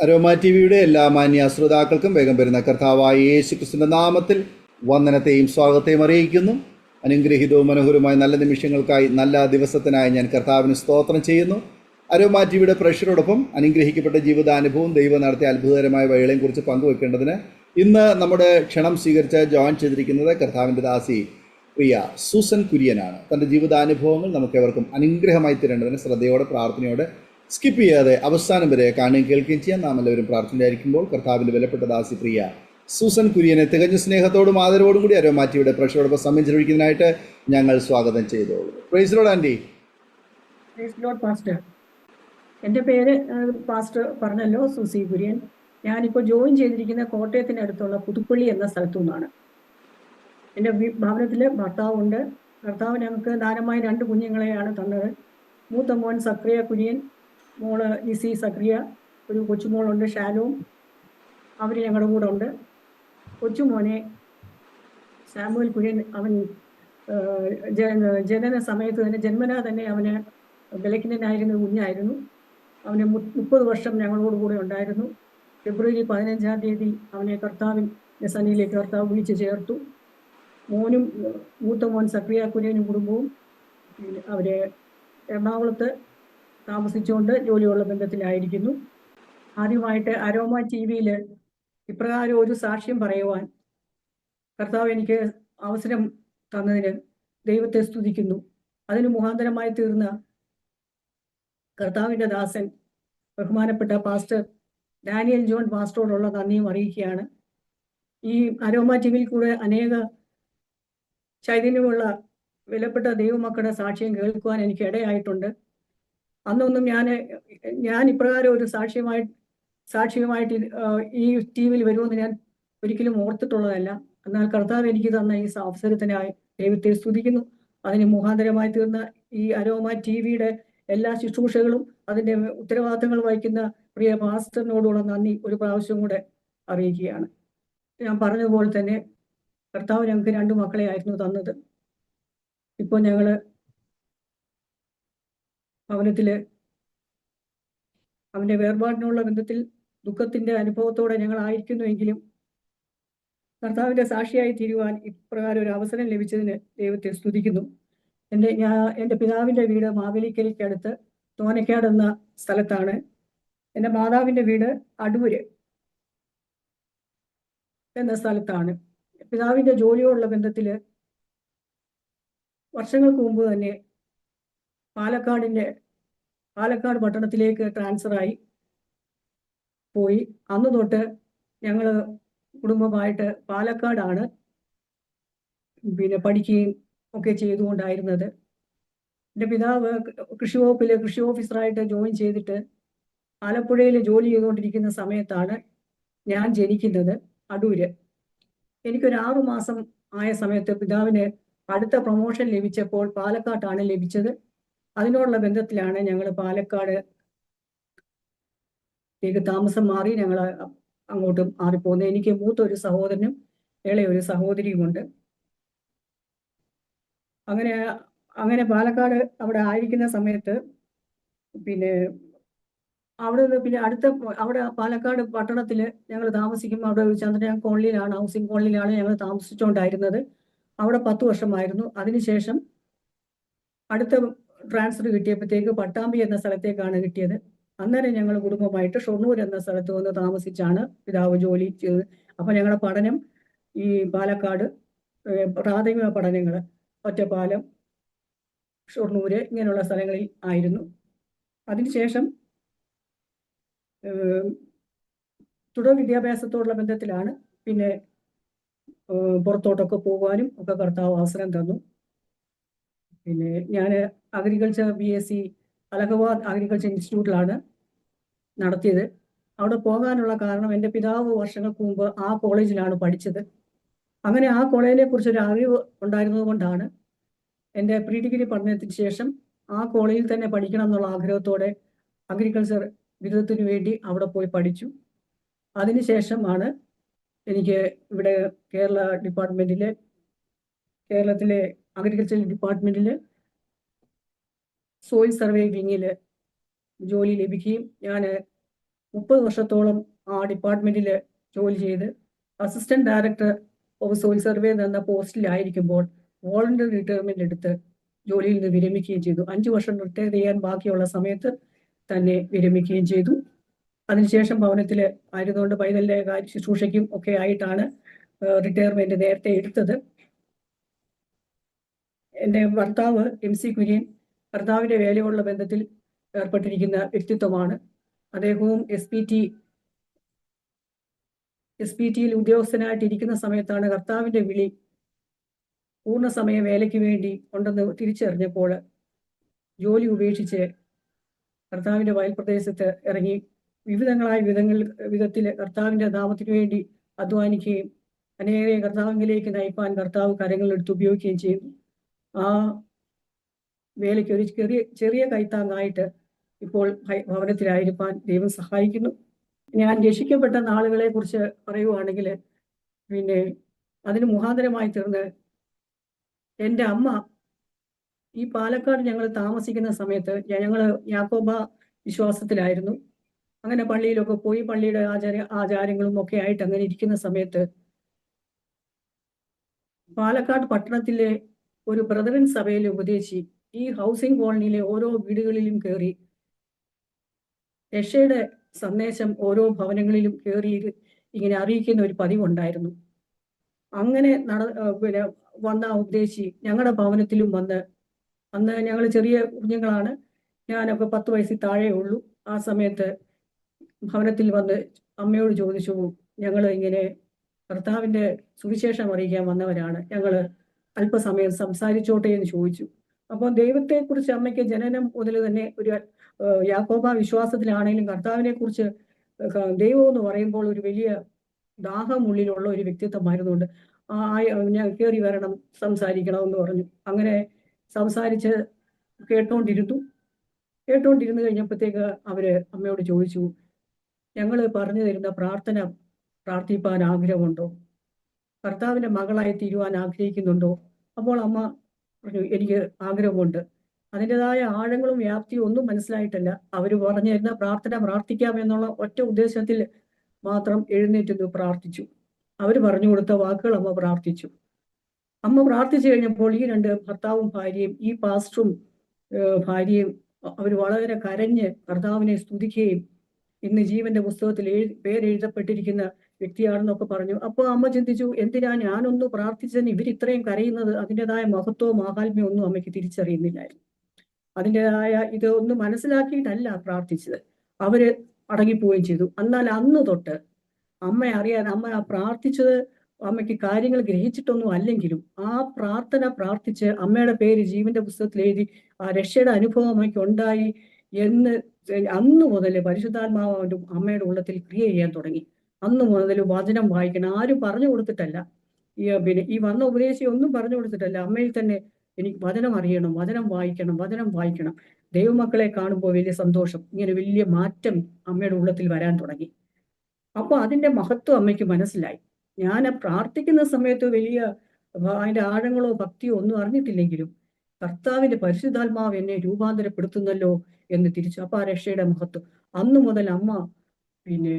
Aroma T വിയുടെ എല്ലാ മാന്യ ശ്രോതാക്കൾക്കും വേഗം വരുന്ന കർത്താവായ യേശു ക്രിസ്തുവിന്റെ നാമത്തിൽ വന്ദനത്തെയും സ്വാഗതത്തെയും അറിയിക്കുന്നു. അനുഗ്രഹീതവും മനോഹരവുമായ നല്ല നിമിഷങ്ങൾക്കായി, നല്ല ദിവസത്തിനായി ഞാൻ കർത്താവിന് സ്തോത്രം ചെയ്യുന്നു. അരോമ ടി വിയുടെ പ്രേക്ഷകരോടൊപ്പം അനുഗ്രഹിക്കപ്പെട്ട ജീവിതാനുഭവവും ദൈവം നടത്തിയ അത്ഭുതകരമായ വഴികളെയും കുറിച്ച് പങ്കുവെക്കേണ്ടതിന് ഇന്ന് നമ്മുടെ ക്ഷണം സ്വീകരിച്ച് ജോയിൻ ചെയ്തിരിക്കുന്നത് കർത്താവിൻ്റെ ദാസി പ്രിയ സൂസൻ കുര്യനാണ്. തൻ്റെ ജീവിതാനുഭവങ്ങൾ നമുക്കേവർക്കും അനുഗ്രഹമായി തരേണ്ടതിന് ശ്രദ്ധയോടെ പ്രാർത്ഥനയോടെ സ്കിപ്പ് ചെയ്യാതെ അവസാനം വരെ കാണുകയും കേൾക്കുകയും ചെയ്യാൻ നാം എല്ലാവരും പ്രാർത്ഥനയായിരിക്കുമ്പോൾ കർത്താവിൻ്റെ വിലപ്പെട്ട ദാസി പ്രിയ സൂസൻ കുര്യനെ തികഞ്ഞ സ്നേഹത്തോടും ആദരവോടും കൂടി അരോമ ടി വിയുടെ പ്രേക്ഷകരോടൊപ്പം സമയം ചെലവഴിക്കുന്നതിനായിട്ട് ഞങ്ങൾ സ്വാഗതം ചെയ്തോളൂ. Praise Lord aunty. Praise Lord pastor. എൻ്റെ പേര് പാസ്റ്റർ പറഞ്ഞല്ലോ, സൂസി കുര്യൻ. ഞാനിപ്പോൾ ജോയിൻ ചെയ്തിരിക്കുന്ന കോട്ടയത്തിനടുത്തുള്ള പുതുപ്പള്ളി എന്ന സ്ഥലത്തു നിന്നാണ്. എൻ്റെ ഭവനത്തിൽ ഭർത്താവുണ്ട്. ഭർത്താവ് ഞങ്ങൾക്ക് ദാനമായി 2 കുഞ്ഞുങ്ങളെയാണ് തന്നത്. മൂത്ത മോൻ സക്രിയ കുര്യൻ, മോള് ലിസി സക്രിയ, ഒരു കൊച്ചുമോളുണ്ട് ഷാലോം. അവർ ഞങ്ങളുടെ കൂടെ ഉണ്ട്. കൊച്ചുമോനെ സാമുവൽ കുര്യൻ, അവൻ ജനന സമയത്ത് തന്നെ ജന്മനാ തന്നെ അവന് ബലഹീനനായിരുന്ന കുഞ്ഞായിരുന്നു. അവന് 30 വർഷം ഞങ്ങളോട് കൂടെ ഉണ്ടായിരുന്നു. ഫെബ്രുവരി 15-ാം തീയതി അവനെ കർത്താവിൻ്റെ സന്നിധിയിലേക്ക് കർത്താവ് വിളിച്ചു ചേർത്തു. മോനും മൂത്ത മോൻ സക്രിയ കുര്യനും കുടുംബവും അവരെ എറണാകുളത്ത് താമസിച്ചുകൊണ്ട് ജോലിയുള്ള ബന്ധത്തിലായിരിക്കുന്നു. ആദ്യമായിട്ട് അരോമ ടി വിയിൽ ഇപ്രകാരം ഒരു സാക്ഷ്യം പറയുവാൻ കർത്താവ് എനിക്ക് അവസരം തന്നതിന് ദൈവത്തെ സ്തുതിക്കുന്നു. അതിന് മുഖാന്തരമായി തീർന്ന കർത്താവിൻ്റെ ദാസൻ ബഹുമാനപ്പെട്ട പാസ്റ്റർ ഡാനിയൽ ജോൺ പാസ്റ്ററോടുള്ള നന്ദിയും അറിയിക്കുകയാണ്. ഈ അരോമ ടി വിയിൽ കൂടെ അനേക ചൈതന്യമുള്ള വിലപ്പെട്ട ദൈവമക്കളുടെ സാക്ഷ്യം കേൾക്കുവാൻ എനിക്ക് ഇടയായിട്ടുണ്ട്. അന്നൊന്നും ഞാൻ ഇപ്രകാരം ഒരു സാക്ഷ്യമായിട്ട് ഈ ടി വിയിൽ വരുമെന്ന് ഞാൻ ഒരിക്കലും ഓർത്തിട്ടുള്ളതല്ല. എന്നാൽ കർത്താവ് എനിക്ക് തന്ന ഈ അവസരത്തിനായി ദൈവത്തെ സ്തുതിക്കുന്നു. അതിന് മുഖാന്തരമായി തീർന്ന ഈ അരോമ ടി വിയുടെ എല്ലാ ശുശ്രൂഷകളും അതിൻ്റെ ഉത്തരവാദിത്തങ്ങൾ വഹിക്കുന്ന പ്രിയ പാസ്റ്ററിനോടുള്ള നന്ദി ഒരു പ്രാവശ്യം കൂടെ അറിയിക്കുകയാണ്. ഞാൻ പറഞ്ഞതുപോലെ തന്നെ കർത്താവ് ഞങ്ങൾക്ക് 2 മക്കളെ ആയിരുന്നു തന്നത്. ഇപ്പോൾ ഞങ്ങൾ ഭവനത്തില് അവൻ്റെ വേർപാടിനുള്ള ബന്ധത്തിൽ ദുഃഖത്തിൻ്റെ അനുഭവത്തോടെ ഞങ്ങളായിരിക്കുന്നുവെങ്കിലും കർത്താവിൻ്റെ സാക്ഷിയായി തീരുവാൻ ഇപ്രകാരം ഒരു അവസരം ലഭിച്ചതിന് ദൈവത്തെ സ്തുതിക്കുന്നു. എൻ്റെ പിതാവിൻ്റെ വീട് മാവേലിക്കരയ്ക്കടുത്ത് തോനക്കാട് എന്ന സ്ഥലത്താണ്. എൻ്റെ മാതാവിൻ്റെ വീട് അടൂര് എന്ന സ്ഥലത്താണ്. പിതാവിൻ്റെ ജോലിയോടുള്ള ബന്ധത്തിൽ വർഷങ്ങൾക്ക് മുമ്പ് തന്നെ പാലക്കാട് പട്ടണത്തിലേക്ക് ട്രാൻസ്ഫറായി പോയി. അന്ന് തൊട്ട് ഞങ്ങൾ കുടുംബമായിട്ട് പാലക്കാടാണ് പഠിക്കുകയും ഒക്കെ ചെയ്തുകൊണ്ടായിരുന്നത്. എൻ്റെ പിതാവ് കൃഷി ഓഫീസറായിട്ട് ജോയിൻ ചെയ്തിട്ട് ആലപ്പുഴയിൽ ജോലി ചെയ്തുകൊണ്ടിരിക്കുന്ന സമയത്താണ് ഞാൻ ജനിക്കുന്നത്, അടൂര്. എനിക്കൊരു 6 മാസം ആയ സമയത്ത് പിതാവിന് അടുത്ത പ്രൊമോഷൻ ലഭിച്ചപ്പോൾ പാലക്കാട്ടാണ് ലഭിച്ചത്. അതിനോടുള്ള ബന്ധത്തിലാണ് ഞങ്ങൾ പാലക്കാടേക്ക് താമസം മാറി ഞങ്ങൾ അങ്ങോട്ട് മാറിപ്പോകുന്നത്. എനിക്ക് മൂത്തൊരു സഹോദരനും ഇളയൊരു സഹോദരിയുമുണ്ട്. അങ്ങനെ പാലക്കാട് അവിടെ ആയിരിക്കുന്ന സമയത്ത് അവിടെ നിന്ന് അവിടെ പാലക്കാട് പട്ടണത്തിൽ ഞങ്ങൾ താമസിക്കുമ്പോൾ അവിടെ ഒരു ചന്ദ്രയാൻ കോളനിയിലാണ്, ഹൗസിംഗ് കോളനിയിലാണ് ഞങ്ങൾ താമസിച്ചുകൊണ്ടായിരുന്നത്. അവിടെ 10 വർഷമായിരുന്നു. അതിനുശേഷം അടുത്ത ട്രാൻസ്ഫർ കിട്ടിയപ്പോഴത്തേക്ക് പട്ടാമ്പി എന്ന സ്ഥലത്തേക്കാണ് കിട്ടിയത്. അന്നേരം ഞങ്ങൾ കുടുംബമായിട്ട് ഷൊർണൂർ എന്ന സ്ഥലത്ത് വന്ന് താമസിച്ചാണ് പിതാവ് ജോലി ചെയ്തത്. അപ്പം ഞങ്ങളുടെ പഠനം ഈ പാലക്കാട് പ്രാഥമിക പഠനങ്ങൾ ഒറ്റപ്പാലം, ഷൊർണൂര് ഇങ്ങനെയുള്ള സ്ഥലങ്ങളിൽ ആയിരുന്നു. അതിനുശേഷം തുടർ വിദ്യാഭ്യാസത്തോടുള്ള ബന്ധത്തിലാണ് പിന്നെ പുറത്തോട്ടൊക്കെ പോകുവാനും ഒക്കെ കർത്താവ് അവസരം തന്നു. ഞാൻ അഗ്രികൾച്ചർ BSc അലഹബാദ് അഗ്രികൾച്ചർ ഇൻസ്റ്റിറ്റ്യൂട്ടിലാണ് നടത്തിയത്. അവിടെ പോകാനുള്ള കാരണം എൻ്റെ പിതാവ് വർഷങ്ങൾക്ക് മുമ്പ് ആ കോളേജിലാണ് പഠിച്ചത്. അങ്ങനെ ആ കോളേജിനെ കുറിച്ചൊരു അറിവ് ഉണ്ടായിരുന്നത് കൊണ്ടാണ് എൻ്റെ പ്രീ ഡിഗ്രി പഠനത്തിന് ശേഷം ആ കോളേജിൽ തന്നെ പഠിക്കണം എന്നുള്ള ആഗ്രഹത്തോടെ അഗ്രികൾച്ചർ ബിരുദത്തിന് വേണ്ടി അവിടെ പോയി പഠിച്ചു. അതിനുശേഷമാണ് എനിക്ക് ഇവിടെ കേരളത്തിലെ അഗ്രികൾച്ചർ ഡിപ്പാർട്ട്മെൻറ്റിൽ സോയിൽ സർവേ വിങ്ങിൽ ജോലി ലഭിക്കുകയും ഞാൻ 30 വർഷത്തോളം ആ ഡിപ്പാർട്ട്മെന്റിൽ ജോലി ചെയ്ത് assistant director of soil survey എന്ന പോസ്റ്റിലായിരിക്കുമ്പോൾ വോളണ്ടറി റിട്ടയർമെന്റ് എടുത്ത് ജോലിയിൽ നിന്ന് വിരമിക്കുകയും ചെയ്തു. 5 വർഷം റിട്ടയർ ചെയ്യാൻ ബാക്കിയുള്ള സമയത്ത് തന്നെ വിരമിക്കുകയും ചെയ്തു. അതിനുശേഷം ഭവനത്തിൽ ആയിരുന്നുകൊണ്ട് പൈതലിന്റെ ശുശ്രൂഷയ്ക്കും ഒക്കെ ആയിട്ടാണ് റിട്ടയർമെന്റ് നേരത്തെ എടുത്തത്. എൻ്റെ ഭർത്താവ് MC കുര്യൻ ഭർത്താവിന്റെ വേലയുള്ള ബന്ധത്തിൽ ഏർപ്പെട്ടിരിക്കുന്ന വ്യക്തിത്വമാണ്. അദ്ദേഹവും SPTയിൽ ഉദ്യോഗസ്ഥനായിട്ടിരിക്കുന്ന സമയത്താണ് കർത്താവിന്റെ വിളി പൂർണ്ണസമയ വേലയ്ക്ക് വേണ്ടി ഉണ്ടെന്ന് തിരിച്ചറിഞ്ഞപ്പോൾ ജോലി ഉപേക്ഷിച്ച് കർത്താവിന്റെ വയൽ പ്രദേശത്ത് ഇറങ്ങി വിധത്തിൽ കർത്താവിന്റെ നാമത്തിന് വേണ്ടി അധ്വാനിക്കുകയും അനേകരെ കർത്താവിലേക്ക് നയിപ്പാൻ കർത്താവ് കരങ്ങളെടുത്ത് ഉപയോഗിക്കുകയും ചെയ്തു. ആ വേലയ്ക്ക് ഒരു ചെറിയ കൈത്താങ്ങായിട്ട് ഇപ്പോൾ ഭവനത്തിലായിരിക്കാൻ ദൈവം സഹായിക്കുന്നു. ഞാൻ രക്ഷിക്കപ്പെട്ട നാളുകളെ കുറിച്ച് പറയുവാണെങ്കിൽ പിന്നെ അതിന് മുഖാന്തരമായി തീർന്ന് എൻ്റെ അമ്മ ഈ പാലക്കാട് ഞങ്ങൾ താമസിക്കുന്ന സമയത്ത് ഞങ്ങൾ യാക്കോബ വിശ്വാസത്തിലായിരുന്നു. അങ്ങനെ പള്ളിയിലൊക്കെ പോയി പള്ളിയുടെ ആചാരങ്ങളും ഒക്കെ ആയിട്ട് അങ്ങനെ ഇരിക്കുന്ന സമയത്ത് പാലക്കാട് പട്ടണത്തിലെ ഒരു ബ്രദറൻ സഭയിലെ ഉപദേശി ഈ ഹൗസിംഗ് കോളനിയിലെ ഓരോ വീടുകളിലും കയറി രക്ഷയുടെ സന്ദേശം ഓരോ ഭവനങ്ങളിലും കയറി ഇങ്ങനെ അറിയിക്കുന്ന ഒരു പതിവുണ്ടായിരുന്നു. അങ്ങനെ പിന്നെ വന്ന ഉപദേശി ഞങ്ങളുടെ ഭവനത്തിലും വന്ന്, അന്ന് ഞങ്ങൾ ചെറിയ കുഞ്ഞുങ്ങളാണ്, ഞാനൊക്കെ 10 വയസ്സിൽ താഴെ ഉള്ളൂ. ആ സമയത്ത് ഭവനത്തിൽ വന്ന് അമ്മയോട് ചോദിച്ചു, ഞങ്ങൾ ഇങ്ങനെ കർത്താവിന്റെ സുവിശേഷം അറിയിക്കാൻ വന്നവരാണ്, ഞങ്ങൾ അല്പസമയം സംസാരിച്ചോട്ടെ എന്ന് ചോദിച്ചു. അപ്പോൾ ദൈവത്തെക്കുറിച്ച് അമ്മയ്ക്ക് ജനനം മുതൽ തന്നെ ഒരു യാക്കോബ വിശ്വാസത്തിലാണെങ്കിലും കർത്താവിനെ കുറിച്ച് ദൈവം എന്ന് പറയുമ്പോൾ ഒരു വലിയ ദാഹമുള്ളിലുള്ള ഒരു വ്യക്തിത്വമായിരുന്നുകൊണ്ട് ഞാൻ കയറി വരണം, സംസാരിക്കണം എന്ന് പറഞ്ഞു. അങ്ങനെ സംസാരിച്ച് കേട്ടോണ്ടിരുന്നു കഴിഞ്ഞപ്പോഴത്തേക്ക് അവര് അമ്മയോട് ചോദിച്ചു, ഞങ്ങൾ പറഞ്ഞു തരുന്ന പ്രാർത്ഥന പ്രാർത്ഥിപ്പാൻ ആഗ്രഹമുണ്ടോ, കർത്താവിന്റെ മകളായി തീരുവാൻ ആഗ്രഹിക്കുന്നുണ്ടോ? അപ്പോൾ അമ്മ പറഞ്ഞു, എനിക്ക് ആഗ്രഹമുണ്ട്. അതിൻ്റെതായ ആഴങ്ങളും വ്യാപ്തിയും ഒന്നും മനസ്സിലായിട്ടല്ല, അവർ പറഞ്ഞു തരുന്ന പ്രാർത്ഥന പ്രാർത്ഥിക്കാം എന്നുള്ള ഒറ്റ ഉദ്ദേശത്തിൽ മാത്രം എഴുന്നേറ്റ് പ്രാർത്ഥിച്ചു. അവർ പറഞ്ഞു കൊടുത്ത വാക്കുകൾ അമ്മ പ്രാർത്ഥിച്ചു. അമ്മ പ്രാർത്ഥിച്ചു കഴിഞ്ഞപ്പോൾ ഈ 2 ഭർത്താവും ഭാര്യയും, ഈ പാസ്റ്ററും ഭാര്യയും, അവർ വളരെ കരഞ്ഞ് കർത്താവിനെ സ്തുതിക്കുകയും ഇന്ന് ജീവന്റെ പുസ്തകത്തിൽ പേരെഴുതപ്പെട്ടിരിക്കുന്ന വ്യക്തിയാണെന്നൊക്കെ പറഞ്ഞു. അപ്പോൾ അമ്മ ചിന്തിച്ചു, എന്തിനാ ഞാനൊന്ന് പ്രാർത്ഥിച്ചതിന് ഇവർ ഇത്രയും കരയുന്നത്? അതിൻ്റെതായ മഹത്വവും മാഹാത്മ്യവും ഒന്നും അമ്മയ്ക്ക് തിരിച്ചറിയുന്നില്ലായിരുന്നു. അതിൻ്റെതായ ഇതൊന്നും മനസ്സിലാക്കിയിട്ടല്ല പ്രാർത്ഥിച്ചത്. അവര് അടങ്ങിപ്പോവുകയും ചെയ്തു. എന്നാൽ അന്ന് തൊട്ട് അമ്മ പ്രാർത്ഥിച്ചത് അമ്മയ്ക്ക് കാര്യങ്ങൾ ഗ്രഹിച്ചിട്ടൊന്നും അല്ലെങ്കിലും ആ പ്രാർത്ഥന പ്രാർത്ഥിച്ച് അമ്മയുടെ പേര് ജീവന്റെ പുസ്തകത്തിൽ എഴുതി ആ രക്ഷയുടെ അനുഭവം അമ്മയ്ക്ക് ഉണ്ടായി എന്ന് അന്ന് മുതൽ പരിശുദ്ധാത്മാവ് അമ്മയുടെ ഉള്ളത്തിൽ ക്രിയ ചെയ്യാൻ തുടങ്ങി. അന്ന് മുതൽ വചനം വായിക്കണം. ആരും പറഞ്ഞു കൊടുത്തിട്ടല്ല, ഈ വന്ന ഉപദേശി ഒന്നും പറഞ്ഞു കൊടുത്തിട്ടല്ല, അമ്മയിൽ തന്നെ എനിക്ക് വചനം അറിയണം, വചനം വായിക്കണം. ദൈവമക്കളെ കാണുമ്പോൾ വലിയ സന്തോഷം, ഇങ്ങനെ വലിയ മാറ്റം അമ്മയുടെ ഉള്ളത്തിൽ വരാൻ തുടങ്ങി. അപ്പൊ അതിന്റെ മഹത്വം അമ്മയ്ക്ക് മനസ്സിലായി. ഞാൻ പ്രാർത്ഥിക്കുന്ന സമയത്ത് വലിയ അതിന്റെ ആഴങ്ങളോ ഭക്തിയോ ഒന്നും അറിഞ്ഞിട്ടില്ലെങ്കിലും കർത്താവിന്റെ പരിശുദ്ധാത്മാവ് എന്നെ രൂപാന്തരപ്പെടുത്തുന്നല്ലോ എന്ന് തിരിച്ചു. അപ്പൊ ആ രക്ഷയുടെ മഹത്വം അന്ന് മുതൽ അമ്മ പിന്നെ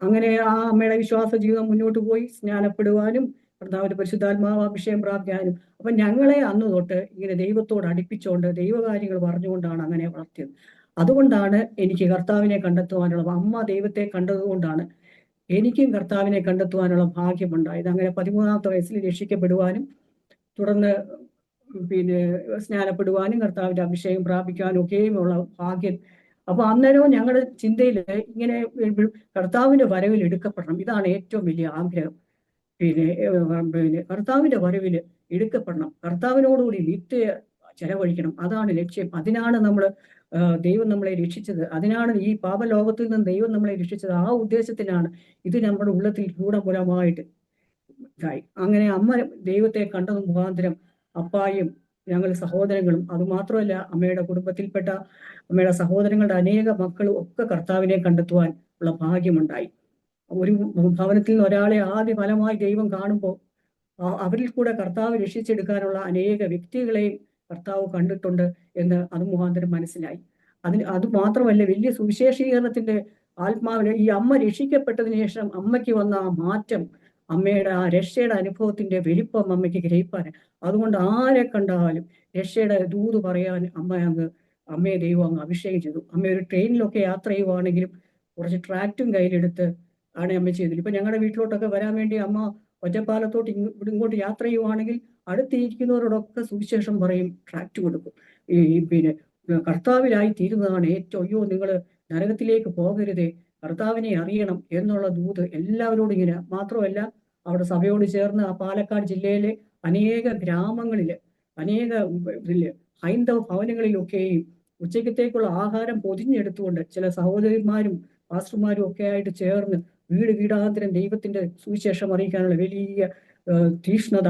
അങ്ങനെ ആ അമ്മയുടെ വിശ്വാസ ജീവിതം മുന്നോട്ട് പോയി സ്നാനപ്പെടുവാനും കർത്താവിന്റെ പരിശുദ്ധാത്മാവ് അഭിഷേകം പ്രാപിക്കാനും. അപ്പൊ ഞങ്ങളെ അന്ന് തൊട്ട് ഇങ്ങനെ ദൈവത്തോട് അടുപ്പിച്ചുകൊണ്ട് ദൈവകാര്യങ്ങൾ പറഞ്ഞുകൊണ്ടാണ് അങ്ങനെ വളർത്തിയത്. അതുകൊണ്ടാണ് എനിക്ക് കർത്താവിനെ കണ്ടെത്തുവാനുള്ള, അമ്മ ദൈവത്തെ കണ്ടതുകൊണ്ടാണ് എനിക്കും കർത്താവിനെ കണ്ടെത്തുവാനുള്ള ഭാഗ്യമുണ്ടായത്. അങ്ങനെ 13ാമത്തെ വയസ്സിൽ രക്ഷിക്കപ്പെടുവാനും തുടർന്ന് പിന്നെ സ്നാനപ്പെടുവാനും കർത്താവിന്റെ അഭിഷേകം പ്രാപിക്കാനും ഒക്കെയുമുള്ള ഭാഗ്യം. അപ്പൊ അന്നേരവും ഞങ്ങളുടെ ചിന്തയിൽ ഇങ്ങനെ കർത്താവിന്റെ വരവിൽ എടുക്കപ്പെടണം, ഇതാണ് ഏറ്റവും വലിയ ആഗ്രഹം. പിന്നെ കർത്താവിന്റെ വരവിൽ എടുക്കപ്പെടണം, കർത്താവിനോടുകൂടി നിത്യ ചെലവഴിക്കണം, അതാണ് ലക്ഷ്യം. അതിനാണ് ദൈവം നമ്മളെ രക്ഷിച്ചത്, അതിനാണ് ഈ പാപലോകത്തിൽ നിന്ന് ദൈവം നമ്മളെ രക്ഷിച്ചത്. ആ ഉദ്ദേശത്തിനാണ് ഇത് നമ്മുടെ ഉള്ളത്തിൽ ഗൂഢമൂലമായിട്ട് ഇതായി. അങ്ങനെ അമ്മ ദൈവത്തെ കണ്ടത് മുഖാന്തരം അപ്പായും ഞങ്ങൾ സഹോദരങ്ങളും, അതുമാത്രമല്ല അമ്മയുടെ കുടുംബത്തിൽപ്പെട്ട അമ്മയുടെ സഹോദരങ്ങളുടെ അനേക മക്കളും ഒക്കെ കർത്താവിനെ കണ്ടെത്തുവാൻ ഉള്ള ഭാഗ്യമുണ്ടായി. ഒരു ഭവനത്തിൽ നിന്ന് ഒരാളെ ആദ്യ ഫലമായി ദൈവം കാണുമ്പോൾ അവരിൽ കൂടെ കർത്താവ് രക്ഷിച്ചെടുക്കാനുള്ള അനേക വ്യക്തികളെയും കർത്താവ് കണ്ടിട്ടുണ്ട് എന്ന് അത് മുഖാന്തരം മനസ്സിലായി. അത് മാത്രമല്ല വലിയ സുവിശേഷീകരണത്തിന്റെ ആത്മാവിന് ഈ അമ്മ രക്ഷിക്കപ്പെട്ടതിന് ശേഷം അമ്മയ്ക്ക് വന്ന ആ മാറ്റം, അമ്മയുടെ ആ രക്ഷയുടെ അനുഭവത്തിന്റെ വലിപ്പം അമ്മയ്ക്ക് ഗ്രഹിപ്പാൻ, അതുകൊണ്ട് ആരെ കണ്ടാലും രക്ഷയുടെ ദൂത് പറയാൻ അമ്മയെ ദൈവം അങ്ങ് അഭിഷേകം ചെയ്തു. അമ്മ ഒരു ട്രെയിനിലൊക്കെ യാത്ര ചെയ്യുവാണെങ്കിലും കുറച്ച് ട്രാക്റ്റും കയ്യിലെടുത്ത് ആണ് അമ്മ ചെയ്തത്. ഇപ്പൊ ഞങ്ങളുടെ വീട്ടിലോട്ടൊക്കെ വരാൻ വേണ്ടി അമ്മ ഒറ്റപ്പാലത്തോട്ട് ഇങ്ങോട്ട് യാത്ര ചെയ്യുവാണെങ്കിൽ അടുത്തിരിക്കുന്നവരോടൊക്കെ സുവിശേഷം പറയും, ട്രാക്റ്റ് കൊടുക്കും. പിന്നെ കർത്താവിലായി തീരുന്നതാണ് ഏറ്റവും, അയ്യോ നിങ്ങൾ നരകത്തിലേക്ക് പോകരുതേ, കർത്താവിനെ അറിയണം എന്നുള്ള ദൂത് എല്ലാവരോടും ഇങ്ങനെ. മാത്രമല്ല അവിടെ സഭയോട് ചേർന്ന് ആ പാലക്കാട് ജില്ലയിലെ അനേക ഗ്രാമങ്ങളില്, അനേക ഹൈന്ദവ ഭവനങ്ങളിലൊക്കെയും ഉച്ചക്കത്തേക്കുള്ള ആഹാരം പൊതിഞ്ഞെടുത്തുകൊണ്ട് ചില സഹോദരിമാരും പാസ്റ്റർമാരും ഒക്കെ ആയിട്ട് ചേർന്ന് വീട് വീടാന്തരം ദൈവത്തിന്റെ സുവിശേഷം അറിയിക്കാനുള്ള വലിയ തീഷ്ണത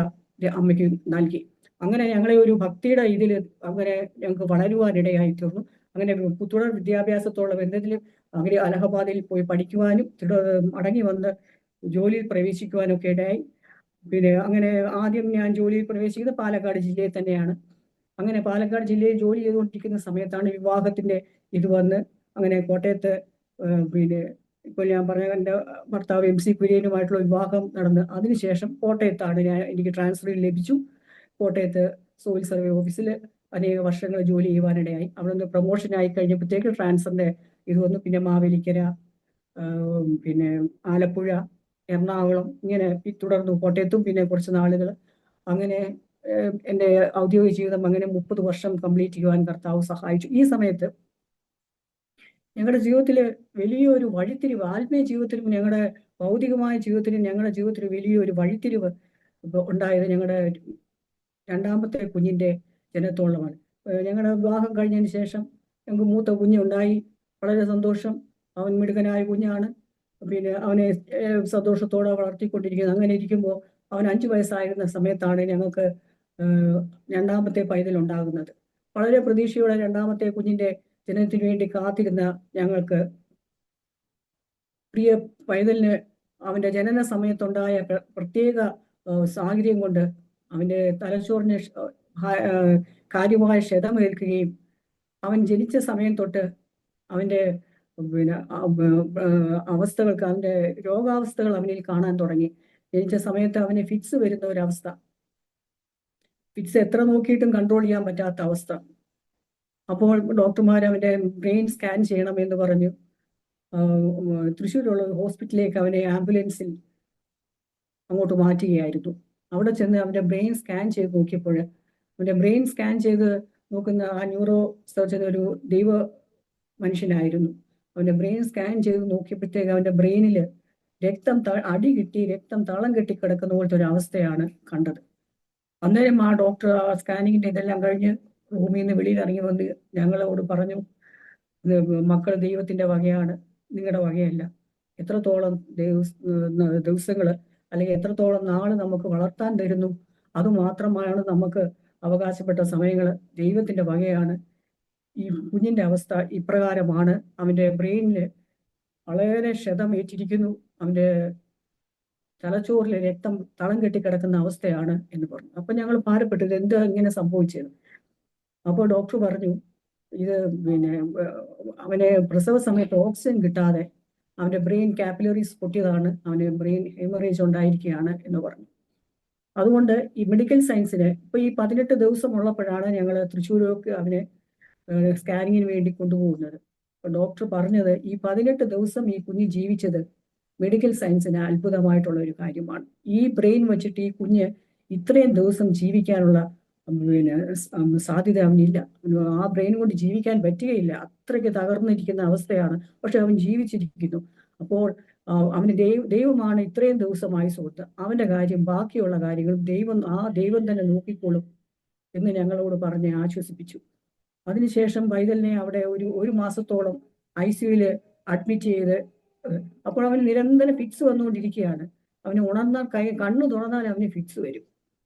അമ്മയ്ക്ക് നൽകി. അങ്ങനെ ഞങ്ങളെ ഒരു ഭക്തിയുടെ ഇതിൽ അങ്ങനെ ഞങ്ങൾക്ക് വളരുവാനിടയായി തീർന്നു. അങ്ങനെ തുടർ വിദ്യാഭ്യാസത്തോളം ബന്ധത്തിലും അങ്ങനെ അലഹബാദിൽ പോയി പഠിക്കുവാനും മടങ്ങി വന്ന് ജോലിയിൽ പ്രവേശിക്കുവാനും ഒക്കെ ഇടയായി. പിന്നെ അങ്ങനെ ആദ്യം ഞാൻ ജോലിയിൽ പ്രവേശിക്കുന്നത് പാലക്കാട് ജില്ലയിൽ തന്നെയാണ്. അങ്ങനെ പാലക്കാട് ജില്ലയിൽ ജോലി ചെയ്തുകൊണ്ടിരിക്കുന്ന സമയത്താണ് വിവാഹത്തിന്റെ ഇത് വന്ന് അങ്ങനെ കോട്ടയത്ത് പിന്നെ ഇപ്പോൾ ഞാൻ പറഞ്ഞ എൻ്റെ ഭർത്താവ് MC കുര്യനുമായിട്ടുള്ള വിവാഹം നടന്ന് അതിനുശേഷം കോട്ടയത്താണ് എനിക്ക് ട്രാൻസ്ഫർ ലഭിച്ചു. കോട്ടയത്ത് സോയിൽ സർവേ ഓഫീസിൽ അനേക വർഷങ്ങൾ ജോലി ചെയ്യുവാനിടയായി. അവിടെ നിന്ന് പ്രൊമോഷൻ ആയി കഴിഞ്ഞപ്പോഴത്തേക്ക് ട്രാൻസ്ഫറിന്റെ ഇത് വന്നു. പിന്നെ മാവേലിക്കര, പിന്നെ ആലപ്പുഴ, എറണാകുളം, ഇങ്ങനെ തുടർന്നു കോട്ടയത്തും പിന്നെ കുറച്ച് നാളുകൾ. അങ്ങനെ എൻ്റെ ഔദ്യോഗിക ജീവിതം അങ്ങനെ 30 വർഷം കംപ്ലീറ്റ് ചെയ്യുവാൻ കർത്താവ് സഹായിച്ചു. ഈ സമയത്ത് ഞങ്ങളുടെ ജീവിതത്തിൽ വലിയൊരു വഴിത്തിരിവ്, ആത്മീയ ജീവിതത്തിലും ഞങ്ങളുടെ ഭൗതികമായ ജീവിതത്തിലും ഞങ്ങളുടെ ജീവിതത്തിൽ വലിയൊരു വഴിത്തിരിവ് ഉണ്ടായത് ഞങ്ങളുടെ രണ്ടാമത്തെ കുഞ്ഞിന്റെ ജനനത്തോളമാണ്. ഞങ്ങളുടെ വിവാഹം കഴിഞ്ഞതിന് ശേഷം ഞങ്ങൾക്ക് മൂത്ത കുഞ്ഞുണ്ടായി. വളരെ സന്തോഷം. അവൻ മിടുക്കനായ കുഞ്ഞാണ്. പിന്നെ അവനെ സന്തോഷത്തോടെ വളർത്തിക്കൊണ്ടിരിക്കുന്നത്. അങ്ങനെ ഇരിക്കുമ്പോൾ അവൻ 5 വയസ്സായിരുന്ന സമയത്താണ് ഞങ്ങൾക്ക് രണ്ടാമത്തെ പൈതൽ ഉണ്ടാകുന്നത്. വളരെ പ്രതീക്ഷയോടെ രണ്ടാമത്തെ കുഞ്ഞിന്റെ ജനനത്തിന് വേണ്ടി കാത്തിരുന്ന ഞങ്ങൾക്ക് പ്രിയ പൈതലിന് അവന്റെ ജനന സമയത്തുണ്ടായ പ്രത്യേക സാഹചര്യം കൊണ്ട് അവന്റെ തലച്ചോറിന് കാര്യമായ ക്ഷതമേൽക്കുകയും അവൻ ജനിച്ച സമയം തൊട്ട് അവന്റെ പിന്നെ അവസ്ഥകൾക്ക്, അവന്റെ രോഗാവസ്ഥകൾ അവനിൽ കാണാൻ തുടങ്ങി. ജനിച്ച സമയത്ത് അവന് ഫിറ്റ്സ് വരുന്ന ഒരവസ്ഥ, ഫിറ്റ്സ് എത്ര നോക്കിയിട്ടും കൺട്രോൾ ചെയ്യാൻ പറ്റാത്ത അവസ്ഥ. അപ്പോൾ ഡോക്ടർമാർ അവന്റെ ബ്രെയിൻ സ്കാൻ ചെയ്യണമെന്ന് പറഞ്ഞു തൃശ്ശൂരുള്ള ഹോസ്പിറ്റലിലേക്ക് അവനെ ആംബുലൻസിൽ അങ്ങോട്ട് മാറ്റുകയായിരുന്നു. അവിടെ ചെന്ന് അവന്റെ ബ്രെയിൻ സ്കാൻ ചെയ്ത് നോക്കിയപ്പോൾ അവന്റെ ബ്രെയിൻ സ്കാൻ ചെയ്ത് നോക്കുന്ന ആ ന്യൂറോ സർജൻ ഒരു ദൈവ മനുഷ്യനായിരുന്നു. അവന്റെ ബ്രെയിൻ സ്കാൻ ചെയ്ത് നോക്കിയപ്പോഴത്തേക്ക് അവന്റെ ബ്രെയിനിൽ രക്തം രക്തം തളം കെട്ടി കിടക്കുന്ന പോലത്തെ ഒരു അവസ്ഥയാണ് കണ്ടത്. അന്നേരം ആ ഡോക്ടർ ആ സ്കാനിങ്ങിന്റെ ഇതെല്ലാം കഴിഞ്ഞ് റൂമിൽ നിന്ന് വെളിയിൽ ഇറങ്ങി വന്ന് ഞങ്ങളോട് പറഞ്ഞു, മക്കൾ ദൈവത്തിന്റെ വകയാണ്, നിങ്ങളുടെ വകയല്ല. എത്രത്തോളം ദിവസങ്ങൾ അല്ലെങ്കിൽ എത്രത്തോളം നാള് നമുക്ക് വളർത്താൻ തരുന്നു, അതുമാത്രമാണ് നമുക്ക് അവകാശപ്പെട്ട സമയങ്ങൾ. ദൈവത്തിന്റെ വകയാണ്. ഈ കുഞ്ഞിന്റെ അവസ്ഥ ഇപ്രകാരമാണ്. അവന്റെ ബ്രെയിനില് വളരെ ക്ഷതമേറ്റിരിക്കുന്നു. അവന്റെ തലച്ചോറിൽ രക്തം തളം കെട്ടിക്കിടക്കുന്ന അവസ്ഥയാണ് എന്ന് പറഞ്ഞു. അപ്പൊ ഞങ്ങൾ ഭാരപ്പെട്ടത് എന്താ ഇങ്ങനെ സംഭവിച്ചത്. അപ്പോൾ ഡോക്ടർ പറഞ്ഞു, ഇത് പിന്നെ അവന് പ്രസവ സമയത്ത് ഓക്സിജൻ കിട്ടാതെ അവന്റെ ബ്രെയിൻ കാപ്പിലറീസ് പൊട്ടിയതാണ്, അവന് ബ്രെയിൻ ഹെമറേജ് ഉണ്ടായിരിക്കുകയാണ് എന്ന് പറഞ്ഞു. അതുകൊണ്ട് ഈ മെഡിക്കൽ സയൻസിന് ഇപ്പൊ ഈ 18 ദിവസം ഉള്ളപ്പോഴാണ് ഞങ്ങൾ തൃശ്ശൂരൊക്കെ അവനെ സ്കാനിങ്ങിന് വേണ്ടി കൊണ്ടുപോകുന്നത്. അപ്പൊ ഡോക്ടർ പറഞ്ഞത്, ഈ 18 ദിവസം ഈ കുഞ്ഞ് ജീവിച്ചത് മെഡിക്കൽ സയൻസിന് അത്ഭുതമായിട്ടുള്ള ഒരു കാര്യമാണ്. ഈ ബ്രെയിൻ വെച്ചിട്ട് ഈ കുഞ്ഞ് ഇത്രയും ദിവസം ജീവിക്കാനുള്ള പിന്നെ സാധ്യത അവനില്ല. ആ ബ്രെയിൻ കൊണ്ട് ജീവിക്കാൻ പറ്റുകയില്ല. അത്രയ്ക്ക് തകർന്നിരിക്കുന്ന അവസ്ഥയാണ്. പക്ഷെ അവൻ ജീവിച്ചിരിക്കുന്നു. അപ്പോൾ അവന് ദൈവമാണ് ഇത്രയും ദിവസമായി സുഹൃത്ത്. അവന്റെ കാര്യം, ബാക്കിയുള്ള കാര്യങ്ങൾ ദൈവം തന്നെ നോക്കിക്കോളും എന്ന് ഞങ്ങളോട് പറഞ്ഞ് ആശ്വസിപ്പിച്ചു. അതിനുശേഷം പൈതലിനെ അവിടെ ഒരു മാസത്തോളം ICUവിൽ അഡ്മിറ്റ് ചെയ്ത്, അപ്പോൾ അവന് നിരന്തരം ഫിറ്റ്സ് വന്നുകൊണ്ടിരിക്കുകയാണ്. അവന് കണ്ണ് തുറന്നാൽ അവന് ഫിറ്റ്സ് വരും.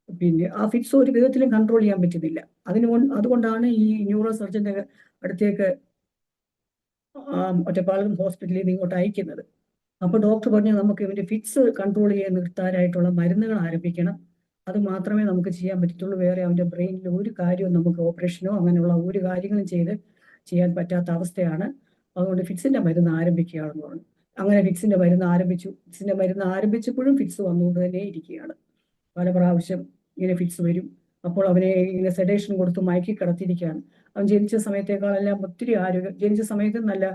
പിന്നെ ആ ഫിറ്റ്സ് ഒരു വിധത്തിലും കൺട്രോൾ ചെയ്യാൻ പറ്റുന്നില്ല. അതുകൊണ്ടാണ് ഈ ന്യൂറോ സർജന്റെ അടുത്തേക്ക് ഒറ്റപ്പാലം ഹോസ്പിറ്റലിൽ നിന്ന് ഇങ്ങോട്ട് അയക്കുന്നത്. അപ്പൊ ഡോക്ടർ പറഞ്ഞു, നമുക്ക് ഇവന്റെ ഫിറ്റ്സ് കൺട്രോൾ ചെയ്യാൻ നിർത്താനായിട്ടുള്ള മരുന്നുകൾ ആരംഭിക്കണം. അത് മാത്രമേ നമുക്ക് ചെയ്യാൻ പറ്റത്തുള്ളൂ. വേറെ അവന്റെ ബ്രെയിനിൽ ഒരു കാര്യവും നമുക്ക് ഓപ്പറേഷനോ അങ്ങനെയുള്ള ഒരു കാര്യങ്ങളും ചെയ്യാൻ പറ്റാത്ത അവസ്ഥയാണ്. അതുകൊണ്ട് ഫിക്സിന്റെ മരുന്ന് ആരംഭിക്കുകയാണെന്ന് പറഞ്ഞു. അങ്ങനെ ഫിക്സിന്റെ മരുന്ന് ആരംഭിച്ചു. ഫിക്സിന്റെ മരുന്ന് ആരംഭിച്ചപ്പോഴും ഫിക്സ് വന്നുകൊണ്ട് തന്നെ ഇരിക്കുകയാണ്. പല പ്രാവശ്യം ഇങ്ങനെ ഫിക്സ് വരും. അപ്പോൾ അവനെ ഇങ്ങനെ സെഡേഷൻ കൊടുത്ത് മയക്കി കിടത്തിയിരിക്കുകയാണ്. അവൻ ജനിച്ച സമയത്തേക്കാളെല്ലാം ഒത്തിരി ജനിച്ച സമയത്ത് നല്ല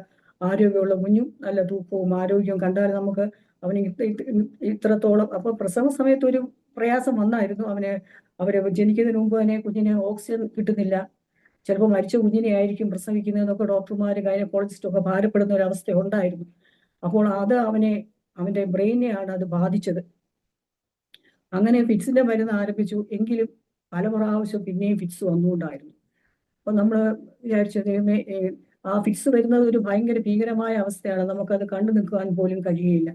ആരോഗ്യമുള്ള കുഞ്ഞും നല്ല തൂക്കവും ആരോഗ്യവും കണ്ടാൽ നമുക്ക് അവന് ഇത്രത്തോളം. അപ്പോൾ പ്രസവ സമയത്ത് ഒരു പ്രയാസം വന്നായിരുന്നു അവര് ജനിക്കുന്നതിന് മുമ്പ് തന്നെ കുഞ്ഞിന് ഓക്സിജൻ കിട്ടുന്നില്ല, ചിലപ്പോൾ മരിച്ച കുഞ്ഞിനെ ആയിരിക്കും പ്രസവിക്കുന്നതെന്നൊക്കെ ഡോക്ടർമാർ ഗൈനക്കോളജിസ്റ്റും ഒക്കെ ഭാരപ്പെടുന്ന ഒരു അവസ്ഥ ഉണ്ടായിരുന്നു. അപ്പോൾ അത് അവന്റെ ബ്രെയിനെയാണ് അത് ബാധിച്ചത്. അങ്ങനെ ഫിക്സിന്റെ മരുന്ന് ആരംഭിച്ചു. എങ്കിലും പല പ്രാവശ്യം പിന്നെയും ഫിക്സ് വന്നുകൊണ്ടായിരുന്നു. അപ്പൊ നമ്മൾ വിചാരിച്ചത് ആ ഫിക്സ് വരുന്നത് ഒരു ഭയങ്കര ഭീകരമായ അവസ്ഥയാണ്. നമുക്കത് കണ്ടു നിൽക്കാൻ പോലും കഴിയുകയില്ല.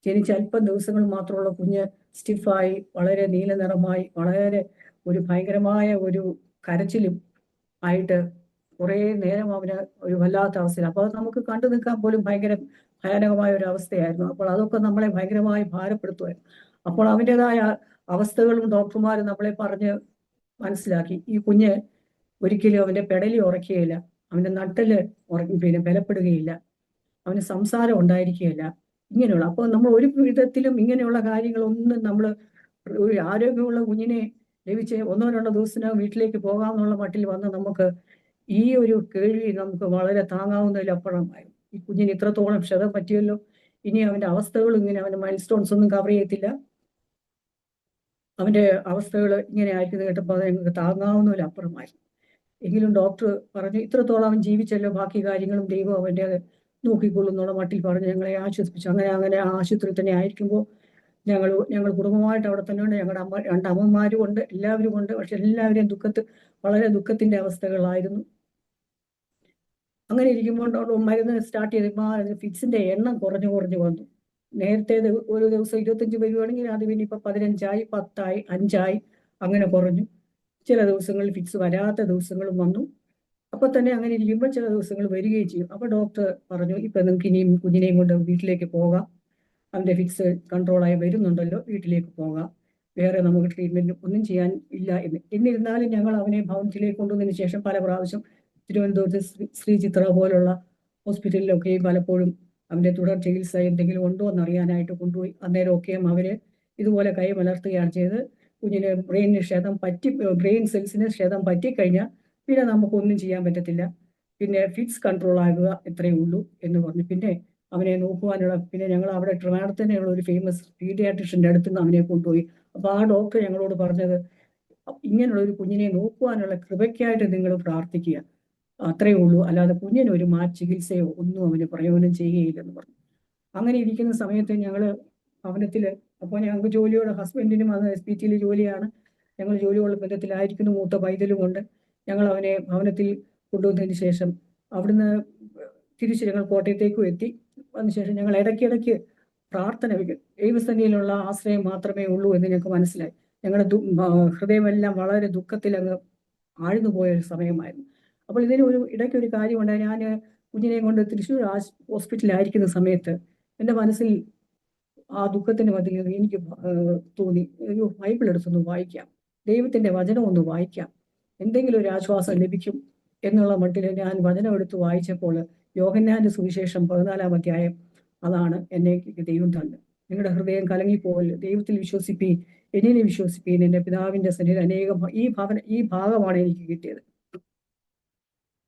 ജനിച്ച് അല്പം ദിവസങ്ങൾ മാത്രമുള്ള കുഞ്ഞ് സ്റ്റിഫായി വളരെ നീല നിറമായി വളരെ ഒരു ഭയങ്കരമായ ഒരു കരച്ചിലും ആയിട്ട് കുറേ നേരം അവന് ഒരു വല്ലാത്ത അവസ്ഥയിൽ. അപ്പോൾ അത് നമുക്ക് കണ്ടു നിൽക്കാൻ പോലും ഭയങ്കര ഭയാനകമായ ഒരു അവസ്ഥയായിരുന്നു. അപ്പോൾ അതൊക്കെ നമ്മളെ ഭയങ്കരമായി ഭാരപ്പെടുത്തുമായിരുന്നു. അപ്പോൾ അവൻ്റെതായ അവസ്ഥകളും ഡോക്ടർമാർ നമ്മളെ പറഞ്ഞ് മനസ്സിലാക്കി. ഈ കുഞ്ഞ് ഒരിക്കലും അവന്റെ പെടലി ഉറക്കുകയില്ല, അവന്റെ നട്ടല് ബലപ്പെടുകയില്ല, അവന് സംസാരം ഉണ്ടായിരിക്കുകയില്ല, ഇങ്ങനെയുള്ള. അപ്പോൾ നമ്മൾ ഒരു വിധത്തിലും ഇങ്ങനെയുള്ള കാര്യങ്ങളൊന്നും നമ്മൾ ഒരു ആരോഗ്യമുള്ള കുഞ്ഞിനെ ലഭിച്ച് 1-2 ദിവസത്തിനകം വീട്ടിലേക്ക് പോകാമെന്നുള്ള മട്ടിൽ വന്ന് നമുക്ക് ഈ ഒരു കേൾവി നമുക്ക് വളരെ താങ്ങാവുന്നതിലപ്പുറമായിരുന്നു. ഈ കുഞ്ഞിന് ഇത്രത്തോളം ക്ഷതം പറ്റിയല്ലോ, ഇനി അവന്റെ അവസ്ഥകൾ ഇങ്ങനെ, അവന്റെ മൈൽ സ്റ്റോൺസ് ഒന്നും കവർ ചെയ്യത്തില്ല, അവന്റെ അവസ്ഥകൾ ഇങ്ങനെ ആയിരിക്കുന്നത് കേട്ടപ്പോൾ അത് ഞങ്ങൾക്ക് താങ്ങാവുന്നതിലപ്പുറമായിരുന്നു. എങ്കിലും ഡോക്ടർ പറഞ്ഞു ഇത്രത്തോളം അവൻ ജീവിച്ചല്ലോ, ബാക്കി കാര്യങ്ങളും ദൈവം അവൻ്റെ നോക്കിക്കൊള്ളും എന്നുള്ള മട്ടിൽ പറഞ്ഞ് ഞങ്ങളെ ആശ്വസിപ്പിച്ചു. അങ്ങനെ ആശുപത്രിയിൽ തന്നെ ആയിരിക്കുമ്പോൾ ഞങ്ങൾ കുടുംബമായിട്ട് അവിടെ തന്നെയുണ്ട്. ഞങ്ങളുടെ 2 അമ്മമാരും ഉണ്ട്, എല്ലാവരും ഉണ്ട്. പക്ഷെ എല്ലാവരെയും വളരെ ദുഃഖത്തിന്റെ അവസ്ഥകളായിരുന്നു. അങ്ങനെ ഇരിക്കുമ്പോൾ മരുന്ന് സ്റ്റാർട്ട് ചെയ്തപ്പോൾ ഫിക്സിന്റെ എണ്ണം കുറഞ്ഞു വന്നു. നേരത്തെ ഒരു ദിവസം 25 വരുവാണെങ്കിൽ അത് പിന്നെ ഇപ്പൊ 15ആയി, 10ആയി, 5ആയി, അങ്ങനെ കുറഞ്ഞു. ചില ദിവസങ്ങളിൽ ഫിക്സ് വരാത്ത ദിവസങ്ങളും വന്നു. അപ്പൊ തന്നെ അങ്ങനെ ഇരിക്കുമ്പോൾ ചില ദിവസങ്ങൾ വരികയും ചെയ്യും. അപ്പൊ ഡോക്ടർ പറഞ്ഞു ഇപ്പൊ നിങ്ങൾക്ക് ഇനിയും കുഞ്ഞിനെയും കൊണ്ട് വീട്ടിലേക്ക് പോകാം, അവന്റെ ഫിക്സ് കൺട്രോളായി വരുന്നുണ്ടല്ലോ, വീട്ടിലേക്ക് പോകാം, വേറെ നമുക്ക് ട്രീറ്റ്മെന്റ് ഒന്നും ചെയ്യാൻ ഇല്ല എന്ന്. എന്നിരുന്നാലും ഞങ്ങൾ അവനെ ഭവനത്തിലേക്ക് കൊണ്ടുവന്നതിന് ശേഷം പല പ്രാവശ്യം തിരുവനന്തപുരത്ത് ശ്രീ ചിത്ര പോലുള്ള ഹോസ്പിറ്റലിലൊക്കെയും പലപ്പോഴും അവന്റെ തുടർ ചികിത്സ എന്തെങ്കിലും ഉണ്ടോ എന്നറിയാനായിട്ട് കൊണ്ടുപോയി. അന്നേരമൊക്കെയും അവര് ഇതുപോലെ കൈ മലർത്തുകയാണ് ചെയ്ത്. കുഞ്ഞിന് ബ്രെയിൻ സെൽസിന് ക്ഷതം പറ്റിക്കഴിഞ്ഞാൽ പിന്നെ നമുക്കൊന്നും ചെയ്യാൻ പറ്റത്തില്ല, പിന്നെ ഫിക്സ് കൺട്രോൾ ആകുക ഇത്രയേ ഉള്ളൂ എന്ന് പറഞ്ഞു. പിന്നെ അവനെ നോക്കുവാനുള്ള ഞങ്ങൾ അവിടെ ട്രിവാൻഡ്രത്തിനുള്ള ഒരു ഫേമസ് പീഡിയാട്രിഷ്യന്റെ അടുത്ത് നിന്ന് അവനെ കൊണ്ടുപോയി. അപ്പൊ ആ ഡോക്ടർ ഞങ്ങളോട് പറഞ്ഞത് ഇങ്ങനെയുള്ള ഒരു കുഞ്ഞിനെ നോക്കുവാനുള്ള കൃപയ്ക്കായിട്ട് നിങ്ങൾ പ്രാർത്ഥിക്കുക, അത്രയേ ഉള്ളൂ, അല്ലാതെ കുഞ്ഞിനൊരു ചികിത്സയോ ഒന്നും അവന് പ്രയോജനം ചെയ്യുകയില്ലെന്ന് പറഞ്ഞു. അങ്ങനെ ഇരിക്കുന്ന സമയത്ത് ഞങ്ങൾ ഭവനത്തില്, അപ്പോൾ ഞങ്ങൾക്ക് ജോലിയോടെ, ഹസ്ബൻഡിനും അത് SPT ജോലിയാണ്, ഞങ്ങൾ ജോലിയുള്ള ബന്ധത്തിലായിരിക്കുന്നു, മൂത്ത പൈതലും കൊണ്ട്. ഞങ്ങൾ അവനെ ഭവനത്തിൽ കൊണ്ടുവന്നതിന് ശേഷം അവിടുന്ന് തിരിച്ച് ഞങ്ങൾ കോട്ടയത്തേക്കും എത്തി. അതിനുശേഷം ഞങ്ങൾ ഇടയ്ക്കിടയ്ക്ക് പ്രാർത്ഥന വയ്ക്കും. ദൈവസന്നിധിയിലുള്ള ആശ്രയം മാത്രമേ ഉള്ളൂ എന്ന് ഞങ്ങൾക്ക് മനസ്സിലായി. ഞങ്ങളുടെ ഹൃദയമെല്ലാം വളരെ ദുഃഖത്തിൽ അങ്ങ് ആഴ്ന്നു പോയ ഒരു സമയമായിരുന്നു. അപ്പോൾ ഇതിന് ഇടയ്ക്കൊരു കാര്യമുണ്ടായി. ഞാൻ കുഞ്ഞിനെയും കൊണ്ട് തൃശ്ശൂർ ഹോസ്പിറ്റലിലായിരിക്കുന്ന സമയത്ത് എൻ്റെ മനസ്സിൽ ആ ദുഃഖത്തിന് മധ്യത്തിൽ എനിക്ക് തോന്നി, ഒരു ബൈബിൾ എടുത്തൊന്ന് വായിക്കാം, ദൈവത്തിന്റെ വചനം ഒന്ന് വായിക്കാം, എന്തെങ്കിലും ഒരു ആശ്വാസം ലഭിക്കും എന്നുള്ള മട്ടിൽ ഞാൻ വചനം എടുത്ത് വായിച്ചപ്പോൾ യോഹന്നാന്റെ സുവിശേഷം 14-ാം അധ്യായം, അതാണ് എന്നെ ദൈവം തന്നെ. നിങ്ങളുടെ ഹൃദയം കലങ്ങിപ്പോകല്, ദൈവത്തിൽ വിശ്വസിപ്പീൻ, എന്നിനെ വിശ്വസിപ്പീൻ, എൻ്റെ പിതാവിന്റെ സന്നിധിയിൽ അനേകം ഈ ഭാഗമാണ് എനിക്ക് കിട്ടിയത്.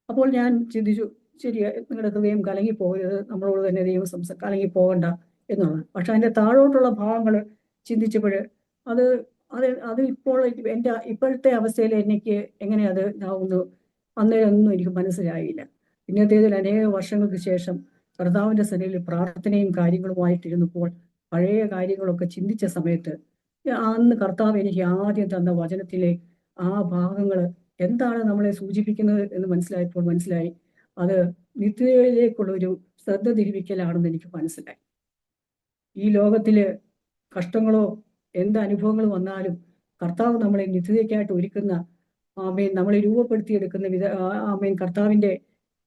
അപ്പോൾ ഞാൻ ചിന്തിച്ചു, ശരിയാ, നിങ്ങളുടെ ഹൃദയം കലങ്ങിപ്പോകരുത്, നമ്മളോട് തന്നെ ദൈവം കലങ്ങിപ്പോകണ്ട എന്നുള്ളത്. പക്ഷെ അതിന്റെ താഴോട്ടുള്ള ഭാഗങ്ങൾ ചിന്തിച്ചപ്പോൾ അത് ഇപ്പോൾ എൻ്റെ ഇപ്പോഴത്തെ അവസ്ഥയിൽ എനിക്ക് എങ്ങനെ അത് ഇതാവുന്നു അന്നേരമൊന്നും എനിക്ക് മനസ്സിലായില്ല. പിന്നത്തേതിൽ അനേക വർഷങ്ങൾക്ക് ശേഷം കർത്താവിന്റെ സന്നിധിയിൽ പ്രാർത്ഥനയും കാര്യങ്ങളുമായിട്ടിരുന്നപ്പോൾ പഴയ കാര്യങ്ങളൊക്കെ ചിന്തിച്ച സമയത്ത് അന്ന് കർത്താവ് എനിക്ക് ആദ്യം തന്ന വചനത്തിലെ ആ ഭാഗങ്ങൾ എന്താണ് നമ്മളെ സൂചിപ്പിക്കുന്നത് എന്ന് മനസ്സിലായി. അത് നിത്യതയിലേക്കുള്ള ഒരു ശ്രദ്ധ തിരിവിക്കലാണെന്ന് എനിക്ക് മനസ്സിലായി. ഈ ലോകത്തില് കഷ്ടങ്ങളോ എന്ത് അനുഭവങ്ങൾ വന്നാലും കർത്താവ് നമ്മളെ നിത്യതയ്ക്കായിട്ട് ഒരുക്കുന്ന നമ്മളെ രൂപപ്പെടുത്തിയെടുക്കുന്ന കർത്താവിന്റെ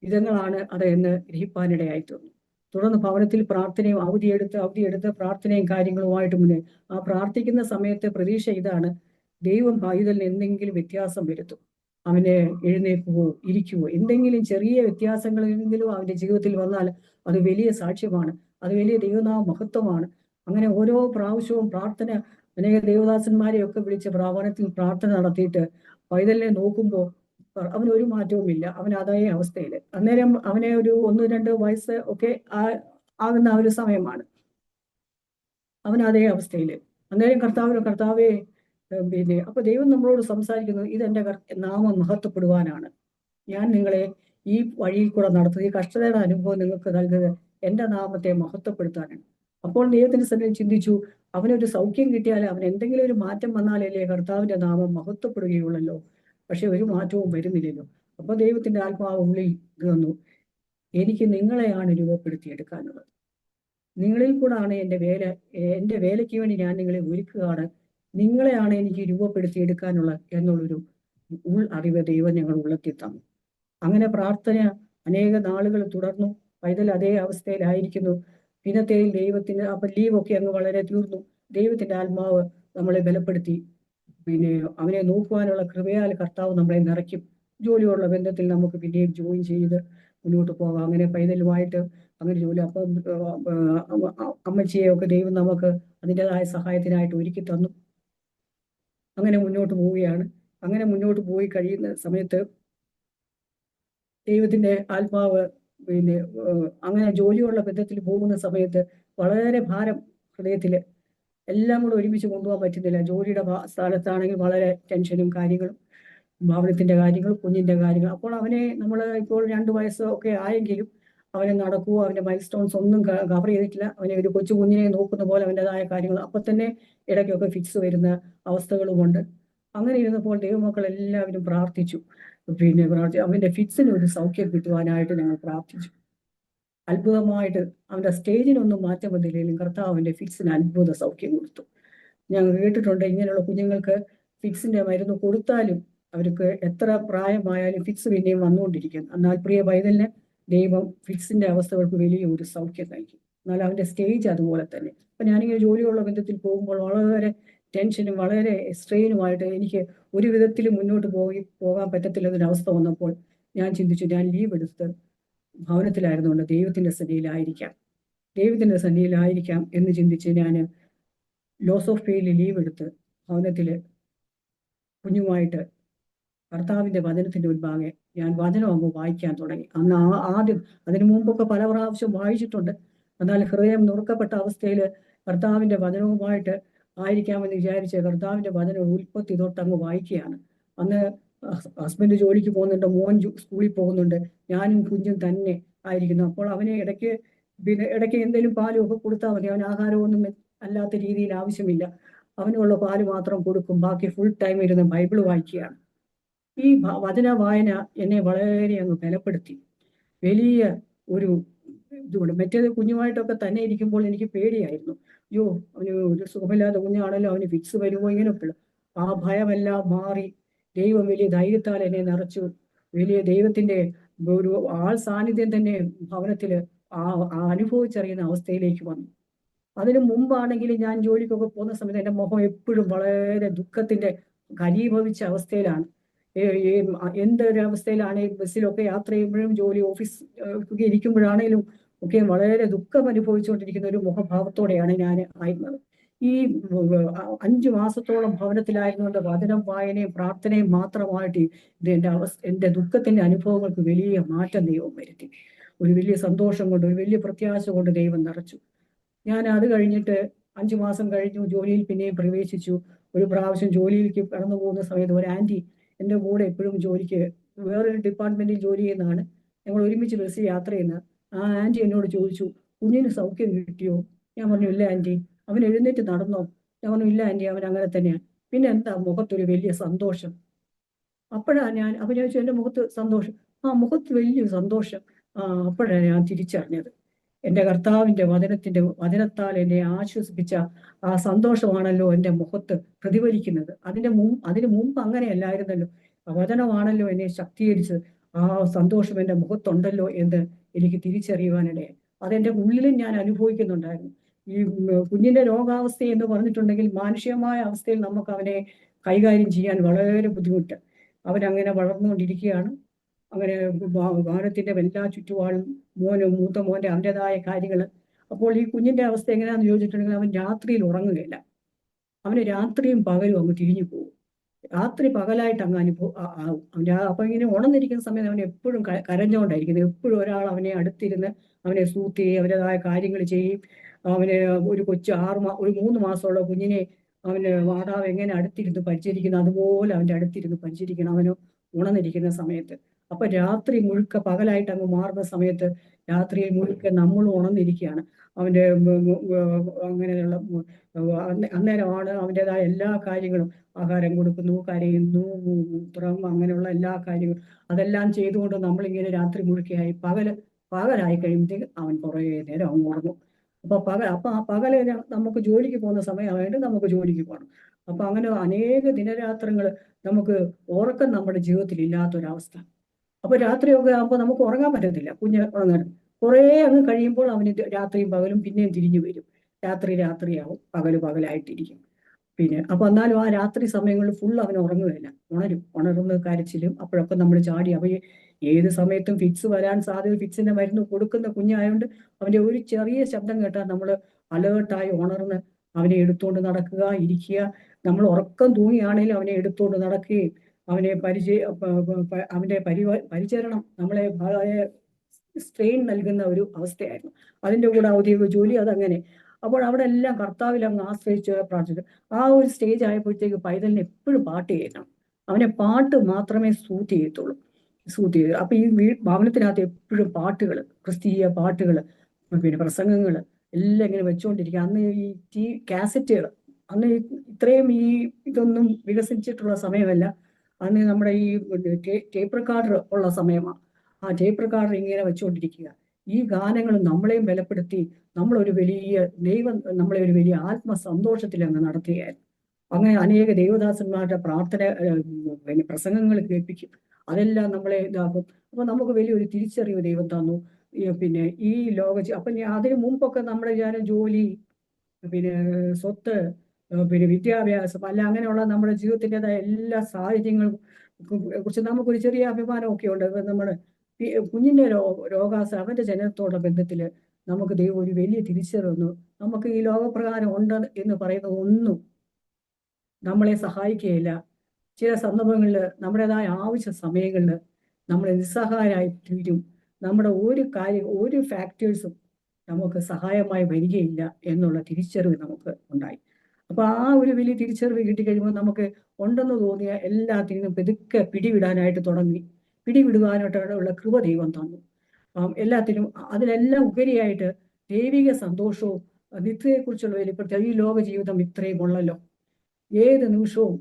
വിധങ്ങളാണ് അത് എന്ന് ഗ്രഹിപ്പാനിടയായി തോന്നുന്നു. തുടർന്ന് ഭവനത്തിൽ പ്രാർത്ഥനയും അവധിയെടുത്ത് പ്രാർത്ഥനയും കാര്യങ്ങളുമായിട്ട് മുന്നേ ആ പ്രാർത്ഥിക്കുന്ന സമയത്തെ പ്രതീക്ഷ ഇതാണ്, ദൈവം പൈതലിന് എന്തെങ്കിലും വ്യത്യാസം വരുത്തും. അവന് എഴുന്നേൽക്കുവോ ഇരിക്കുവോ, എന്തെങ്കിലും ചെറിയ വ്യത്യാസങ്ങളെങ്കിലും അവന്റെ ജീവിതത്തിൽ വന്നാൽ അത് വലിയ സാക്ഷ്യമാണ്, അത് വലിയ ദൈവനാമ മഹത്വമാണ്. അങ്ങനെ ഓരോ പ്രാവശ്യവും പ്രാർത്ഥന, അനേക ദേവദാസന്മാരെയൊക്കെ വിളിച്ച് ഭവനത്തിൽ പ്രാർത്ഥന നടത്തിയിട്ട് പൈതലിനെ നോക്കുമ്പോൾ അവനൊരു മാറ്റവുമില്ല. അവൻ അതേ അവസ്ഥയിൽ. അന്നേരം അവനെ ഒരു 1-2 വയസ്സ് ഒക്കെ ആകുന്ന ആ ഒരു സമയമാണ് അവൻ അതേ അവസ്ഥയിൽ. അന്നേരം കർത്താവേ, പിന്നെ അപ്പൊ ദൈവം നമ്മളോട് സംസാരിക്കുന്നു, ഇതെന്റെ നാമം മഹത്വപ്പെടുവാനാണ്. ഞാൻ നിങ്ങളെ ഈ വഴിയിൽ കൂടെ നടത്തുന്നത്, ഈ കഷ്ടതയുടെ അനുഭവം നിങ്ങൾക്ക് നൽകുന്നത് എന്റെ നാമത്തെ മഹത്വപ്പെടുത്താനാണ്. അപ്പോൾ ദൈവത്തിന്റെ സന്നിധിയിൽ ചിന്തിച്ചു, അവനൊരു സൗഖ്യം കിട്ടിയാൽ, അവൻ എന്തെങ്കിലും ഒരു മാറ്റം വന്നാലല്ലേ കർത്താവിന്റെ നാമം മഹത്വപ്പെടുകയുള്ളല്ലോ. പക്ഷെ ഒരു മാറ്റവും വരുന്നില്ലല്ലോ. അപ്പൊ ദൈവത്തിന്റെ ആത്മാവ് ഉള്ളിൽ വന്നു, എനിക്ക് നിങ്ങളെയാണ് രൂപപ്പെടുത്തിയെടുക്കാനുള്ളത്. നിങ്ങളിൽ കൂടാണ് എൻ്റെ വേലയ്ക്ക് വേണ്ടി ഞാൻ നിങ്ങളെ ഒരുക്കുകയാണ്. നിങ്ങളെയാണ് എനിക്ക് രൂപപ്പെടുത്തിയെടുക്കാനുള്ള എന്നുള്ളൊരു അറിവ് ദൈവം ഞങ്ങൾ ഉള്ളത്തി തന്നു. അങ്ങനെ പ്രാർത്ഥന അനേക നാളുകൾ തുടർന്നു. പൈതൽ അതേ അവസ്ഥയിലായിരിക്കുന്നു. പിന്നത്തെ ദൈവത്തിന് അപ്പൊ ലീവൊക്കെ അങ്ങ് വളരെ തീർന്നു. ദൈവത്തിന്റെ ആത്മാവ് നമ്മളെ ബലപ്പെടുത്തി. പിന്നെ അവനെ നോക്കുവാനുള്ള കൃപയാൽ കർത്താവ് നമ്മളെ നിറയ്ക്കും. ജോലിയുള്ള ബന്ധത്തിൽ നമുക്ക് പിന്നെയും ജോയിൻ ചെയ്ത് മുന്നോട്ട് പോകാം. അങ്ങനെ പൈതലുമായിട്ട് അങ്ങനെ ജോലി, അപ്പം അമ്മച്ചിയെയൊക്കെ ദൈവം നമുക്ക് അതിൻ്റെതായ സഹായത്തിനായിട്ട് ഒരുക്കി തന്നു. അങ്ങനെ മുന്നോട്ട് പോവുകയാണ്. അങ്ങനെ മുന്നോട്ട് പോയി കഴിയുന്ന സമയത്ത് ദൈവത്തിന്റെ ആത്മാവ് പിന്നെ അങ്ങനെ ജോലിയുള്ള ബന്ധത്തിൽ പോകുന്ന സമയത്ത് വളരെ ഭാരം ഹൃദയത്തില്, എല്ലാം കൂടെ ഒരുമിച്ച് കൊണ്ടുപോകാൻ പറ്റുന്നില്ല. ജോലിയുടെ സ്ഥലത്താണെങ്കിൽ വളരെ ടെൻഷനും കാര്യങ്ങളും, ഭവനത്തിന്റെ കാര്യങ്ങളും കുഞ്ഞിന്റെ കാര്യങ്ങൾ. അപ്പോൾ അവനെ നമ്മൾ ഇപ്പോൾ 2 വയസ്സ് ഒക്കെ ആയെങ്കിലും അവനെ നടക്കുവോ, അവന്റെ മൈൽ സ്റ്റോൺസ് ഒന്നും കവർ ചെയ്തിട്ടില്ല. അവനെ ഒരു കൊച്ചു കുഞ്ഞിനെ നോക്കുന്ന പോലെ അവൻ്റെതായ കാര്യങ്ങൾ അപ്പൊ തന്നെ ഇടയ്ക്കൊക്കെ ഫിക്സ് വരുന്ന അവസ്ഥകളുമുണ്ട്. അങ്ങനെ ഇരുന്നപ്പോൾ ദൈവമക്കൾ എല്ലാവരും പ്രാർത്ഥിച്ചു. പിന്നെ അവന്റെ ഫിക്സിന് ഒരു സൗഖ്യം കിട്ടുവാനായിട്ട് ഞങ്ങൾ പ്രാർത്ഥിച്ചു. അത്ഭുതമായിട്ട് അവന്റെ സ്റ്റേജിനൊന്നും മാറ്റം വന്നില്ലെങ്കിലും കർത്താവ് അവന്റെ ഫിക്സിന് അത്ഭുത സൗഖ്യം കൊടുത്തു. ഞങ്ങൾ കേട്ടിട്ടുണ്ട്, ഇങ്ങനെയുള്ള കുഞ്ഞുങ്ങൾക്ക് ഫിക്സിന്റെ മരുന്ന് കൊടുത്താലും അവർക്ക് എത്ര പ്രായമായാലും ഫിക്സ് പിന്നെയും വന്നുകൊണ്ടിരിക്കും. എന്നാൽ പ്രിയ പൈതലിന് ദൈവം ഫിക്സിന്റെ അവസ്ഥകൾക്ക് വലിയ ഒരു സൗഖ്യം നൽകി. എന്നാൽ അവന്റെ സ്റ്റേജ് അതുപോലെ തന്നെ. അപ്പൊ ഞാനിങ്ങനെ ജോലിയുള്ള ബന്ധത്തിൽ പോകുമ്പോൾ വളരെ ടെൻഷനും വളരെ സ്ട്രെയിനുമായിട്ട് എനിക്ക് ഒരു വിധത്തിലും മുന്നോട്ട് പോകാൻ പറ്റത്തില്ലെന്നൊരവസ്ഥ വന്നപ്പോൾ ഞാൻ ചിന്തിച്ചു, ഞാൻ ലീവ് എടുത്ത് ഭവനത്തിലായിരുന്നുകൊണ്ട് ദൈവത്തിന്റെ സന്നിധിയിലായിരിക്കാം എന്ന് ചിന്തിച്ച് ഞാൻ ലോസ് ഓഫ് പേയിൽ ലീവ് എടുത്ത് ഭവനത്തില് കുഞ്ഞുമായിട്ട് കർത്താവിന്റെ വചനത്തിന്റെ മുൻപാകെ ഞാൻ വചനം അങ്ങ് വായിക്കാൻ തുടങ്ങി. അന്ന് ആദ്യം, അതിനു മുമ്പൊക്കെ പല പ്രാവശ്യം വായിച്ചിട്ടുണ്ട്. എന്നാൽ ഹൃദയം നുറുക്കപ്പെട്ട അവസ്ഥയിൽ കർത്താവിന്റെ വചനവുമായിട്ട് ആയിരിക്കാമെന്ന് വിചാരിച്ച് കർത്താവിന്റെ വചനം ഉൽപ്പത്തി തൊട്ട് അങ്ങ് വായിക്കുകയാണ്. അന്ന് ഹസ്ബൻഡ് ജോലിക്ക് പോകുന്നുണ്ട്, മോൻ സ്കൂളിൽ പോകുന്നുണ്ട്, ഞാനും കുഞ്ഞും തന്നെ ആയിരിക്കുന്നു. അപ്പോൾ അവനെ ഇടയ്ക്ക് എന്തെങ്കിലും പാലും ഒക്കെ കൊടുത്താൽ മതി. അവൻ ആഹാരമൊന്നും അല്ലാത്ത രീതിയിൽ ആവശ്യമില്ല. അവനുള്ള പാല് മാത്രം കൊടുക്കും. ബാക്കി ഫുൾ ടൈം ഇരുന്ന് ബൈബിൾ വായിക്കുകയാണ്. ഈ വചന വായന എന്നെ വളരെ അങ്ങ് ബലപ്പെടുത്തി. വലിയ ഒരു ഇതുകൊണ്ട് മറ്റേത് കുഞ്ഞുമായിട്ടൊക്കെ തന്നെ ഇരിക്കുമ്പോൾ എനിക്ക് പേടിയായിരുന്നു. അയ്യോ, അവന് ഒരു സുഖമില്ലാത്ത കുഞ്ഞാണല്ലോ, അവന് ഫിക്സ് വരുമോ, ഇങ്ങനെയൊക്കെ. ആ ഭയമെല്ലാം മാറി ദൈവം വലിയ ധൈര്യത്താൽ എന്നെ നിറച്ചു. വലിയ ദൈവത്തിന്റെ ഒരു ആൾ സാന്നിധ്യം തന്നെ ഭവനത്തില് അനുഭവിച്ചറിയുന്ന അവസ്ഥയിലേക്ക് വന്നു. അതിനു മുമ്പാണെങ്കിൽ ഞാൻ ജോലിക്കൊക്കെ പോകുന്ന സമയത്ത് എൻ്റെ മുഖം എപ്പോഴും വളരെ ദുഃഖത്തിന്റെ ഘനീഭവിച്ച അവസ്ഥയിലാണ്. എന്തൊരവസ്ഥയിലാണ് ഈ ബസ്സിലൊക്കെ യാത്ര ചെയ്യുമ്പോഴും ജോലി ഓഫീസ് ഒക്കെ ഇരിക്കുമ്പോഴാണേലും ഒക്കെ വളരെ ദുഃഖം അനുഭവിച്ചുകൊണ്ടിരിക്കുന്ന ഒരു മുഖഭാവത്തോടെയാണ് ഞാൻ ആയിരുന്നത്. ഈ 5 മാസത്തോളം ഭവനത്തിലായിരുന്നുകൊണ്ട് വചനം വായനയും പ്രാർത്ഥനയും മാത്രമായിട്ട് എൻ്റെ ദുഃഖത്തിന്റെ അനുഭവങ്ങൾക്ക് വലിയ മാറ്റം ദൈവം വരുത്തി. ഒരു വലിയ സന്തോഷം കൊണ്ട്, ഒരു വലിയ പ്രത്യാശ കൊണ്ട് ദൈവം നിറച്ചു. ഞാൻ അത് കഴിഞ്ഞിട്ട് 5 മാസം കഴിഞ്ഞു, ജോലിയിൽ പിന്നെയും പ്രവേശിച്ചു. ഒരു പ്രാവശ്യം ജോലിയിലേക്ക് കടന്നു പോകുന്ന സമയത്ത് ഒരു ആന്റി എൻ്റെ കൂടെ എപ്പോഴും ജോലിക്ക് വേറൊരു ഡിപ്പാർട്ട്മെന്റിൽ ജോലി ചെയ്യുന്നതാണ്. ഞങ്ങൾ ഒരുമിച്ച് ബസ്സിൽ യാത്ര ചെയ്യുന്ന ആ ആന്റി എന്നോട് ചോദിച്ചു, കുഞ്ഞിന് സൗഖ്യം കിട്ടിയോ? ഞാൻ പറഞ്ഞു, ഇല്ല ആന്റി. അവൻ എഴുന്നേറ്റ് നടന്നോ? ഞാൻ പറഞ്ഞു, ഇല്ല ആന്റി, അവൻ അങ്ങനെ തന്നെയാണ്. പിന്നെ എന്താ മുഖത്തൊരു വലിയ സന്തോഷം? അപ്പോഴാണ് ഞാൻ ചോദിച്ചു, എൻ്റെ മുഖത്ത് സന്തോഷം? ആ, മുഖത്ത് വലിയൊരു സന്തോഷം. അപ്പോഴാണ് ഞാൻ തിരിച്ചറിഞ്ഞത്, എൻ്റെ കർത്താവിന്റെ വചനത്താൽ എന്നെ ആശ്വസിപ്പിച്ച ആ സന്തോഷമാണല്ലോ എൻ്റെ മുഖത്ത് പ്രതിഫലിക്കുന്നത്. അതിനു മുമ്പ് അങ്ങനെയല്ലായിരുന്നല്ലോ. വചനമാണല്ലോ എന്നെ ശക്തീകരിച്ചത്. ആ സന്തോഷം എൻ്റെ മുഖത്തുണ്ടല്ലോ എന്ന് എനിക്ക് തിരിച്ചറിയുവാനിടയായി. അതെൻ്റെ ഉള്ളിലും ഞാൻ അനുഭവിക്കുന്നുണ്ടായിരുന്നു. ഈ കുഞ്ഞിന്റെ രോഗാവസ്ഥ എന്ന് പറഞ്ഞിട്ടുണ്ടെങ്കിൽ മാനുഷികമായ അവസ്ഥയിൽ നമുക്ക് അവനെ കൈകാര്യം ചെയ്യാൻ വളരെ ബുദ്ധിമുട്ട്. അവനങ്ങനെ വളർന്നുകൊണ്ടിരിക്കുകയാണ്. അങ്ങനെ ഭവനത്തിന്റെ എല്ലാ ചുറ്റുപാടും മൂത്ത മോന്റെ അവൻ്റെതായ കാര്യങ്ങൾ. അപ്പോൾ ഈ കുഞ്ഞിന്റെ അവസ്ഥ എങ്ങനെയാണെന്ന് ചോദിച്ചിട്ടുണ്ടെങ്കിൽ അവൻ രാത്രിയിൽ ഉറങ്ങുകയില്ല. അവന് രാത്രിയും പകലും അങ്ങ് തിരിഞ്ഞു പോകും. രാത്രി പകലായിട്ട് അങ്ങ് ആവും. അപ്പൊ ഇങ്ങനെ ഉണർന്നിരിക്കുന്ന സമയത്ത് അവൻ എപ്പോഴും കരഞ്ഞുകൊണ്ടായിരിക്കുന്നത്. എപ്പോഴും ഒരാൾ അവനെ അടുത്തിരുന്ന് അവനെ സൂത്ത് ചെയ്യും, അവൻ്റെതായ കാര്യങ്ങൾ ചെയ്യും. അവന് ഒരു കൊച്ചു ഒരു 3 മാസമുള്ള കുഞ്ഞിനെ അവന് മാതാവ് എങ്ങനെ അടുത്തിരുന്ന് പരിചരിക്കുന്നു അതുപോലെ അവൻ്റെ അടുത്തിരുന്ന് പരിചരിക്കണം അവന് ഉണർന്നിരിക്കുന്ന സമയത്ത്. അപ്പൊ രാത്രി മുഴുക്ക പകലായിട്ട് അങ്ങ് മാറുന്ന സമയത്ത് രാത്രിയിൽ മുഴുക്ക നമ്മൾ ഉണർന്നിരിക്കുകയാണ്. അവൻ്റെ അങ്ങനെയുള്ള അന്നേരമാണ് അവൻ്റെതായ എല്ലാ കാര്യങ്ങളും, ആഹാരം കൊടുക്കുന്നു, കരയുന്നു, മൂത്രം, അങ്ങനെയുള്ള എല്ലാ കാര്യങ്ങളും അതെല്ലാം ചെയ്തുകൊണ്ട് നമ്മളിങ്ങനെ രാത്രി മുഴുക്കയായി പകലായി കഴിയുമ്പോഴത്തേക്ക് അവൻ കുറേ നേരം അവൻ ഉറങ്ങും. അപ്പൊ ആ പകല് നമുക്ക് ജോലിക്ക് പോകുന്ന സമയമായിട്ട് നമുക്ക് ജോലിക്ക് പോകണം. അപ്പൊ അങ്ങനെ അനേക ദിനരാത്രങ്ങൾ നമുക്ക് ഉറക്കം നമ്മുടെ ജീവിതത്തിൽ ഇല്ലാത്തൊരവസ്ഥ. അപ്പൊ രാത്രിയൊക്കെ ആകുമ്പോൾ നമുക്ക് ഉറങ്ങാൻ പറ്റത്തില്ല. കുഞ്ഞ് ഉറങ്ങാൻ കുറേ അങ്ങ് കഴിയുമ്പോൾ അവന് രാത്രിയും പകലും പിന്നെയും തിരിഞ്ഞു വരും. രാത്രിയാവും, പകലായിട്ടിരിക്കും. പിന്നെ അപ്പൊ എന്നാലും ആ രാത്രി സമയങ്ങളിൽ ഫുൾ അവൻ ഉറങ്ങുകയില്ല, ഉണരുന്ന കരച്ചിലും. അപ്പോഴൊക്കെ നമ്മൾ ചാടി ഏത് സമയത്തും ഫിക്സ് വരാൻ സാധ്യത, ഫിക്സിന്റെ മരുന്ന് കൊടുക്കുന്ന കുഞ്ഞായതുകൊണ്ട് അവന്റെ ഒരു ചെറിയ ശബ്ദം കേട്ടാൽ നമ്മൾ അലേർട്ടായി ഉണർന്ന് അവനെ എടുത്തുകൊണ്ട് നടക്കുക, ഇരിക്കുക. നമ്മൾ ഉറക്കം തൂങ്ങിയാണെങ്കിലും അവനെ എടുത്തുകൊണ്ട് നടക്കുകയും അവനെ അവന്റെ പരിചരണം നമ്മളെ വളരെ സ്ട്രെയിൻ നൽകുന്ന ഒരു അവസ്ഥയായിരുന്നു. അതിന്റെ കൂടെ ഔദ്യോഗിക ജോലി അതങ്ങനെ. അപ്പോൾ അവിടെ എല്ലാം കർത്താവിൽ അങ്ങ് ആശ്രയിച്ച് പ്രാർത്ഥിച്ചു. ആ ഒരു സ്റ്റേജ് ആയപ്പോഴത്തേക്ക് പൈതലിന് എപ്പോഴും പാട്ട് കേൾക്കണം. അവനെ പാട്ട് മാത്രമേ സൂട്ട് ചെയ്യത്തുള്ളൂ. അപ്പൊ ഈ ഭവനത്തിനകത്ത് എപ്പോഴും പാട്ടുകൾ, ക്രിസ്തീയ പാട്ടുകൾ, പിന്നെ പ്രസംഗങ്ങൾ എല്ലാം ഇങ്ങനെ വെച്ചുകൊണ്ടിരിക്കുക. അന്ന് ഈ കാസറ്റുകൾ, അന്ന് ഇത്രയും ഇതൊന്നും വികസിച്ചിട്ടുള്ള സമയമല്ല. അന്ന് നമ്മുടെ ഈ ടേപ്പ് റെക്കോർഡർ ഉള്ള സമയമാണ്. ആ ടേപ്പ് റെക്കോർഡർ ഇങ്ങനെ വെച്ചുകൊണ്ടിരിക്കുക. ഈ ഗാനങ്ങൾ നമ്മളെയും ബലപ്പെടുത്തി നമ്മളൊരു വലിയ നമ്മളെ ഒരു വലിയ ആത്മസന്തോഷത്തിൽ അങ്ങ് നടത്തുകയായിരുന്നു. അങ്ങനെ അനേക ദൈവദാസന്മാരുടെ പ്രാർത്ഥന, പിന്നെ പ്രസംഗങ്ങൾ കേൾപ്പിക്കും. അതെല്ലാം നമ്മളെ ഇതാക്കും. അപ്പൊ നമുക്ക് വലിയൊരു തിരിച്ചറിവ് ദൈവം തന്നു. പിന്നെ ഈ അപ്പൊ അതിനു മുമ്പൊക്കെ ഞാൻ ജോലി, പിന്നെ സ്വത്ത്, പിന്നെ വിദ്യാഭ്യാസം, അല്ല അങ്ങനെയുള്ള നമ്മുടെ ജീവിതത്തിൻ്റെതായ എല്ലാ സാഹചര്യങ്ങളും കുറിച്ച് നമുക്കൊരു ചെറിയ അഭിമാനമൊക്കെ ഉണ്ട്. നമ്മുടെ കുഞ്ഞിന്റെ രോഗാവസ്ഥ, അവന്റെ ജനനത്തോടുള്ള ബന്ധത്തില് നമുക്ക് ദൈവം ഒരു വലിയ തിരിച്ചറിവ്. നമുക്ക് ഈ ലോകപ്രകാരം ഉണ്ട് എന്ന് പറയുന്നത് ഒന്നും നമ്മളെ സഹായിക്കുകയില്ല. ചില സന്ദർഭങ്ങളിൽ നമ്മുടേതായ ആവശ്യ സമയങ്ങളിൽ നമ്മൾ നിസ്സഹായരായി തീരും. നമ്മുടെ ഒരു ഫാക്ടേഴ്സും നമുക്ക് സഹായമായി വരികയില്ല എന്നുള്ള തിരിച്ചറിവ് നമുക്ക് ഉണ്ടായി. അപ്പൊ ആ ഒരു വലിയ തിരിച്ചറിവ് കിട്ടിക്കഴിയുമ്പോൾ നമുക്ക് ഉണ്ടെന്ന് തോന്നിയ എല്ലാത്തിനും പെതുക്കെ പിടിവിടാനായിട്ട് തുടങ്ങി. പിടിവിടുവാനായിട്ടുള്ള കൃപ ദൈവം തന്നു. എല്ലാത്തിനും അതിലെല്ലാം ഉപരിയായിട്ട് ദൈവിക സന്തോഷവും നിത്യതയെക്കുറിച്ചുള്ള വെളിപ്പെടുത്തൽ. ഈ ലോക ജീവിതം ഇത്രയും ഉള്ളല്ലോ, ഏത് നിമിഷവും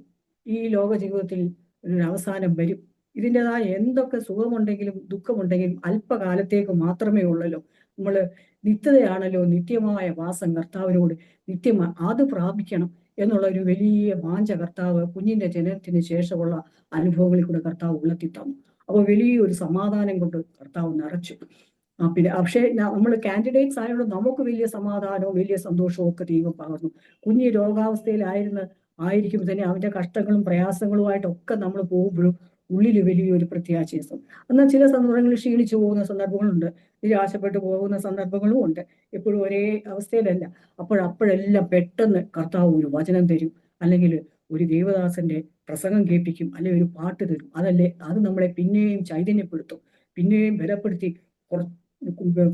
ഈ ലോക ജീവിതത്തിൽ ഒരു അവസാനം വരും. ഇതിൻ്റെതായ എന്തൊക്കെ സുഖമുണ്ടെങ്കിലും ദുഃഖമുണ്ടെങ്കിലും അല്പകാലത്തേക്ക് മാത്രമേ ഉള്ളല്ലോ. നമ്മൾ നിത്യതയാണല്ലോ, നിത്യമായ വാസം കർത്താവിനോട് അത് പ്രാപിക്കണം എന്നുള്ള ഒരു വലിയ വാഞ്ച കർത്താവ് കുഞ്ഞിന്റെ ജനനത്തിന് ശേഷമുള്ള അനുഭവങ്ങളിൽ കൂടെ കർത്താവ് ഉണർത്തി തന്നു. അപ്പോൾ വലിയൊരു സമാധാനം കൊണ്ട് കർത്താവ് നിറച്ചു. പിന്നെ പക്ഷേ നമ്മൾ കാൻഡിഡേറ്റ്സ് ആയതുകൊണ്ട് നമുക്ക് വലിയ സമാധാനവും വലിയ സന്തോഷവും ഒക്കെ ദൈവം പകർന്നു. കുഞ്ഞ് രോഗാവസ്ഥയിലായിരിക്കുമ്പോൾ തന്നെ അവന്റെ കഷ്ടങ്ങളും പ്രയാസങ്ങളുമായിട്ടൊക്കെ നമ്മൾ പോകുമ്പോഴും ഉള്ളിൽ വലിയൊരു പ്രത്യാശം. എന്നാൽ ചില സന്ദർഭങ്ങളിൽ ക്ഷീണിച്ചു പോകുന്ന സന്ദർഭങ്ങളുണ്ട്, നിരാശപ്പെട്ടു പോകുന്ന സന്ദർഭങ്ങളും ഉണ്ട്. എപ്പോഴും ഒരേ അവസ്ഥയിലല്ല. അപ്പോഴെല്ലാം പെട്ടെന്ന് കർത്താവ് ഒരു വചനം തരും, അല്ലെങ്കിൽ ഒരു ദേവദാസന്റെ പ്രസംഗം കേൾപ്പിക്കും, അല്ലെങ്കിൽ ഒരു പാട്ട് തരും. അത് നമ്മളെ പിന്നെയും ചൈതന്യപ്പെടുത്തും, പിന്നെയും ബലപ്പെടുത്തി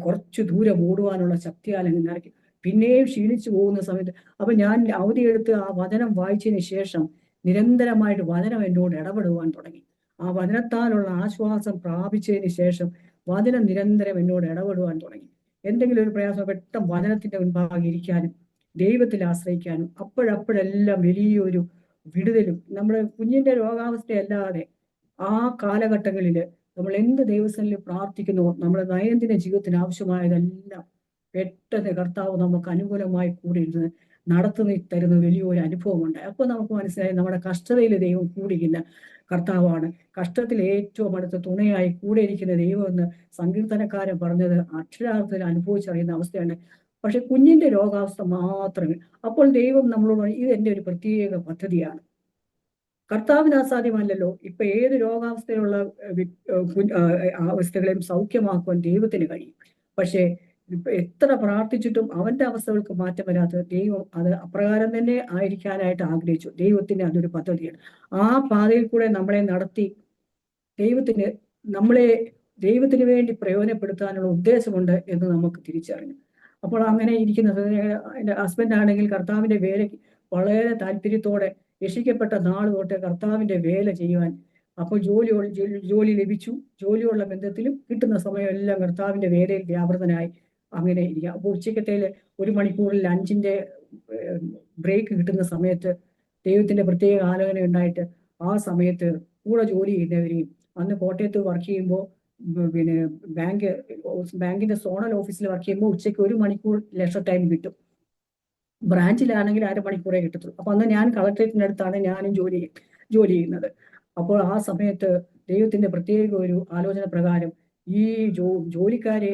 കുറച്ചു ദൂരം ഓടുവാനുള്ള ശക്തിയാലെങ്കിൽ നിറയ്ക്കും. പിന്നെയും ക്ഷീണിച്ചു പോകുന്ന സമയത്ത് അപ്പൊ ഞാൻ അവധിയെടുത്ത് ആ വചനം വായിച്ചതിന് ശേഷം നിരന്തരമായിട്ട് വചനം എന്നോട് ഇടപെടുവാൻ തുടങ്ങി. ആ വചനത്താലുള്ള ആശ്വാസം പ്രാപിച്ചതിന് ശേഷം വചനം നിരന്തരം എന്നോട് ഇടപെടുവാൻ തുടങ്ങി. എന്തെങ്കിലും ഒരു പ്രയാസം പെട്ടെന്ന് വചനത്തിന്റെ മുൻപാകെ ഇരിക്കാനും ദൈവത്തിൽ ആശ്രയിക്കാനും അപ്പോഴെല്ലാം വലിയൊരു വിടുതലും. നമ്മുടെ കുഞ്ഞിന്റെ രോഗാവസ്ഥയല്ലാതെ ആ കാലഘട്ടങ്ങളില് നമ്മൾ എന്ത് ദൈവസന്നിധിയിൽ പ്രാർത്ഥിക്കുന്നുവോ നമ്മുടെ ദൈനംദിന ജീവിതത്തിന് ആവശ്യമായതെല്ലാം പെട്ടെന്ന് കർത്താവ് നമുക്ക് അനുകൂലമായി കൂടി ഇരുന്ന് നടത്തി തരുന്ന വലിയൊരു അനുഭവമുണ്ട്. അപ്പോൾ നമുക്ക് മനസ്സിലായി നമ്മുടെ കഷ്ടതയിൽ ദൈവം കൂടിയില്ല കർത്താവാണ്. കഷ്ടത്തിൽ ഏറ്റവും അടുത്ത തുണയായി കൂടെ ഇരിക്കുന്ന ദൈവം എന്ന് സങ്കീർത്തനക്കാരൻ പറഞ്ഞത് അക്ഷരാർത്ഥത്തിൽ അനുഭവിച്ചറിയുന്ന അവസ്ഥയാണ്. പക്ഷെ കുഞ്ഞിന്റെ രോഗാവസ്ഥ മാത്രമേ. അപ്പോൾ ദൈവം നമ്മളോട് ഇത് എൻ്റെ ഒരു പ്രത്യേക പദ്ധതിയാണ്. കർത്താവിന് അസാധ്യമല്ലല്ലോ. ഇപ്പൊ ഏത് രോഗാവസ്ഥയിലുള്ള അവസ്ഥകളെയും സൗഖ്യമാക്കുവാൻ ദൈവത്തിന് കഴിയും. പക്ഷേ ഇപ്പൊ എത്ര പ്രാർത്ഥിച്ചിട്ടും അവന്റെ അവസ്ഥകൾക്ക് മാറ്റം വരാത്തത് ദൈവം അത് അപ്രകാരം തന്നെ ആയിരിക്കാനായിട്ട് ആഗ്രഹിച്ചു. ദൈവത്തിന് അതൊരു പദ്ധതിയാണ്. ആ പാതയിൽ കൂടെ നമ്മളെ നടത്തി ദൈവത്തിന് നമ്മളെ ദൈവത്തിന് വേണ്ടി പ്രയോജനപ്പെടുത്താനുള്ള ഉദ്ദേശമുണ്ട് എന്ന് നമുക്ക് തിരിച്ചറിഞ്ഞു. അപ്പോൾ അങ്ങനെ ഇരിക്കുന്നത് എൻ്റെ ഹസ്ബൻഡ് ആണെങ്കിൽ കർത്താവിന്റെ വേലയ്ക്ക് വളരെ താല്പര്യത്തോടെ രക്ഷിക്കപ്പെട്ട നാൾ തൊട്ട് കർത്താവിന്റെ വേല ചെയ്യുവാൻ, അപ്പോൾ ജോലി ലഭിച്ചു. ജോലിയുള്ള ബന്ധത്തിലും കിട്ടുന്ന സമയമെല്ലാം കർത്താവിന്റെ വേലയിൽ വ്യാപൃതനായി അങ്ങനെ ഇരിക്കുക. അപ്പോൾ ഉച്ചക്കത്തേല് 1 മണിക്കൂറിൽ 5ന്റെ ബ്രേക്ക് കിട്ടുന്ന സമയത്ത് ദൈവത്തിന്റെ പ്രത്യേക ആലോചന ഉണ്ടായിട്ട് ആ സമയത്ത് കൂടെ ജോലി ചെയ്യുന്നവരെയും, അന്ന് കോട്ടയത്ത് വർക്ക് ചെയ്യുമ്പോൾ പിന്നെ ബാങ്കിന്റെ സോണൽ ഓഫീസിൽ വർക്ക് ചെയ്യുമ്പോൾ ഉച്ചയ്ക്ക് 1 മണിക്കൂർ ലെഷർ ടൈം കിട്ടും. ബ്രാഞ്ചിലാണെങ്കിൽ 1/2 മണിക്കൂറേ കിട്ടത്തുള്ളൂ. അപ്പൊ അന്ന് ഞാൻ കളക്ടറേറ്റിന്റെ അടുത്താണ് ഞാനും ജോലി ചെയ്യുന്നത്. അപ്പോൾ ആ സമയത്ത് ദൈവത്തിന്റെ പ്രത്യേക ഒരു ആലോചന പ്രകാരം ഈ ജോലിക്കാരെ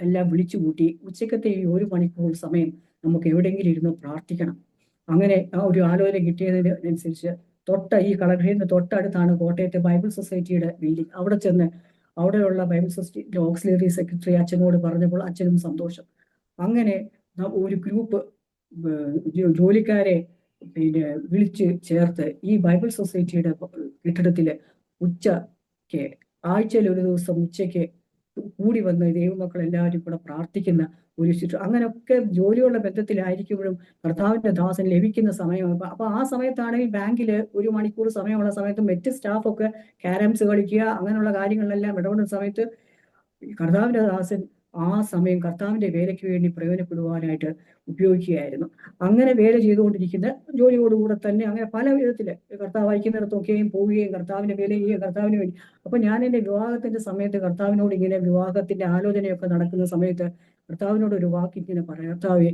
എല്ലാം വിളിച്ചു കൂട്ടി ഉച്ചക്കത്തെ ഈ 1 മണിക്കൂർ സമയം നമുക്ക് എവിടെയെങ്കിലും ഇരുന്ന് പ്രാർത്ഥിക്കണം. അങ്ങനെ ആ ഒരു ആലോചന കിട്ടിയതിനനുസരിച്ച് ഈ കളക്ടറേറ്റിന് തൊട്ടടുത്താണ് കോട്ടയത്തെ ബൈബിൾ സൊസൈറ്റിയുടെ ബിൽഡിംഗ്. അവിടെ ചെന്ന് അവിടെയുള്ള ബൈബിൾ സൊസൈറ്റി ഓക്സിലറി സെക്രട്ടറി അച്ഛനോട് പറഞ്ഞപ്പോൾ അച്ഛനും സന്തോഷം. അങ്ങനെ ഒരു ഗ്രൂപ്പ് ജോലിക്കാരെ പിന്നെ വിളിച്ച് ചേർത്ത് ഈ ബൈബിൾ സൊസൈറ്റിയുടെ കെട്ടിടത്തില് ഉച്ചയ്ക്ക് ആഴ്ചയിൽ ഒരു ദിവസം ഉച്ചയ്ക്ക് കൂടി വന്ന് ദൈവമക്കൾ എല്ലാവരും കൂടെ പ്രാർത്ഥിക്കുന്ന ഒരു അങ്ങനെയൊക്കെ ജോലിയുള്ള ബന്ധത്തിലായിരിക്കുമ്പോഴും കർത്താവിന്റെ ദാസൻ ലഭിക്കുന്ന സമയം. അപ്പൊ ആ സമയത്താണെങ്കിൽ ബാങ്കില് 1 മണിക്കൂർ സമയമുള്ള സമയത്ത് മറ്റ് സ്റ്റാഫൊക്കെ ക്യാരംസ് കളിക്കുക, അങ്ങനെയുള്ള കാര്യങ്ങളിലെല്ലാം ഇടപെടുന്ന സമയത്ത് കർത്താവിന്റെ ദാസൻ ആ സമയം കർത്താവിന്റെ വേലയ്ക്ക് വേണ്ടി പ്രയോജനപ്പെടുവാനായിട്ട് ഉപയോഗിക്കുകയായിരുന്നു. അങ്ങനെ വേല ചെയ്തുകൊണ്ടിരിക്കുന്ന ജോലിയോടുകൂടെ തന്നെ അങ്ങനെ പല വിധത്തില് കർത്താവ് അയക്കുന്നിടത്തൊക്കെയും പോവുകയും കർത്താവിന്റെ വേല ചെയ്യുകയും കർത്താവിന് വേണ്ടി. അപ്പൊ ഞാൻ എൻ്റെ വിവാഹത്തിന്റെ സമയത്ത് കർത്താവിനോട് ഇങ്ങനെ വിവാഹത്തിന്റെ ആലോചനയൊക്കെ നടക്കുന്ന സമയത്ത് കർത്താവിനോട് ഒരു വാക്ക് ഇങ്ങനെ പറയാം, കർത്താവെ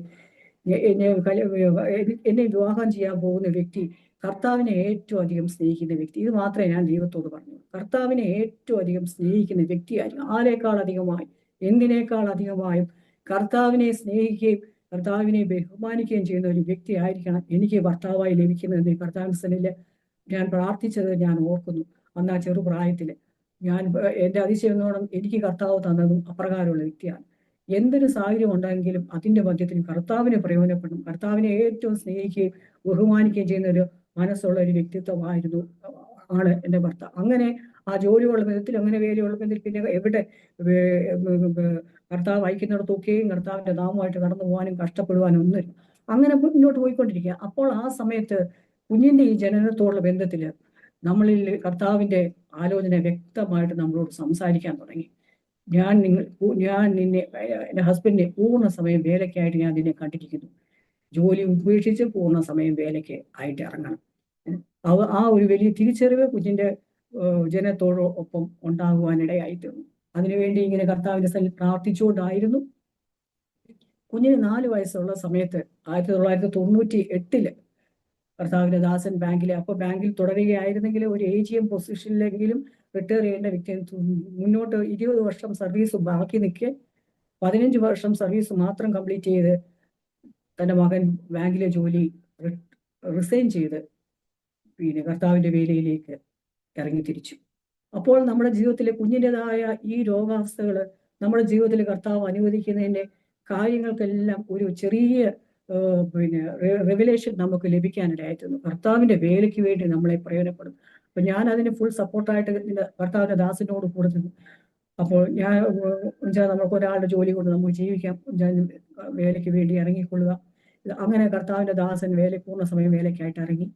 എന്നെ വിവാഹം ചെയ്യാൻ പോകുന്ന വ്യക്തി കർത്താവിനെ ഏറ്റവും അധികം സ്നേഹിക്കുന്ന വ്യക്തി. ഇത് മാത്രമേ ഞാൻ ദൈവത്തോട് പറഞ്ഞു. കർത്താവിനെ ഏറ്റവും അധികം സ്നേഹിക്കുന്ന വ്യക്തിയായിരിക്കും. ആരെക്കാൾ അധികമായി, എന്തിനേക്കാൾ അധികമായും കർത്താവിനെ സ്നേഹിക്കുകയും കർത്താവിനെ ബഹുമാനിക്കുകയും ചെയ്യുന്ന ഒരു വ്യക്തി ആയിരിക്കണം എനിക്ക് ഭർത്താവായി ലഭിക്കുന്നതെന്ന് കർത്താവിന്റെ സന്നിധിയിൽ ഞാൻ പ്രാർത്ഥിച്ചത് ഞാൻ ഓർക്കുന്നു. അന്ന് ആ ചെറുപ്രായത്തില് ഞാൻ എൻ്റെ അതിശയത്തോളം എനിക്ക് കർത്താവ് തന്നതും അപ്രകാരമുള്ള വ്യക്തിയാണ്. എന്തൊരു സാഹചര്യം ഉണ്ടെങ്കിലും അതിന്റെ മധ്യത്തിൽ കർത്താവിനെ പ്രയോജനപ്പെടും, കർത്താവിനെ ഏറ്റവും സ്നേഹിക്കുകയും ബഹുമാനിക്കുകയും ചെയ്യുന്ന ഒരു മനസ്സുള്ള ഒരു വ്യക്തിത്വമായിരുന്നു ആണ് എൻ്റെ ഭർത്താവ്. അങ്ങനെ ആ ജോലിയുള്ള ബന്ധത്തിൽ, അങ്ങനെ വേലയുള്ള ബന്ധത്തിൽ, പിന്നെ എവിടെ കർത്താവ് അയക്കുന്നിടത്തൊക്കെയും കർത്താവിന്റെ നാമമായിട്ട് കടന്നു പോകാനും കഷ്ടപ്പെടുവാനും ഒന്നും അങ്ങനെ മുന്നോട്ട് പോയിക്കൊണ്ടിരിക്കുക. അപ്പോൾ ആ സമയത്ത് കുഞ്ഞിന്റെ ഈ ജനനത്തോടുള്ള ബന്ധത്തില് നമ്മളിൽ കർത്താവിന്റെ ആലോചന വ്യക്തമായിട്ട് നമ്മളോട് സംസാരിക്കാൻ തുടങ്ങി. ഞാൻ നിന്നെ, എൻ്റെ ഹസ്ബൻഡിനെ പൂർണ്ണ സമയം വേലയ്ക്കായിട്ട് ഞാൻ നിന്നെ കണ്ടിരിക്കുന്നു. ജോലി ഉപേക്ഷിച്ച് പൂർണ്ണ സമയം വേലയ്ക്ക് ആയിട്ട് ഇറങ്ങണം. ആ ഒരു വലിയ തിരിച്ചറിവ് കുഞ്ഞിന്റെ ജനനത്തോടൊപ്പം ഉണ്ടാകുവാനിടയായി തീർന്നു. അതിനുവേണ്ടി ഇങ്ങനെ കർത്താവിന്റെ സ്ഥലം പ്രാർത്ഥിച്ചുകൊണ്ടായിരുന്നു. കുഞ്ഞിന് 4 വയസ്സുള്ള സമയത്ത് 1998 കർത്താവിന്റെ ദാസൻ ബാങ്കിൽ തുടരുകയായിരുന്നെങ്കിൽ ഒരു AGM പൊസിഷനിലെങ്കിലും റിട്ടയർ ചെയ്യേണ്ട വ്യക്തി മുന്നോട്ട് 20 വർഷം സർവീസ് ബാക്കി നിൽക്കെ 15 വർഷം സർവീസ് മാത്രം കംപ്ലീറ്റ് ചെയ്ത് തന്റെ മകൻ ബാങ്കിലെ ജോലി റിസൈൻ ചെയ്ത് പിന്നെ കർത്താവിന്റെ വേലയിലേക്ക് ഇറങ്ങി തിരിച്ചു. അപ്പോൾ നമ്മുടെ ജീവിതത്തിലെ കുഞ്ഞിൻ്റെതായ ഈ രോഗാവസ്ഥകൾ നമ്മുടെ ജീവിതത്തിൽ കർത്താവ് അനുവദിക്കുന്നതിന്റെ കാര്യങ്ങൾക്കെല്ലാം ഒരു ചെറിയ പിന്നെ റെവലേഷൻ നമുക്ക് ലഭിക്കാനിടയായിരുന്നു. കർത്താവിന്റെ വേലയ്ക്ക് വേണ്ടി നമ്മളെ പ്രയോജനപ്പെടും. അപ്പൊ ഞാൻ അതിന് ഫുൾ സപ്പോർട്ടായിട്ട് കർത്താവിന്റെ ദാസനോട് കൂടെ നിന്നു. അപ്പോൾ ഞാൻ നമുക്ക് ഒരാളുടെ ജോലി കൊണ്ട് നമുക്ക് ജീവിക്കാം, വേലയ്ക്ക് വേണ്ടി ഇറങ്ങിക്കൊള്ളുക. അങ്ങനെ കർത്താവിന്റെ ദാസൻ പൂർണ്ണ സമയം വേലയ്ക്കായിട്ട് ഇറങ്ങി.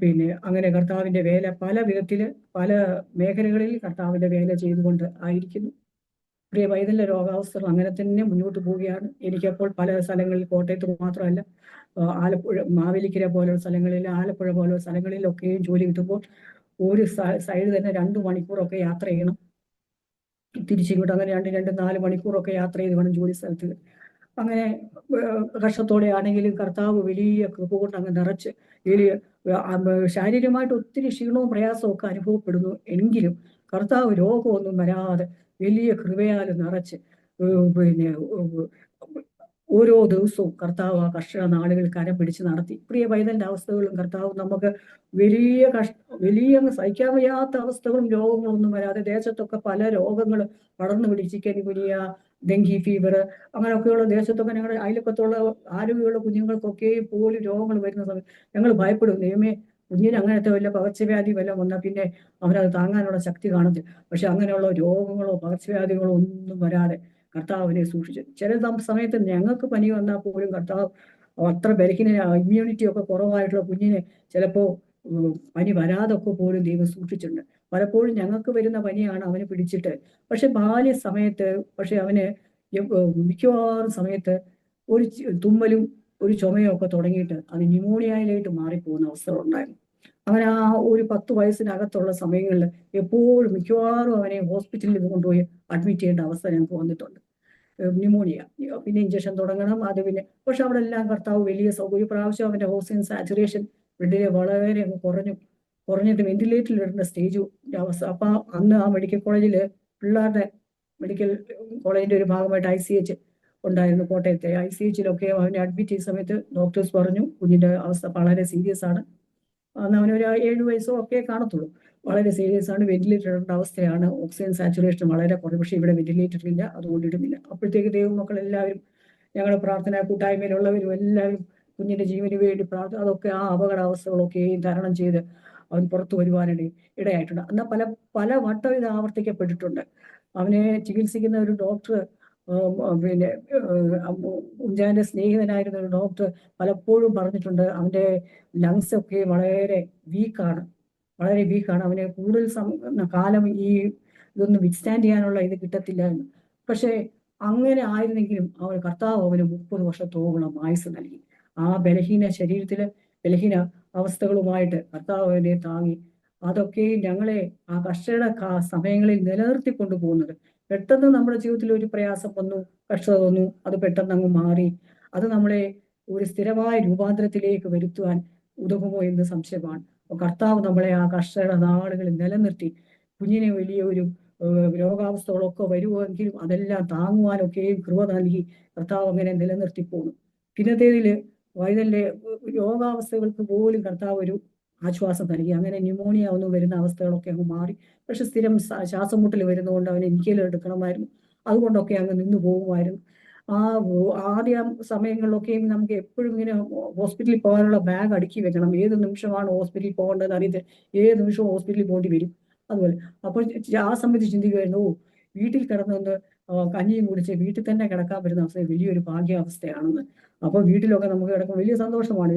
പിന്നെ അങ്ങനെ കർത്താവിന്റെ വേല പല വിധത്തില് പല മേഖലകളിൽ കർത്താവിന്റെ വേല ചെയ്തുകൊണ്ട് ആയിരിക്കുന്നു. പ്രിയ വൈതല്യ രോഗാവസ്ഥകൾ അങ്ങനെ തന്നെ മുന്നോട്ട് പോവുകയാണ്. എനിക്കപ്പോൾ പല സ്ഥലങ്ങളിൽ, കോട്ടയത്ത് മാത്രമല്ല, ആലപ്പുഴ, മാവേലിക്കര പോലുള്ള സ്ഥലങ്ങളിൽ, ആലപ്പുഴ പോലുള്ള സ്ഥലങ്ങളിലൊക്കെയും ജോലി കിട്ടുമ്പോൾ ഒരു സൈഡ് തന്നെ 2 മണിക്കൂറൊക്കെ യാത്ര ചെയ്യണം. തിരിച്ചിങ്ങോട്ട് അങ്ങനെ 4 മണിക്കൂറൊക്കെ യാത്ര ചെയ്ത് വേണം ജോലി സ്ഥലത്ത്. അങ്ങനെ കഷ്ടത്തോടെ ആണെങ്കിലും കർത്താവ് വലിയ കൃപ കൊണ്ട് അങ്ങ് നിറച്ച് വലിയ ശാരീരികമായിട്ട് ഒത്തിരി ക്ഷീണവും പ്രയാസവും ഒക്കെ അനുഭവപ്പെടുന്നു. എങ്കിലും കർത്താവ് രോഗമൊന്നും വരാതെ വലിയ കൃപയാൽ നിറച്ച് പിന്നെ ഓരോ ദിവസവും കർത്താവ് ആ കർഷക നാളുകൾ കരം പിടിച്ച് നടത്തി. പ്രിയ പൈതലിന്റെ അവസ്ഥകളും കർത്താവ് നമുക്ക് വലിയ സഹിക്കാൻ വയ്യാത്ത അവസ്ഥകളും രോഗങ്ങളും ഒന്നും വരാതെ, ദേശത്തൊക്കെ പല രോഗങ്ങൾ പടർന്നു പിടിച്ച് ചിക്കൻഗുനിയ, ഡെങ്കി ഫീവർ, അങ്ങനെയൊക്കെയുള്ള ദേശത്തൊക്കെ ഞങ്ങളുടെ അയൽപ്പക്കത്തുള്ള ആരോഗ്യമുള്ള കുഞ്ഞുങ്ങൾക്കൊക്കെ പോലും രോഗങ്ങൾ വരുന്ന സമയത്ത് ഞങ്ങൾ ഭയപ്പെടും. ദൈവമേ, കുഞ്ഞിന് അങ്ങനത്തെ വല്ല പകർച്ചവ്യാധി വല്ലതും വന്നാൽ പിന്നെ അവരത് താങ്ങാനുള്ള ശക്തി കാണത്തില്ല. പക്ഷെ അങ്ങനെയുള്ള രോഗങ്ങളോ പകർച്ചവ്യാധികളോ ഒന്നും വരാതെ കർത്താവിനെ സൂക്ഷിച്ചു. ചില സമയത്ത് ഞങ്ങൾക്ക് പനി വന്നാൽ പോലും കർത്താവ് അത്ര ഇമ്മ്യൂണിറ്റി ഒക്കെ കുറവായിട്ടുള്ള കുഞ്ഞിനെ ചിലപ്പോൾ പനി വരാതൊക്കെ പോലും ദൈവം സൂക്ഷിച്ചിട്ടുണ്ട്. പലപ്പോഴും ഞങ്ങൾക്ക് വരുന്ന പനിയാണ് അവന് പിടിച്ചിട്ട്, പക്ഷെ ബാല്യ സമയത്ത് അവന് മിക്കവാറും സമയത്ത് ഒരു തുമ്മലും ഒരു ചുമയും ഒക്കെ തുടങ്ങിയിട്ട് അത് ന്യൂമോണിയയിലായിട്ട് മാറിപ്പോകുന്ന അവസ്ഥകളുണ്ടായിരുന്നു. അങ്ങനെ ആ ഒരു 10 വയസ്സിനകത്തുള്ള സമയങ്ങളിൽ എപ്പോഴും മിക്കവാറും അവനെ ഹോസ്പിറ്റലിൽ കൊണ്ടുപോയി അഡ്മിറ്റ് ചെയ്യേണ്ട അവസ്ഥ ഞങ്ങൾക്ക് വന്നിട്ടുണ്ട്. ന്യൂമോണിയ, പിന്നെ ഇഞ്ചക്ഷൻ തുടങ്ങണം, അത് പിന്നെ. പക്ഷെ അവിടെ എല്ലാം കർത്താവ് വലിയ ഒരു പ്രാവശ്യം അവന്റെ ഓക്സിജൻ സാച്ചുറേഷൻ ബ്ലഡിലെ വളരെ അങ്ങ് കുറഞ്ഞിട്ട് വെന്റിലേറ്ററിൽ ഇടേണ്ട സ്റ്റേജ് അവസ്ഥ. അപ്പൊ അന്ന് ആ മെഡിക്കൽ കോളേജിൽ പിള്ളേരുടെ മെഡിക്കൽ കോളേജിന്റെ ഒരു ഭാഗമായിട്ട് ICH ഉണ്ടായിരുന്നു. കോട്ടയത്തെ ICHലൊക്കെ അവനെ അഡ്മിറ്റ് ചെയ്ത സമയത്ത് ഡോക്ടേഴ്സ് പറഞ്ഞു കുഞ്ഞിന്റെ അവസ്ഥ വളരെ സീരിയസ് ആണ്. അന്ന് അവനൊരു 7 വയസ്സോ ഒക്കെ കാണത്തുള്ളൂ. വളരെ സീരിയസ് ആണ്, വെന്റിലേറ്റർ ഇടേണ്ട അവസ്ഥയാണ്, ഓക്സിജൻ സാച്ചുറേഷൻ വളരെ കുറവ്. പക്ഷേ ഇവിടെ വെന്റിലേറ്റർ ഇല്ല, അതുകൊണ്ട് ഇടുന്നില്ല. അപ്പോഴത്തേക്ക് ദൈവമക്കൾ എല്ലാവരും, ഞങ്ങളുടെ പ്രാർത്ഥനാ കൂട്ടായ്മയിലുള്ളവരും എല്ലാവരും കുഞ്ഞിന്റെ ജീവന് വേണ്ടി അതൊക്കെ ആ അപകടാവസ്ഥകളൊക്കെയും തരണം ചെയ്ത് അവൻ പുറത്തു ഇടയായിട്ടുണ്ട്. എന്നാൽ പല വട്ടം ഇത് ആവർത്തിക്കപ്പെട്ടിട്ടുണ്ട്. അവനെ ചികിത്സിക്കുന്ന ഒരു ഡോക്ടർ, പിന്നെ കുഞ്ചാന്റെ സ്നേഹിതനായിരുന്ന ഒരു ഡോക്ടർ പലപ്പോഴും പറഞ്ഞിട്ടുണ്ട് അവന്റെ ലങ്സ് ഒക്കെ വളരെ വീക്കാണ്. അവന് കൂടുതൽ കാലം ഈ ഇതൊന്നും വിത്ത്സ്റ്റാൻഡ് ചെയ്യാനുള്ള ഇത് കിട്ടത്തില്ല എന്ന്. പക്ഷെ അങ്ങനെ ആയിരുന്നെങ്കിലും കർത്താവ് അവന് 30 വർഷത്തോളം ആയുസ് നൽകി. ആ ബലഹീന ശരീരത്തില് ബലഹീന അവസ്ഥകളുമായിട്ട് കർത്താവ് അവനെ താങ്ങി. അതൊക്കെ ഞങ്ങളെ ആ കർഷകരുടെ സമയങ്ങളിൽ നിലനിർത്തിക്കൊണ്ടു പോകുന്നത്. പെട്ടെന്ന് നമ്മുടെ ജീവിതത്തിൽ ഒരു പ്രയാസം വന്നു, കഷ്ടത വന്നു, അത് പെട്ടെന്ന് അങ്ങ് മാറി അത് നമ്മളെ ഒരു സ്ഥിരമായ രൂപാന്തരത്തിലേക്ക് വരുത്തുവാൻ ഉതകുമോ എന്ന് സംശയമാണ്. കർത്താവ് നമ്മളെ ആ കർഷകരുടെ നാളുകളിൽ നിലനിർത്തി കുഞ്ഞിനെ വലിയ ഒരു രോഗാവസ്ഥകളൊക്കെ വരുമെങ്കിലും അതെല്ലാം താങ്ങുവാനൊക്കെയും കൃപ നൽകി കർത്താവ് അങ്ങനെ നിലനിർത്തി പോകുന്നു. പിന്നത്തേതില് വൈതലിന്റെ രോഗാവസ്ഥകൾക്ക് പോലും കർത്താവ് ഒരു ആശ്വാസം നൽകി. അങ്ങനെ ന്യൂമോണിയ ഒന്നും വരുന്ന അവസ്ഥകളൊക്കെ അങ്ങ് മാറി. പക്ഷെ സ്ഥിരം ശ്വാസം മുട്ടൽ വരുന്നതുകൊണ്ട് അവന് ഇൻഹേലർ എടുക്കണമായിരുന്നു. അതുകൊണ്ടൊക്കെ അങ്ങ് നിന്നു പോകുമായിരുന്നു. ആ ആദ്യ സമയങ്ങളിലൊക്കെയും നമുക്ക് എപ്പോഴും ഇങ്ങനെ ഹോസ്പിറ്റലിൽ പോകാനുള്ള ബാഗ് അടുക്കി വെക്കണം. ഏത് നിമിഷമാണ് ഹോസ്പിറ്റലിൽ പോകേണ്ടതെന്ന് അറിയത്തില്ല, ഏത് നിമിഷവും ഹോസ്പിറ്റലിൽ പോകേണ്ടി വരും. അതുപോലെ അപ്പോൾ ആ സമയത്ത് ചിന്തിക്കുമായിരുന്നു, വീട്ടിൽ കിടന്നൊന്ന് കഞ്ഞിയും കുടിച്ച് വീട്ടിൽ തന്നെ കിടക്കാൻ പറ്റുന്ന അവസ്ഥ വലിയൊരു ഭാഗ്യാവസ്ഥയാണെന്ന്. അപ്പോൾ വീട്ടിലൊക്കെ നമുക്ക് കിടക്കും വലിയ സന്തോഷമാണ്.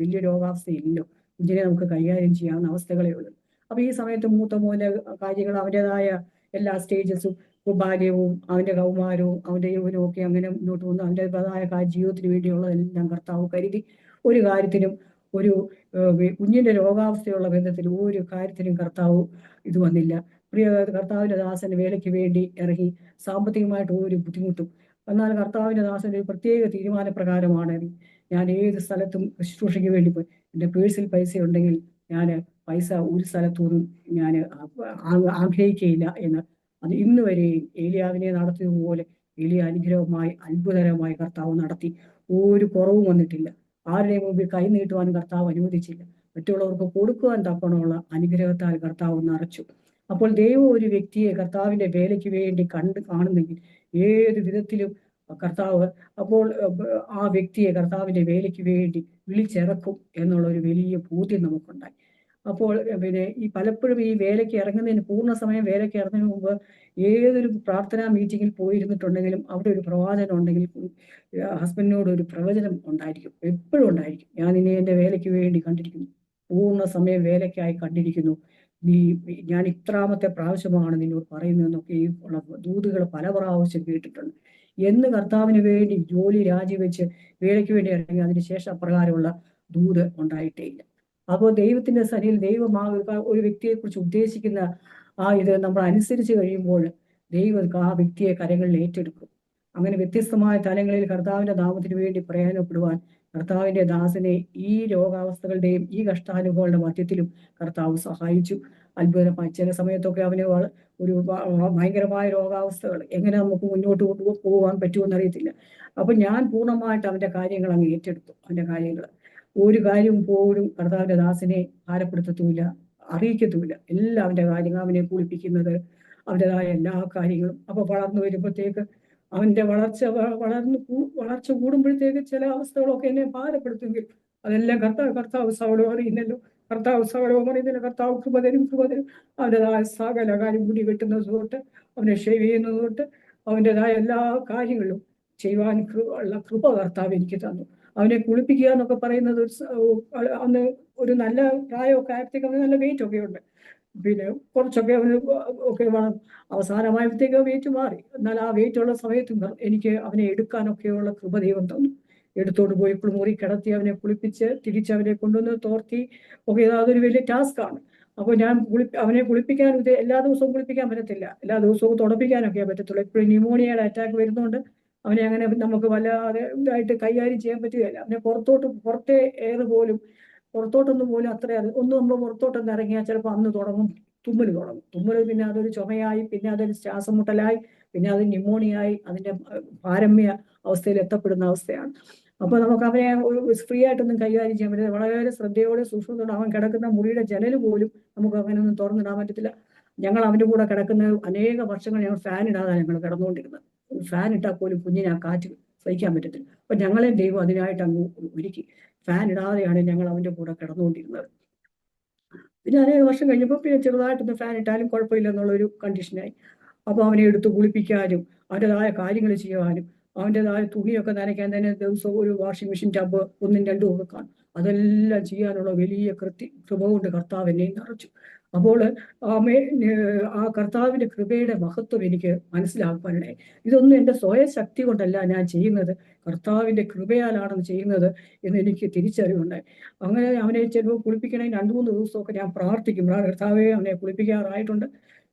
വലിയ രോഗാവസ്ഥയില്ലല്ലോ, കുഞ്ഞിനെ നമുക്ക് കൈകാര്യം ചെയ്യാവുന്ന അവസ്ഥകളേ ഉള്ളൂ. അപ്പൊ ഈ സമയത്ത് മൂത്ത മോന്റെ കാര്യങ്ങൾ അവൻ്റെതായ എല്ലാ സ്റ്റേജസും, ബാല്യവും അവന്റെ കൗമാരവും അവന്റെ യൗവനവും ഒക്കെ അങ്ങനെ മുന്നോട്ട് വന്നു. അവൻ്റെതായ ജീവിതത്തിന് വേണ്ടിയുള്ളതെല്ലാം കർത്താവ് കരുതി. ഒരു കാര്യത്തിനും ഒരു കുഞ്ഞിന്റെ രോഗാവസ്ഥയുള്ള ബന്ധത്തിൽ ഒരു കാര്യത്തിനും കർത്താവ് ഇത് വന്നില്ല. പ്രിയ കർത്താവിന്റെ ദാസന് വേലയ്ക്ക് വേണ്ടി ഇറങ്ങി സാമ്പത്തികമായിട്ട് ഒരു ബുദ്ധിമുട്ടും. എന്നാൽ കർത്താവിന്റെ ദാസന്റെ ഒരു പ്രത്യേക തീരുമാനപ്രകാരമാണ് ഞാൻ ഏത് സ്ഥലത്തും ശുശ്രൂഷയ്ക്ക് വേണ്ടി പോയി എൻ്റെ പേഴ്സിൽ പൈസ ഉണ്ടെങ്കിൽ ഞാൻ പൈസ ഒരു സ്ഥലത്തുനിന്നും ഞാൻ ആഗ്രഹിക്കുകയില്ല എന്ന്. അത് ഇന്ന് വരെയും ഏലിയാവിനെ നടത്തിയതുപോലെ വലിയ അനുഗ്രഹമായി അത്ഭുതകരമായി കർത്താവ് നടത്തി. ഒരു കുറവും വന്നിട്ടില്ല. ആരുടെ മുമ്പിൽ കൈ നീട്ടുവാൻ കർത്താവ് അനുവദിച്ചില്ല. മറ്റുള്ളവർക്ക് കൊടുക്കുവാൻ തക്കണമുള്ള അനുഗ്രഹത്താൽ കർത്താവ് നിറച്ചു. അപ്പോൾ ദൈവം ഒരു വ്യക്തിയെ കർത്താവിന്റെ വേലയ്ക്ക് വേണ്ടി കാണുന്നെങ്കിൽ ഏത് വിധത്തിലും കർത്താവ് അപ്പോൾ ആ വ്യക്തിയെ കർത്താവിന്റെ വേലയ്ക്ക് വേണ്ടി വിളിച്ചിറക്കും എന്നുള്ള ഒരു വലിയ ബോധ്യം നമുക്കുണ്ടായി. അപ്പോൾ പിന്നെ പലപ്പോഴും ഈ വേലയ്ക്ക് ഇറങ്ങുന്നതിന് പൂർണ്ണസമയം വേലയ്ക്ക് ഇറങ്ങുന്നതിന് മുമ്പ് ഏതൊരു പ്രാർത്ഥനാ മീറ്റിങ്ങിൽ പോയിരുന്നിട്ടുണ്ടെങ്കിലും അവിടെ ഒരു പ്രവാചനം ഉണ്ടെങ്കിൽ ഹസ്ബൻഡിനോട് ഒരു പ്രവചനം ഉണ്ടായിരിക്കും, എപ്പോഴും ഉണ്ടായിരിക്കും. ഞാൻ ഇനി എൻ്റെ വേലയ്ക്ക് വേണ്ടി കണ്ടിരിക്കുന്നു, പൂർണ്ണസമയം വേലയ്ക്കായി കണ്ടിരിക്കുന്നു, ഞാൻ ഇത്രാമത്തെ പ്രാവശ്യമാണ് നിന്നോട് പറയുന്നതെന്നൊക്കെ ഉള്ള ദൂതുകൾ പല പ്രാവശ്യം കേട്ടിട്ടുണ്ട്. എന്ന് കർത്താവിന് വേണ്ടി ജോലി രാജിവെച്ച് വേലയ്ക്ക് വേണ്ടി ഇറങ്ങി അതിനുശേഷം അപ്രകാരമുള്ള ദൂത് ഉണ്ടായിട്ടേ ഇല്ല. അപ്പോൾ ദൈവത്തിന്റെ സന്നിധിയിൽ ഒരു വ്യക്തിയെ കുറിച്ച് ഉദ്ദേശിക്കുന്ന ഇത് നമ്മൾ അനുസരിച്ച് കഴിയുമ്പോൾ ദൈവം ആ വ്യക്തിയെ കരങ്ങളിൽ ഏറ്റെടുക്കും. അങ്ങനെ വ്യത്യസ്തമായ തലങ്ങളിൽ കർത്താവിന്റെ നാമത്തിന് വേണ്ടി പ്രയോജനപ്പെടുവാൻ കർത്താവിന്റെ ദാസനെ ഈ രോഗാവസ്ഥകളുടെയും ഈ കഷ്ടാനുഭവങ്ങളുടെ മധ്യത്തിലും കർത്താവ് സഹായിച്ചു. അത്ഭുതമായി ചില സമയത്തൊക്കെ അവന് ഒരു ഭയങ്കരമായ രോഗാവസ്ഥകൾ, എങ്ങനെ നമുക്ക് മുന്നോട്ട് പോകാൻ പറ്റുമെന്ന് അറിയത്തില്ല. അപ്പൊ ഞാൻ പൂർണ്ണമായിട്ട് അവന്റെ കാര്യങ്ങൾ അങ്ങ് ഏറ്റെടുത്തു. അവന്റെ കാര്യങ്ങൾ ഒരു കാര്യം പോലും കർത്താവിന്റെ ദാസനെ ഭാരപ്പെടുത്തത്തുമില്ല, അറിയിക്കത്തുമില്ല. എല്ലാം അവന്റെ കാര്യങ്ങൾ, അവനെ കുളിപ്പിക്കുന്നത്, അവൻ്റെതായ എല്ലാ കാര്യങ്ങളും. അപ്പൊ വളർന്നു വരുമ്പോഴത്തേക്ക് അവന്റെ വളർച്ച കൂടുമ്പോഴത്തേക്ക് ചില അവസ്ഥകളൊക്കെ എന്നെ ഭാരപ്പെടുത്തുമെങ്കിൽ അതെല്ലാം കർത്താവ് സകലവും അറിയുന്നല്ലോ. കർത്താവ് സകലവും അറിയുന്നില്ല. കർത്താവ് കൃപതരും അവൻ്റെതായ സകല കാര്യം മുടി വെട്ടുന്നത് തൊട്ട് അവനെ ഷേവ് ചെയ്യുന്നത് തൊട്ട് അവൻ്റെതായ എല്ലാ കാര്യങ്ങളും ചെയ്യുവാൻ ഉള്ള കൃപ കർത്താവ് എനിക്ക് തന്നു. അവനെ കുളിപ്പിക്കുക എന്നൊക്കെ പറയുന്നത് അന്ന് ഒരു നല്ല പ്രായമൊക്കെ ആയപ്പോഴത്തേക്ക് അവന് നല്ല വെയിറ്റ് ഒക്കെ ഉണ്ട്. പിന്നെ കുറച്ചൊക്കെ അവന് ഒക്കെ വേണം. അവസാനമായപ്പോഴത്തേക്ക് വെയിറ്റ് മാറി. എന്നാൽ ആ വെയിറ്റ് ഉള്ള സമയത്തും എനിക്ക് അവനെ എടുക്കാനൊക്കെയുള്ള കൃപ ദൈവം തന്നു. എടുത്തോണ്ട് പോയി മുറി കിടത്തി അവനെ കുളിപ്പിച്ച് തിരിച്ചവനെ കൊണ്ടുവന്ന് തോർത്തി ഒക്കെ അതൊരു വലിയ ടാസ്ക്കാണ്. അപ്പോൾ ഞാൻ അവനെ കുളിപ്പിക്കാൻ എല്ലാ ദിവസവും കുളിപ്പിക്കാൻ പറ്റത്തില്ല, എല്ലാ ദിവസവും തുടപ്പിക്കാനൊക്കെ പറ്റത്തുള്ളൂ. എപ്പോഴും ന്യൂമോണിയയുടെ അറ്റാക്ക് വരുന്നതുകൊണ്ട് അവനെ അങ്ങനെ നമുക്ക് വല്ലാതെ ഇതായിട്ട് കൈകാര്യം ചെയ്യാൻ പറ്റുകയില്ല. അവനെ പുറത്തെ എയർ പോലും പുറത്തോട്ടൊന്നും പോലും ഒന്നും നമ്മൾ പുറത്തോട്ടൊന്ന് ഇറങ്ങിയാൽ ചിലപ്പോൾ അന്ന് തുടങ്ങും തുമ്മൽ, പിന്നെ അതൊരു ചുമയായി, പിന്നെ അതൊരു ശ്വാസം മുട്ടലായി, പിന്നെ അത് ന്യൂമോണിയായി, അതിന്റെ പാരമ്യ അവസ്ഥയിൽ എത്തപ്പെടുന്ന അവസ്ഥയാണ്. അപ്പൊ നമുക്ക് അവനെ ഫ്രീ ആയിട്ടൊന്നും കൈകാര്യം ചെയ്യാൻ പറ്റില്ല. വളരെ ശ്രദ്ധയോടെ സൂക്ഷ്മത്തോടെ അവൻ കിടക്കുന്ന മുറിയുടെ ജനൽ പോലും നമുക്ക് അങ്ങനെയൊന്നും തുറന്നിടാൻ പറ്റത്തില്ല. ഞങ്ങൾ അവന്റെ കൂടെ കിടക്കുന്ന അനേക വർഷങ്ങൾ ഞങ്ങൾ ഫാൻ ഇടാതാണ് ഞങ്ങൾ കിടന്നുകൊണ്ടിരുന്നത്. ഫാൻ ഇട്ടാൽ പോലും കുഞ്ഞിനെ ആ കാറ്റ് സഹിക്കാൻ പറ്റത്തില്ല. അപ്പൊ ഞങ്ങളെ ദൈവം അതിനായിട്ട് അങ്ങ് ഒരുക്കി. ഫാൻ ഇടാതെയാണ് ഞങ്ങൾ അവന്റെ കൂടെ കിടന്നുകൊണ്ടിരുന്നത്. പിന്നെ അനേക വർഷം കഴിഞ്ഞപ്പോൾ പിന്നെ ചെറുതായിട്ടൊന്ന് ഫാൻ ഇട്ടാലും കുഴപ്പമില്ല എന്നുള്ളൊരു കണ്ടീഷനായി. അപ്പോൾ അവനെ എടുത്ത് കുളിപ്പിക്കാനും അവൻ്റെതായ കാര്യങ്ങൾ ചെയ്യുവാനും അവൻ്റെതായ തുണിയൊക്കെ നനയ്ക്കാൻ തന്നെ ദിവസവും ഒരു വാഷിംഗ് മെഷീൻ ടബ് 1ഉം 2ഉം ഒക്കെ കാണും. അതെല്ലാം ചെയ്യാനുള്ള വലിയ കൃപ കൊണ്ട് കർത്താവ് എന്നെ നിറച്ചു. അപ്പോൾ ആ കർത്താവിന്റെ കൃപയുടെ മഹത്വം എനിക്ക് മനസ്സിലാക്കുവാനായി. ഇതൊന്നും എൻ്റെ സ്വയശക്തി കൊണ്ടല്ല ഞാൻ ചെയ്യുന്നത്, കർത്താവിന്റെ കൃപയാലാണ് ചെയ്യുന്നത് എന്ന് എനിക്ക് തിരിച്ചറിവുണ്ടായി. അങ്ങനെ അവനെ ചിലപ്പോൾ കുളിപ്പിക്കണമെങ്കിൽ 2-3 ദിവസമൊക്കെ ഞാൻ പ്രാർത്ഥിക്കും, കർത്താവെ അവനെ കുളിപ്പിക്കാറായിട്ടുണ്ട്,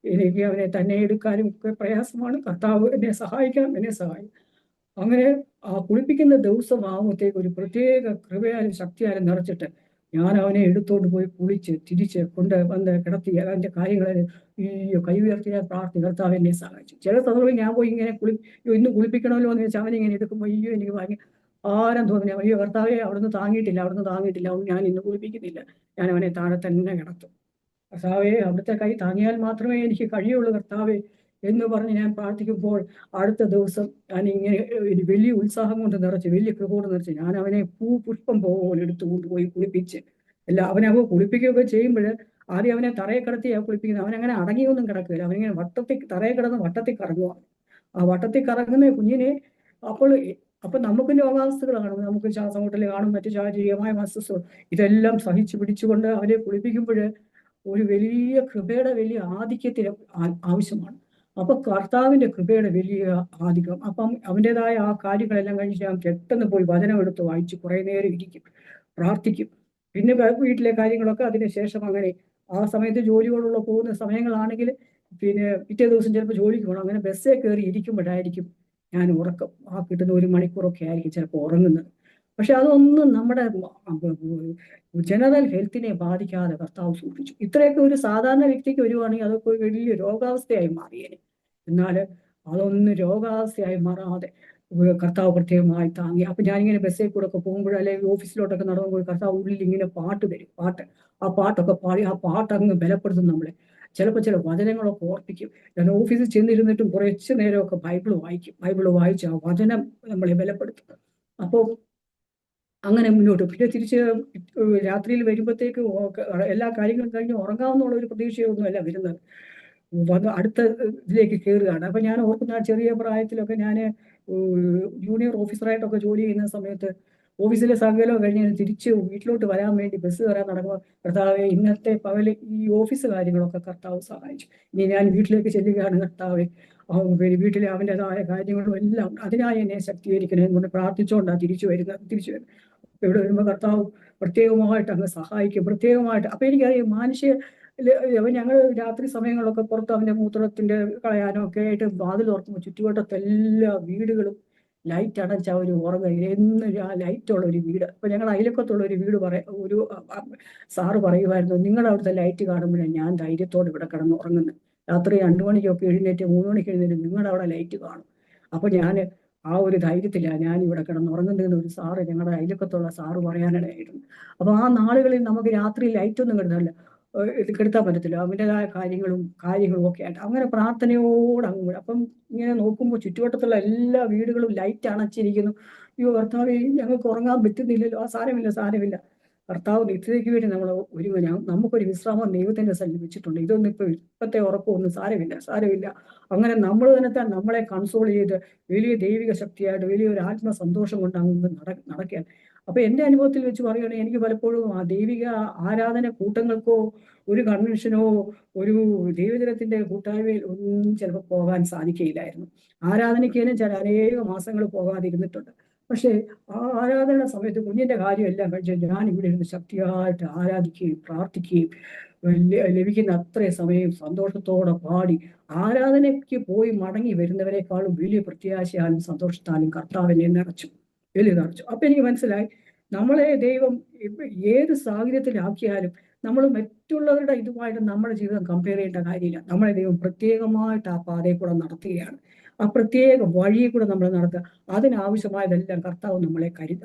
എനിക്ക് അവനെ തന്നെ എടുക്കാനും ഒക്കെ പ്രയാസമാണ്, കർത്താവ് എന്നെ സഹായിക്കണം, എന്നെ സഹായിക്കും. അങ്ങനെ ആ കുളിപ്പിക്കുന്ന ദിവസം ആകുമ്പോഴത്തേക്ക് ഒരു പ്രത്യേക കൃപയാലും ശക്തിയാലും നിറച്ചിട്ട് ഞാൻ അവനെ എടുത്തോണ്ട് പോയി കുളിച്ച് തിരിച്ച് വന്ന് കിടത്തി അവന്റെ കാര്യങ്ങളെ കൈ ഉയർത്തി ഞാൻ കർത്താവ് എന്നെ സഹായിച്ചു. ചില സമയങ്ങളിൽ ഞാൻ പോയി ഇങ്ങനെ ഇന്ന് കുളിപ്പിക്കണമല്ലോ എന്ന് വെച്ചാൽ അവനിങ്ങനെ എടുക്കുമ്പോൾ എനിക്ക് ഭയങ്കര ആരം തോന്നി, അയ്യോ കർത്താവെ അവിടുന്ന് താങ്ങിയിട്ടില്ല, ഞാൻ ഇന്ന് കുളിപ്പിക്കുന്നില്ല, ഞാൻ അവനെ താഴെ തന്നെ കിടത്തും. കർത്താവെ അവിടുത്തെ കൈ താങ്ങിയാൽ മാത്രമേ എനിക്ക് കഴിയുള്ളൂ കർത്താവെ എന്ന് പറഞ്ഞ് ഞാൻ പ്രാർത്ഥിക്കുമ്പോൾ അടുത്ത ദിവസം ഞാൻ ഇങ്ങനെ വലിയ ഉത്സാഹം കൊണ്ട് നിറച്ച്, വലിയ കൃപ കൊണ്ട് നിറച്ച് ഞാൻ അവനെ പുഷ്പം പോലെ എടുത്തുകൊണ്ട് പോയി കുളിപ്പിച്ച് അവനെ കുളിപ്പിക്കുകയൊക്കെ ചെയ്യുമ്പോൾ ആദ്യം അവനെ തറയെ കിടത്തിയാണ് കുളിപ്പിക്കുന്നത്. അവനങ്ങനെ അടങ്ങിയൊന്നും കിടക്കുകയില്ല, അവനിങ്ങനെ തറയെ കിടന്ന് വട്ടത്തിൽ കറങ്ങുക. ആ വട്ടത്തിൽ കറങ്ങുന്ന കുഞ്ഞിനെ അപ്പൊ നമുക്ക് രോഗാവസ്ഥകൾ കാണും, നമുക്ക് ശ്വാസം മുട്ടൽ കാണും, മറ്റു ശാരീരികമായ അസ്വസ്ഥകൾ, ഇതെല്ലാം സഹിച്ചു പിടിച്ചുകൊണ്ട് അവനെ കുളിപ്പിക്കുമ്പോൾ ഒരു വലിയ കൃപയുടെ വലിയ ആധിക്യത്തിന് ആവശ്യമാണ്. അപ്പൊ കർത്താവിന്റെ കൃപയുടെ വലിയ ആധിക്യം. അപ്പം അവൻ്റെതായ ആ കാര്യങ്ങളെല്ലാം കഴിഞ്ഞിട്ട് ഞാൻ പെട്ടെന്ന് പോയി വചനം എടുത്ത് വായിച്ച് കുറെ നേരം ഇരിക്കും, പ്രാർത്ഥിക്കും. പിന്നെ വീട്ടിലെ കാര്യങ്ങളൊക്കെ അതിനുശേഷം അങ്ങനെ. ആ സമയത്ത് ജോലിയോടുള്ള പോകുന്ന സമയങ്ങളാണെങ്കിൽ പിന്നെ പിറ്റേ ദിവസം ചിലപ്പോൾ ജോലിക്ക് പോകണം. അങ്ങനെ ബസ്സേ കയറി ഇരിക്കുമ്പോഴായിരിക്കും ഞാൻ ഉറക്കം, ആ കിട്ടുന്ന 1 മണിക്കൂറൊക്കെ ആയിരിക്കും ചിലപ്പോൾ ഉറങ്ങുന്നത്. പക്ഷെ അതൊന്നും നമ്മുടെ ജനറൽ ഹെൽത്തിനെ ബാധിക്കാതെ കർത്താവ് സൂക്ഷിച്ചു. ഇത്രയൊക്കെ ഒരു സാധാരണ വ്യക്തിക്ക് വരുവാണെങ്കിൽ അതൊക്കെ ഒരു വലിയ രോഗാവസ്ഥയായി മാറിയേനെ. എന്നാൽ അതൊന്നും രോഗാവസ്ഥയായി മാറാതെ കർത്താവ് പ്രത്യേകമായി താങ്ങി. അപ്പൊ ഞാനിങ്ങനെ ബസ്സിൽ കൂടെ ഒക്കെ പോകുമ്പോൾ അല്ലെങ്കിൽ ഓഫീസിലോട്ടൊക്കെ നടന്നുമ്പോൾ കർത്താവ് ഉള്ളിൽ ഇങ്ങനെ പാട്ട് തരും, ആ പാട്ടൊക്കെ പാടി ആ പാട്ടങ്ങ് ബലപ്പെടുത്തും നമ്മളെ. ചിലപ്പോൾ ചില വചനങ്ങളൊക്കെ ഓർപ്പിക്കും. ഞാൻ ഓഫീസിൽ ചെന്നിരുന്നിട്ടും കുറച്ച് നേരമൊക്കെ ബൈബിള് വായിച്ച് ആ വചനം നമ്മളെ ബലപ്പെടുത്തും. അപ്പോൾ അങ്ങനെ മുന്നോട്ട്. പിന്നെ തിരിച്ച് രാത്രിയിൽ വരുമ്പോഴത്തേക്ക് എല്ലാ കാര്യങ്ങളും കഴിഞ്ഞ് ഉറങ്ങാവുന്നുള്ള ഒരു പ്രതീക്ഷയൊന്നുമല്ല വരുന്നത്, അടുത്ത ഇതിലേക്ക് കയറുകയാണ്. അപ്പൊ ഞാൻ ഓർക്കുന്ന ചെറിയ പ്രായത്തിലൊക്കെ ഞാൻ ജൂനിയർ ഓഫീസറായിട്ടൊക്കെ ജോലി ചെയ്യുന്ന സമയത്ത് ഓഫീസിലെ സകലം കഴിഞ്ഞ് തിരിച്ച് വീട്ടിലോട്ട് വരാൻ വേണ്ടി ബസ് കയറാൻ നടക്കുമ്പോൾ കർത്താവെ ഇന്നത്തെ പകല് ഈ ഓഫീസ് കാര്യങ്ങളൊക്കെ കർത്താവ് സഹായിച്ചു, ഇനി ഞാൻ വീട്ടിലേക്ക് ചെല്ലുകയാണ് കർത്താവെ, വീട്ടിലെ അവൻ്റെതായ കാര്യങ്ങളും എല്ലാം അതിനായി എന്നെ ശക്തീകരിക്കണേ എന്ന് പ്രാർത്ഥിച്ചുകൊണ്ടാണ് തിരിച്ചു വരുന്നത്. ഇവിടെ വരുമ്പോൾ കർത്താവ് പ്രത്യേകമായിട്ട് അങ്ങ് സഹായിക്കും, പ്രത്യേകമായിട്ട്. അപ്പൊ എനിക്കറിയാം ഞങ്ങൾ രാത്രി സമയങ്ങളൊക്കെ പുറത്ത് അവന്റെ മൂത്രത്തിന്റെ കളയാനോ ഒക്കെ ആയിട്ട് വാതിൽ തുറക്കുമ്പോൾ ചുറ്റുവട്ടത്തെ എല്ലാ വീടുകളും ലൈറ്റ് അടച്ച ഒരു ഉറങ്ങുക എന്ന് ആ ലൈറ്റുള്ള ഒരു വീട്. അപ്പൊ ഞങ്ങൾ അയലക്കത്തുള്ള ഒരു വീട് ഒരു സാറ് പറയുമായിരുന്നു, നിങ്ങളുടെ അവിടുത്തെ ലൈറ്റ് കാണുമ്പോഴാണ് ഞാൻ ധൈര്യത്തോടെ ഇവിടെ കിടന്ന് ഉറങ്ങുന്നത്. രാത്രി 2 മണിക്കൊക്കെ എഴുന്നേറ്റ് 3 മണിക്ക് എഴുന്നേറ്റ് നിങ്ങളുടെ അവിടെ ലൈറ്റ് കാണും. അപ്പൊ ഞാൻ ആ ഒരു ധൈര്യത്തിലാണ് ഞാൻ ഇവിടെ കിടന്നുറങ്ങുന്നതെന്ന് ഒരു സാറ്, ഞങ്ങളുടെ അയലക്കത്തുള്ള സാറ് പറയാനിടയായിരുന്നു. അപ്പൊ ആ നാളുകളിൽ നമുക്ക് രാത്രി ലൈറ്റൊന്നും കിടന്നില്ല, ഇത് കെടുത്താൻ പറ്റത്തില്ല, അവൻ്റെതായ കാര്യങ്ങളും ഒക്കെ ആയിട്ട് അങ്ങനെ പ്രാർത്ഥനയോട് അങ്ങ്. അപ്പം ഇങ്ങനെ നോക്കുമ്പോൾ ചുറ്റുവട്ടത്തുള്ള എല്ലാ വീടുകളും ലൈറ്റ് അണച്ചിരിക്കുന്നു. അയ്യോ കർത്താവേ, ഞങ്ങൾക്ക് ഉറങ്ങാൻ പറ്റുന്നില്ലല്ലോ. ആ സാരമില്ല, സാരമില്ല, കർത്താവ് നിത്യതയ്ക്ക് വേണ്ടി നമ്മൾ നമുക്കൊരു വിശ്രാമം ദൈവത്തിന്റെ സ്ഥലം വെച്ചിട്ടുണ്ട്. ഇതൊന്നും ഇപ്പത്തെ ഉറക്കമൊന്നും സാരമില്ല, സാരമില്ല. അങ്ങനെ നമ്മൾ തന്നെ നമ്മളെ കൺസോൾ ചെയ്ത് വലിയ ദൈവിക ശക്തിയായിട്ട് വലിയൊരു ആത്മസന്തോഷം കൊണ്ട് അങ്ങ് നടക്കുകയാണ്. അപ്പൊ എന്റെ അനുഭവത്തിൽ വെച്ച് പറയുകയാണെങ്കിൽ എനിക്ക് പലപ്പോഴും ആ ദൈവിക ആരാധന കൂട്ടങ്ങൾക്കോ ഒരു കൺവെൻഷനോ ഒരു ദൈവജനത്തിന്റെ കൂട്ടായ്മയിൽ ഒന്നും ചിലപ്പോൾ പോകാൻ സാധിക്കുകയില്ലായിരുന്നു. ആരാധനയ്ക്കേനും ചില അനേക മാസങ്ങൾ പോകാതിരുന്നിട്ടുണ്ട്. പക്ഷേ ആ ആരാധന സമയത്ത് കുഞ്ഞിന്റെ കാര്യം എല്ലാം കഴിച്ച് ഞാൻ ഇവിടെ ഇരുന്ന് ശക്തിയായിട്ട് ആരാധിക്കുകയും പ്രാർത്ഥിക്കുകയും ലഭിക്കുന്ന അത്രയും സമയം സന്തോഷത്തോടെ പാടി ആരാധനയ്ക്ക് പോയി മടങ്ങി വരുന്നവരെക്കാളും വലിയ പ്രത്യാശയാലും സന്തോഷത്താലും കർത്താവിനെ നിറച്ചു, വലിയ നിറച്ചു. അപ്പൊ എനിക്ക് മനസ്സിലായി, നമ്മളെ ദൈവം ഏത് സാഹചര്യത്തിലാക്കിയാലും നമ്മൾ മറ്റുള്ളവരുടെ ഇതുമായിട്ട് നമ്മുടെ ജീവിതം കമ്പയർ ചെയ്യേണ്ട കാര്യമില്ല. നമ്മളെ ദൈവം പ്രത്യേകമായിട്ട് ആ പാതയിൽ കൂടെ നടത്തുകയാണ്. ആ പ്രത്യേക വഴിയിൽ കൂടെ നമ്മൾ നടത്തുക. അതിനാവശ്യമായതെല്ലാം കർത്താവ്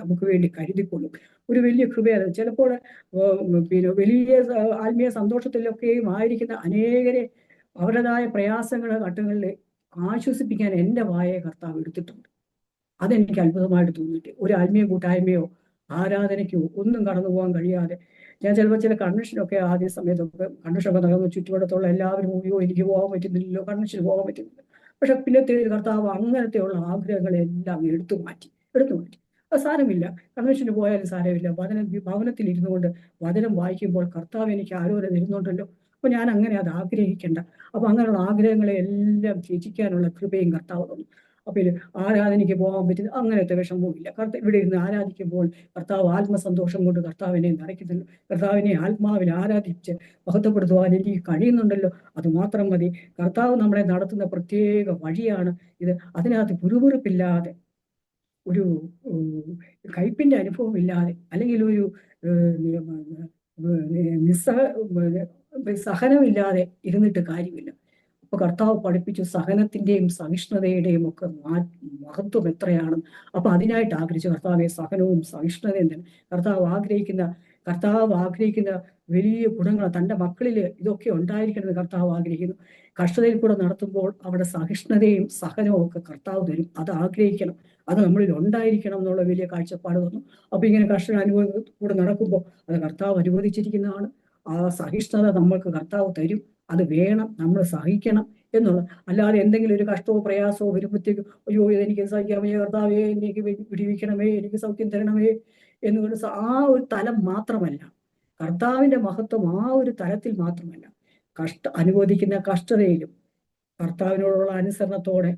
നമുക്ക് വേണ്ടി കരുതിക്കൊള്ളും. ഒരു വലിയ കൃപയാണ്. ചിലപ്പോൾ പിന്നെ വലിയ ആത്മീയ സന്തോഷത്തിലൊക്കെയും ആയിരിക്കുന്ന അനേകരെ അവരുടേതായ ഘട്ടങ്ങളിൽ ആശ്വസിപ്പിക്കാൻ എൻ്റെ വായെ കർത്താവ് എടുത്തിട്ടുണ്ട്. അതെനിക്ക് അത്ഭുതമായിട്ട് തോന്നിയിട്ട്, ഒരു ആത്മീയ കൂട്ടായ്മയോ ആരാധനയ്ക്കോ ഒന്നും കടന്നു പോകാൻ കഴിയാതെ ഞാൻ ചിലപ്പോൾ ചില കൺവെൻഷനൊക്കെ ആദ്യ സമയത്തൊക്കെ കൺവെൻഷനൊക്കെ നടന്നു ചുറ്റുവട്ടത്തുള്ള എല്ലാവരും അയ്യോ എനിക്ക് പോകാൻ പറ്റുന്നില്ലല്ലോ, കൺവെൻഷന് പോകാൻ പറ്റുന്നില്ല. പക്ഷെ പിന്നത്തെ കർത്താവ് അങ്ങനത്തെയുള്ള ആഗ്രഹങ്ങളെല്ലാം എടുത്തു മാറ്റി. അത് സാരമില്ല, കൺവെൻഷന് പോയാലും സാരമില്ല, ഭവനത്തിൽ ഇരുന്നു കൊണ്ട് വചനം വായിക്കുമ്പോൾ കർത്താവ് എനിക്ക് ആലോചന തരുന്നുണ്ടല്ലോ. അപ്പൊ ഞാൻ അങ്ങനെ അത് ആഗ്രഹിക്കേണ്ട. അപ്പൊ അങ്ങനെയുള്ള ആഗ്രഹങ്ങളെ എല്ലാം ത്യജിക്കാനുള്ള കൃപയും കർത്താവ് തന്നു. അപ്പൊ ആരാധനയ്ക്ക് പോകാൻ പറ്റുന്ന അങ്ങനത്തെ വിഷമവുമില്ല. ഇവിടെ ഇരുന്ന് ആരാധിക്കുമ്പോൾ കർത്താവ് ആത്മസന്തോഷം കൊണ്ട് കർത്താവിനെ നിറയ്ക്കുന്നുണ്ട്. കർത്താവിനെ ആത്മാവിൽ ആരാധിച്ച് മഹത്വപ്പെടുത്തുവാൻ എനിക്ക് കഴിയുന്നുണ്ടല്ലോ, അത് മാത്രം മതി. കർത്താവ് നമ്മളെ നടത്തുന്ന പ്രത്യേക വഴിയാണ് ഇത്. അതിനകത്ത് പുരുപുറുപ്പില്ലാതെ, ഒരു കയ്പിന്റെ അനുഭവം ഇല്ലാതെ, അല്ലെങ്കിൽ ഒരു സഹനമില്ലാതെ ഇരുന്നിട്ട് കാര്യമില്ല. അപ്പൊ കർത്താവ് പഠിപ്പിച്ചു സഹനത്തിന്റെയും സഹിഷ്ണുതയുടെയും ഒക്കെ മഹത്വം എത്രയാണ്. അപ്പൊ അതിനായിട്ട് ആഗ്രഹിച്ചു കർത്താവെ സഹനവും സഹിഷ്ണുതയും തന്നെ കർത്താവ് ആഗ്രഹിക്കുന്ന വലിയ ഗുണങ്ങൾ തൻ്റെ മക്കളിൽ ഇതൊക്കെ ഉണ്ടായിരിക്കണമെന്ന് കർത്താവ് ആഗ്രഹിക്കുന്നു. കഷ്ടതയിൽ കൂടെ നടത്തുമ്പോൾ അവിടെ സഹിഷ്ണുതയും സഹനവും ഒക്കെ കർത്താവ് തരും. അത് ആഗ്രഹിക്കണം, അത് നമ്മളിൽ ഉണ്ടായിരിക്കണം എന്നുള്ള വലിയ കാഴ്ചപ്പാട് തന്നു. അപ്പൊ ഇങ്ങനെ കഷ്ട അനുഭവം കൂടെ നടക്കുമ്പോൾ അത് കർത്താവ് അനുവദിച്ചിരിക്കുന്നതാണ്. ആ സഹിഷ്ണുത നമ്മൾക്ക് കർത്താവ് തരും. അത് വേണം, നമ്മൾ സഹിക്കണം എന്നുള്ളത്. അല്ലാതെ എന്തെങ്കിലും ഒരു കഷ്ടമോ പ്രയാസമോ വരുമ്പോഴത്തേക്ക് അയ്യോ ഇതെനിക്ക് സഹിക്കാൻ വയ്യ കർത്താവേ, എനിക്ക് വിടിവിക്കണമേ, എനിക്ക് സൗഖ്യം തരണമേ എന്നുകൊണ്ട് ആ ഒരു തലം മാത്രമല്ല, കർത്താവിന്റെ മഹത്വം ആ ഒരു തലത്തിൽ മാത്രമല്ല, അനുവദിക്കുന്ന കഷ്ടതയിലും കർത്താവിനോടുള്ള അനുസരണത്തോടെ,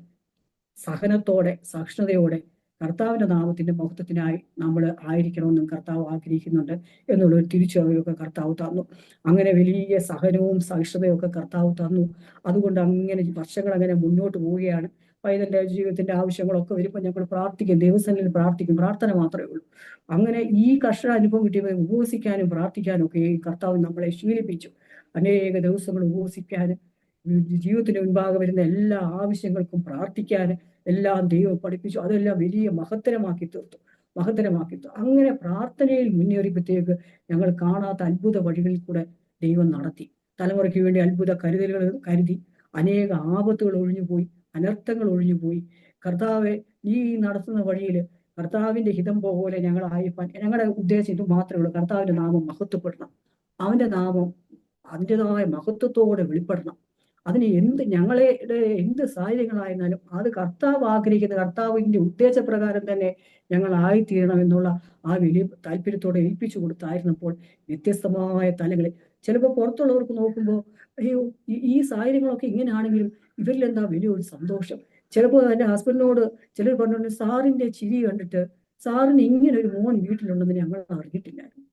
സഹനത്തോടെ, സഹിഷ്ണുതയോടെ കർത്താവിന്റെ നാമത്തിന്റെ മഹത്വത്തിനായി നമ്മൾ ആയിരിക്കണമെന്നും കർത്താവ് ആഗ്രഹിക്കുന്നുണ്ട് എന്നുള്ളൊരു തിരിച്ചറിവൊക്കെ കർത്താവ് തന്നു. അങ്ങനെ വലിയ സഹനവും സഹിഷ്ണുതയും ഒക്കെ കർത്താവ് തന്നു. അതുകൊണ്ട് അങ്ങനെ വർഷങ്ങൾ അങ്ങനെ മുന്നോട്ട് പോവുകയാണ്. പൈതന്റെ ജീവിതത്തിന്റെ ആവശ്യങ്ങളൊക്കെ വരുമ്പോൾ ഞങ്ങൾ പ്രാർത്ഥിക്കും, ദൈവസന്നിധിയിൽ പ്രാർത്ഥിക്കും. പ്രാർത്ഥന മാത്രമേ ഉള്ളൂ. അങ്ങനെ ഈ കർഷക അനുഭവം കിട്ടിയപ്പോൾ ഉപവസിക്കാനും പ്രാർത്ഥിക്കാനും ഒക്കെ ഈ കർത്താവ് നമ്മളെ ശീലിപ്പിച്ചു. അനേക ദിവസങ്ങൾ ഉപവസിക്കാനും ജീവിതത്തിന് മുൻപാകെ വരുന്ന എല്ലാ ആവശ്യങ്ങൾക്കും പ്രാർത്ഥിക്കാൻ എല്ലാം ദൈവം പഠിപ്പിച്ചു. അതെല്ലാം വലിയ മഹത്തരമാക്കി തീർത്തു. അങ്ങനെ പ്രാർത്ഥനയിൽ മുന്നേറിയപ്പോഴത്തേക്ക് ഞങ്ങൾ കാണാത്ത അത്ഭുത വഴികളിൽ കൂടെ ദൈവം നടത്തി. തലമുറയ്ക്ക് വേണ്ടി അത്ഭുത കരുതലുകൾ കരുതി. അനേക ആപത്തുകൾ ഒഴിഞ്ഞുപോയി, അനർത്ഥങ്ങൾ ഒഴിഞ്ഞുപോയി. കർത്താവ് ഈ നടത്തുന്ന വഴിയിൽ കർത്താവിന്റെ ഹിതം പോലെ ഞങ്ങളായിപ്പാൻ ഞങ്ങളുടെ ഉദ്ദേശം ഇത് മാത്രമേ ഉള്ളൂ. കർത്താവിന്റെ നാമം മഹത്വപ്പെടണം, അവന്റെ നാമം അതിൻ്റെതായ മഹത്വത്തോടെ വെളിപ്പെടണം. അതിന് ഞങ്ങളെ എന്ത് സാഹചര്യങ്ങളായിരുന്നാലും അത് കർത്താവ് ആഗ്രഹിക്കുന്ന കർത്താവിന്റെ ഉദ്ദേശപ്രകാരം തന്നെ ഞങ്ങൾ ആയിത്തീരണം എന്നുള്ള ആ വലിയ താല്പര്യത്തോടെ ഏൽപ്പിച്ചു കൊടുത്തായിരുന്നപ്പോൾ വ്യത്യസ്തമായ തലങ്ങളിൽ ചിലപ്പോൾ പുറത്തുള്ളവർക്ക് നോക്കുമ്പോൾ അയ്യോ ഈ സാഹചര്യങ്ങളൊക്കെ ഇങ്ങനെയാണെങ്കിലും ഇവരിലെന്താ വലിയൊരു സന്തോഷം. ചിലപ്പോൾ എൻ്റെ ഹസ്ബൻഡിനോട് ചിലർ പറഞ്ഞു, സാറിന്റെ ചിരി കണ്ടിട്ട് സാറിന് ഇങ്ങനെ ഒരു മോൻ വീട്ടിലുണ്ടെന്ന് ഞങ്ങൾ അറിഞ്ഞിട്ടില്ലായിരുന്നു.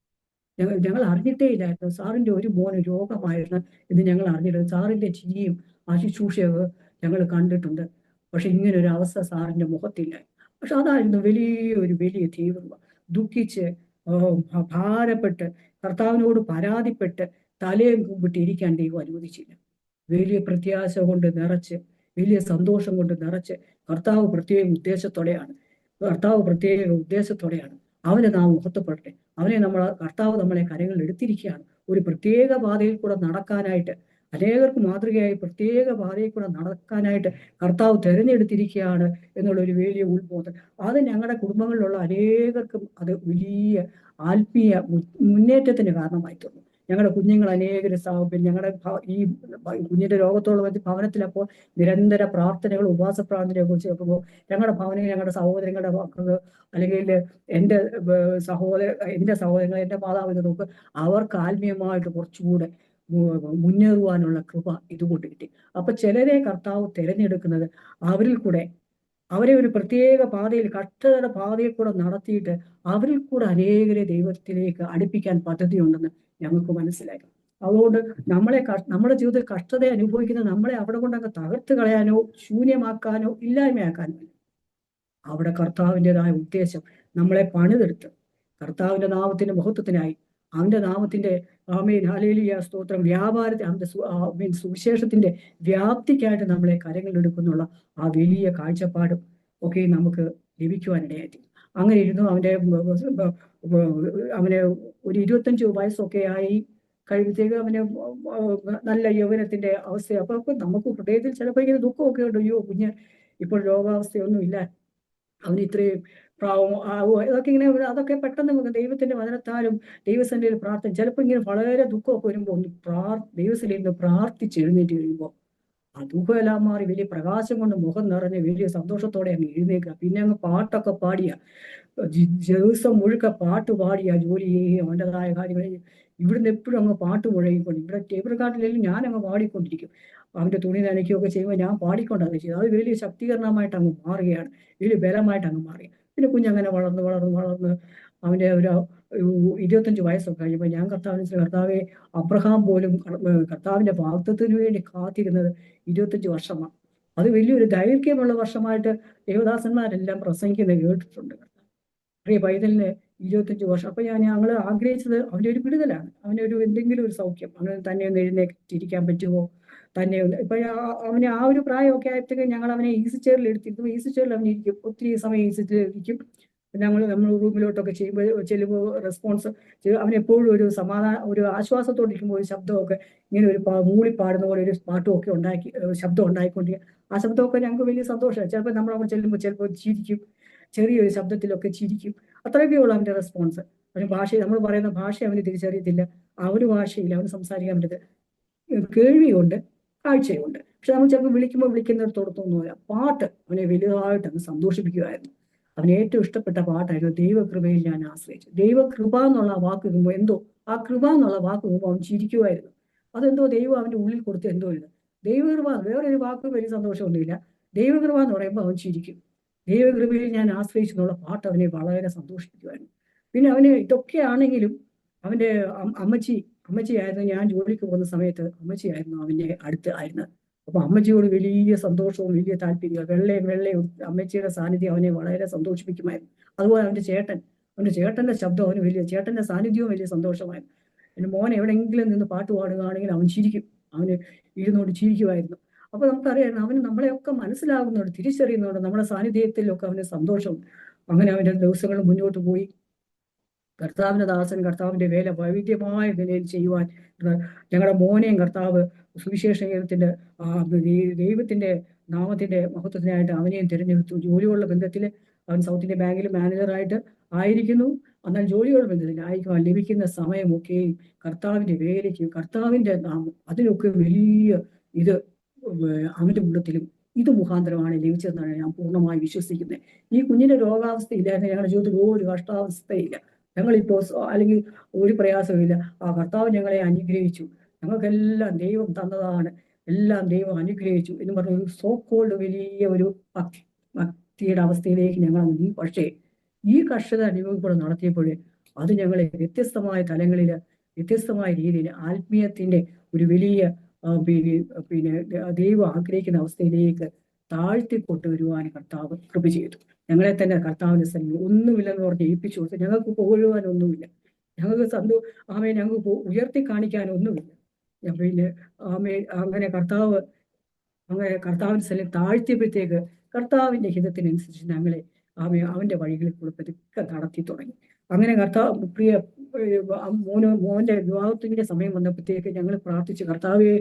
ഞങ്ങൾ അറിഞ്ഞിട്ടേ ഇല്ലായിരുന്നു. സാറിന്റെ ഒരു മോന് രോഗമായിരുന്നു എന്ന് ഞങ്ങൾ അറിഞ്ഞിട്ടുണ്ട്. സാറിന്റെ ചിരിയും ആ ശുശ്രൂഷയൊക്കെ ഞങ്ങൾ കണ്ടിട്ടുണ്ട്. പക്ഷെ ഇങ്ങനെ ഒരു അവസ്ഥ സാറിന്റെ മുഖത്തില്ല. പക്ഷെ അതായിരുന്നു വലിയ തീവ്രത. ദുഃഖിച്ച് ഭാരപ്പെട്ട് കർത്താവിനോട് പരാതിപ്പെട്ട് തലയും കുമ്പിട്ട് ഇരിക്കാൻ ദൈവം അനുവദിച്ചില്ല. വലിയ പ്രത്യാശ കൊണ്ട് നിറച്ച്, വലിയ സന്തോഷം കൊണ്ട് നിറച്ച് കർത്താവ് പ്രത്യേക ഉദ്ദേശത്തോടെയാണ് അവനെ നാം മഹത്വപ്പെടട്ടെ. കർത്താവ് നമ്മളെ കരങ്ങളിൽ എടുത്തിരിക്കുകയാണ് ഒരു പ്രത്യേക പാതയിൽ കൂടെ നടക്കാനായിട്ട്. അനേകർക്ക് മാതൃകയായി പ്രത്യേക പാതയിൽ കൂടെ നടക്കാനായിട്ട് കർത്താവ് തിരഞ്ഞെടുത്തിരിക്കുകയാണ് എന്നുള്ളൊരു വലിയ ഉത്ബോധം. അത് ഞങ്ങളുടെ കുടുംബങ്ങളിലുള്ള അനേകർക്കും അത് വലിയ ആത്മീയ മുന്നേറ്റത്തിന് കാരണമായി തീർന്നു. ഞങ്ങളുടെ കുഞ്ഞുങ്ങൾ അനേകര് ഞങ്ങളുടെ ഈ കുഞ്ഞിന്റെ രോഗത്തോളം ഭവനത്തിലപ്പോൾ നിരന്തര പ്രാർത്ഥനകൾ, ഉപവാസ പ്രാർത്ഥനയെ കുറിച്ച് നോക്കുമ്പോൾ ഞങ്ങളുടെ ഭവനം, ഞങ്ങളുടെ സഹോദരങ്ങളുടെ മക്കൾക്ക്, അല്ലെങ്കിൽ എൻ്റെ സഹോദരങ്ങൾ, എൻ്റെ മാതാവിനെ നോക്ക്, അവർക്ക് ആത്മീയമായിട്ട് കുറച്ചുകൂടെ മുന്നേറുവാനുള്ള കൃപ ഇതുകൊണ്ട് കിട്ടി. അപ്പൊ ചിലരെ കർത്താവ് തിരഞ്ഞെടുക്കുന്നത് അവരിൽ കൂടെ, അവരെ ഒരു പ്രത്യേക പാതയിൽ, കഷ്ടതയുടെ പാതയിൽ കൂടെ നടത്തിയിട്ട് അവരിൽ കൂടെ അനേകരെ ദൈവത്തിലേക്ക് അടുപ്പിക്കാൻ പദ്ധതിയുണ്ടെന്ന് ഞങ്ങൾക്ക് മനസ്സിലായി. അതുകൊണ്ട് നമ്മുടെ ജീവിതത്തിൽ കഷ്ടത അനുഭവിക്കുന്ന നമ്മളെ അവിടെ കൊണ്ടങ്ങ് തകർത്ത് കളയാനോ ശൂന്യമാക്കാനോ ഇല്ലായ്മയാക്കാനോ, അവിടെ കർത്താവിൻ്റെതായ ഉദ്ദേശം നമ്മളെ പണിതെടുത്ത് കർത്താവിന്റെ നാമത്തിന്റെ മഹത്വത്തിനായി, അവന്റെ നാമത്തിന്റെ ആമേൻ ഹല്ലേലൂയ സ്തോത്രം അവന്റെ സുവിശേഷത്തിന്റെ വ്യാപ്തിക്കായിട്ട് നമ്മളെ കരങ്ങളിലെടുക്കുന്നുള്ള ആ വലിയ കാഴ്ചപ്പാടും ഒക്കെ നമുക്ക് ലഭിക്കുവാനിടയായി. അങ്ങനെ ഇരുന്നു അവന് ഒരു 25 വയസ്സൊക്കെ ആയി കഴിയുമ്പോഴത്തേക്ക് അവന് നല്ല യൗവനത്തിന്റെ അവസ്ഥ. അപ്പൊ നമുക്ക് ഹൃദയത്തിൽ ചിലപ്പോൾ ഇങ്ങനെ ദുഃഖമൊക്കെ ഉണ്ട്. അയ്യോ, കുഞ്ഞ് ഇപ്പോൾ രോഗാവസ്ഥയൊന്നും ഇല്ല, അവന് ഇത്രയും അതൊക്കെ ഇങ്ങനെ, അതൊക്കെ പെട്ടെന്ന് ദൈവത്തിന്റെ വചനത്താലും ദൈവസന്നിധിയിൽ പ്രാർത്ഥന, ചിലപ്പോൾ ഇങ്ങനെ വളരെ ദുഃഖമൊക്കെ വരുമ്പോൾ ഒന്ന് ദൈവസന്നിധിയിൽ പ്രാർത്ഥിച്ച് എഴുന്നേറ്റ് കഴിയുമ്പോൾ ആ ദുഃഖമെല്ലാം മാറി വലിയ പ്രകാശം കൊണ്ട് മുഖം നിറഞ്ഞ് വലിയ സന്തോഷത്തോടെ അങ്ങ് എഴുന്നേക്കുക. പിന്നെ അങ്ങ് പാട്ടൊക്കെ പാടിയ ദിവസം മുഴുക്ക പാട്ട് പാടിയ ജോലി ചെയ്യുകയും അവൻ്റെതായ കാര്യങ്ങൾ ഇവിടുന്ന് എപ്പോഴും അങ്ങ് പാട്ട് മുഴങ്ങിക്കൊണ്ട്, ഇവിടെ ടേബിൾ കാട്ടിലെങ്കിലും ഞാൻ അങ്ങ് പാടിക്കൊണ്ടിരിക്കും. അവൻ്റെ തുണി നനയ്ക്കുകയൊക്കെ ചെയ്യുമ്പോൾ ഞാൻ പാടിക്കൊണ്ടാണ് ചെയ്തത്. അത് വലിയ ശക്തീകരണമായിട്ട് അങ്ങ് മാറുകയാണ്, വലിയ ബലമായിട്ട് അങ്ങ് മാറുക. പിന്നെ കുഞ്ഞങ്ങനെ വളർന്ന് അവൻ്റെ ഒരു 25 വയസ്സൊക്കെ കഴിയുമ്പോൾ ഞാൻ കർത്താവെ, അബ്രഹാം പോലും കർത്താവിന്റെ വാഗ്ദത്തത്തിന് വേണ്ടി കാത്തിരുന്നത് 25 വർഷമാണ്. അത് വലിയൊരു ദൈർഘ്യമുള്ള വർഷമായിട്ട് ദേവദാസന്മാരെല്ലാം പ്രസംഗിക്കുന്നത് കേട്ടിട്ടുണ്ട്. പ്രിയ പൈതലിന് 25 വർഷം. അപ്പൊ ഞങ്ങൾ ആഗ്രഹിച്ചത് അവൻ്റെ ഒരു വിടുതലാണ്, അവനൊരു എന്തെങ്കിലും ഒരു സൗഖ്യം, അവന് തന്നെ ഒന്ന് എഴുന്നേറ്റിരിക്കാൻ പറ്റുമോ, തന്നെ ഒന്ന്. ഇപ്പൊ അവന് ആ ഒരു പ്രായമൊക്കെ ആയപ്പോഴത്തേക്ക് ഞങ്ങൾ അവനെ ഈസി ചെയറിൽ എടുത്തിരുന്നു. ഈസി ചെയറിൽ അവനിരിക്കും, ഒത്തിരി സമയം ഈസി ചെയറിൽ ഇരിക്കും. നമ്മൾ റൂമിലോട്ടൊക്കെ ചെല്ലുമ്പോൾ റെസ്പോൺസ് അവനെപ്പോഴും ഒരു ഒരു ആശ്വാസത്തോടെ ഇരിക്കുമ്പോൾ ഒരു ശബ്ദമൊക്കെ ഇങ്ങനെ ഒരു മൂളിപ്പാടുന്ന പോലെ ഒരു പാട്ടുമൊക്കെ ശബ്ദം ഉണ്ടായിക്കൊണ്ടിരിക്കുക. ആ ശബ്ദമൊക്കെ ഞങ്ങൾക്ക് വലിയ സന്തോഷമാണ്. ചിലപ്പോൾ നമ്മൾ അവിടെ ചെല്ലുമ്പോൾ ചിലപ്പോൾ ചിരിക്കും, ചെറിയൊരു ശബ്ദത്തിലൊക്കെ ചിരിക്കും. അത്രയൊക്കെ ഉള്ളൂ അവൻ്റെ റെസ്പോൺസ്. അവന് നമ്മൾ പറയുന്ന ഭാഷ അവന് തിരിച്ചറിയത്തില്ല, ആ ഒരു ഭാഷയിൽ അവന് സംസാരിക്കാൻ പറ്റത്തില്ല. കേൾവിയുണ്ട്, കാഴ്ചയുണ്ട്. പക്ഷെ നമ്മൾ ചിലപ്പോൾ വിളിക്കുന്നിടത്തോടൊന്നുമില്ല. പാട്ട് അവനെ വലുതായിട്ട് അങ്ങ് സന്തോഷിപ്പിക്കുമായിരുന്നു. അവന് ഏറ്റവും ഇഷ്ടപ്പെട്ട പാട്ടായിരുന്നു ദൈവകൃപയിൽ ഞാൻ ആശ്രയിച്ചു. ദൈവകൃപ എന്നുള്ള വാക്ക് കേൾക്കുമ്പോൾ ആ കൃപ എന്നുള്ള വാക്ക് കേൾക്കുമ്പോൾ അവൻ ചിരിക്കുമായിരുന്നു. അതെന്തോ ദൈവം അവന്റെ ഉള്ളിൽ കൊടുത്ത് എന്തോ ഇല്ല. ദൈവകൃപ വേറൊരു വാക്ക് വലിയ സന്തോഷമൊന്നുമില്ല. ദൈവകൃപ എന്ന് പറയുമ്പോൾ അവൻ ചിരിക്കും. ദൈവകൃപയിൽ ഞാൻ ആശ്രയിച്ചു എന്നുള്ള പാട്ട് അവനെ വളരെ സന്തോഷിപ്പിക്കുമായിരുന്നു. പിന്നെ അവന് ഇതൊക്കെ ആണെങ്കിലും അവന്റെ അമ്മച്ചിയായിരുന്നു. ഞാൻ ജോലിക്ക് പോകുന്ന സമയത്ത് അമ്മച്ചിയായിരുന്നു അവന്റെ അടുത്ത് ആയിരുന്നത്. അപ്പൊ അമ്മച്ചിയോട് വലിയ സന്തോഷവും വലിയ താല്പര്യവും, വെള്ളയും അമ്മച്ചിയുടെ സാന്നിധ്യം അവനെ വളരെ സന്തോഷിപ്പിക്കുമായിരുന്നു. അതുപോലെ അവന്റെ ചേട്ടന്റെ ശബ്ദം ചേട്ടന്റെ സാന്നിധ്യവും വലിയ സന്തോഷമായിരുന്നു. പിന്നെ മോൻ എവിടെയെങ്കിലും നിന്ന് പാട്ട് പാടുകയാണെങ്കിൽ അവൻ ചിരിക്കും, അവന് ഇരുന്നോട് ചിരിക്കുമായിരുന്നു. അപ്പൊ നമുക്കറിയാം അവന് നമ്മളെയൊക്കെ മനസ്സിലാകുന്നുണ്ട്, തിരിച്ചറിയുന്നുണ്ട്, നമ്മുടെ സാന്നിധ്യത്തിലൊക്കെ അവന് സന്തോഷം. അങ്ങനെ അവന്റെ ദിവസങ്ങൾ മുന്നോട്ട് പോയി. കർത്താവിന്റെ ദാസൻ കർത്താവിന്റെ വേല വൈവിധ്യമായ നിലയിൽ ചെയ്യുവാൻ ഞങ്ങളുടെ മോനെയും കർത്താവ് സുവിശേഷത്തിന്റെ ദൈവത്തിന്റെ നാമത്തിന്റെ മഹത്വത്തിനായിട്ട് അവനെയും തിരഞ്ഞെടുത്തു. ജോലിയുള്ള ബന്ധത്തിൽ അവൻ സൗത്ത് ഇന്ത്യ ബാങ്കിൽ മാനേജറായിട്ട് ആയിരിക്കുന്നു. എന്നാൽ ജോലിയുള്ള ബന്ധത്തിൽ ആയിരിക്കുവാൻ ലഭിക്കുന്ന സമയമൊക്കെ കർത്താവിന്റെ വേലയ്ക്കും കർത്താവിന്റെ നാമം അതിനൊക്കെ വലിയ ഇത് അവന്റെ ഉള്ളത്തിലും ഇത് മുഖാന്തരമാണ് ലഭിച്ചതെന്നാണ് ഞാൻ പൂർണ്ണമായി വിശ്വസിക്കുന്നത്. ഈ കുഞ്ഞിന്റെ രോഗാവസ്ഥയില്ലായിരുന്നു ഞങ്ങളുടെ ജീവിതത്തിൽ ഒരു കഷ്ടാവസ്ഥയില്ല. ഞങ്ങളിപ്പോ അല്ലെങ്കിൽ ഒരു പ്രയാസമില്ല. ആ കർത്താവ് ഞങ്ങളെ അനുഗ്രഹിച്ചു, ഞങ്ങൾക്കെല്ലാം ദൈവം തന്നതാണ്, എല്ലാം ദൈവം അനുഗ്രഹിച്ചു എന്ന് പറഞ്ഞ ഒരു സോക്കോൾഡ് വലിയ ഒരു ഭക്തിയുടെ അവസ്ഥയിലേക്ക് ഞങ്ങൾ നീ. പക്ഷേ ഈ കർഷക അനുഭവം നടത്തിയപ്പോൾ അത് ഞങ്ങളെ വ്യത്യസ്തമായ തലങ്ങളിൽ, വ്യത്യസ്തമായ രീതിയിൽ ആത്മീയത്തിന്റെ ഒരു വലിയ പിന്നെ ദൈവം ആഗ്രഹിക്കുന്ന അവസ്ഥയിലേക്ക് താഴ്ത്തിക്കൊണ്ടുവരുവാൻ കർത്താവ് കൃപ ചെയ്തു. ഞങ്ങളെ തന്നെ കർത്താവിന്റെ സന്നിധി ഒന്നുമില്ലെന്ന് പറഞ്ഞ് ഏൽപ്പിച്ചു കൊടുത്തു. ഞങ്ങൾക്ക് പുകഴുവാനൊന്നുമില്ല, ഞങ്ങൾക്ക് ഞങ്ങൾക്ക് ഉയർത്തി കാണിക്കാനൊന്നുമില്ല. പിന്നെ അങ്ങനെ കർത്താവിന്റെ സ്ഥലം താഴ്ത്തിയപ്പോഴത്തേക്ക് കർത്താവിന്റെ ഹിതത്തിനനുസരിച്ച് ഞങ്ങളെ അവന്റെ വഴികളിൽ കൂടെ പതുക്കെ നടത്തി തുടങ്ങി. അങ്ങനെ മോന്റെ വിവാഹത്തിന്റെ സമയം വന്നപ്പോഴത്തേക്ക് ഞങ്ങൾ പ്രാർത്ഥിച്ചു, കർത്താവെ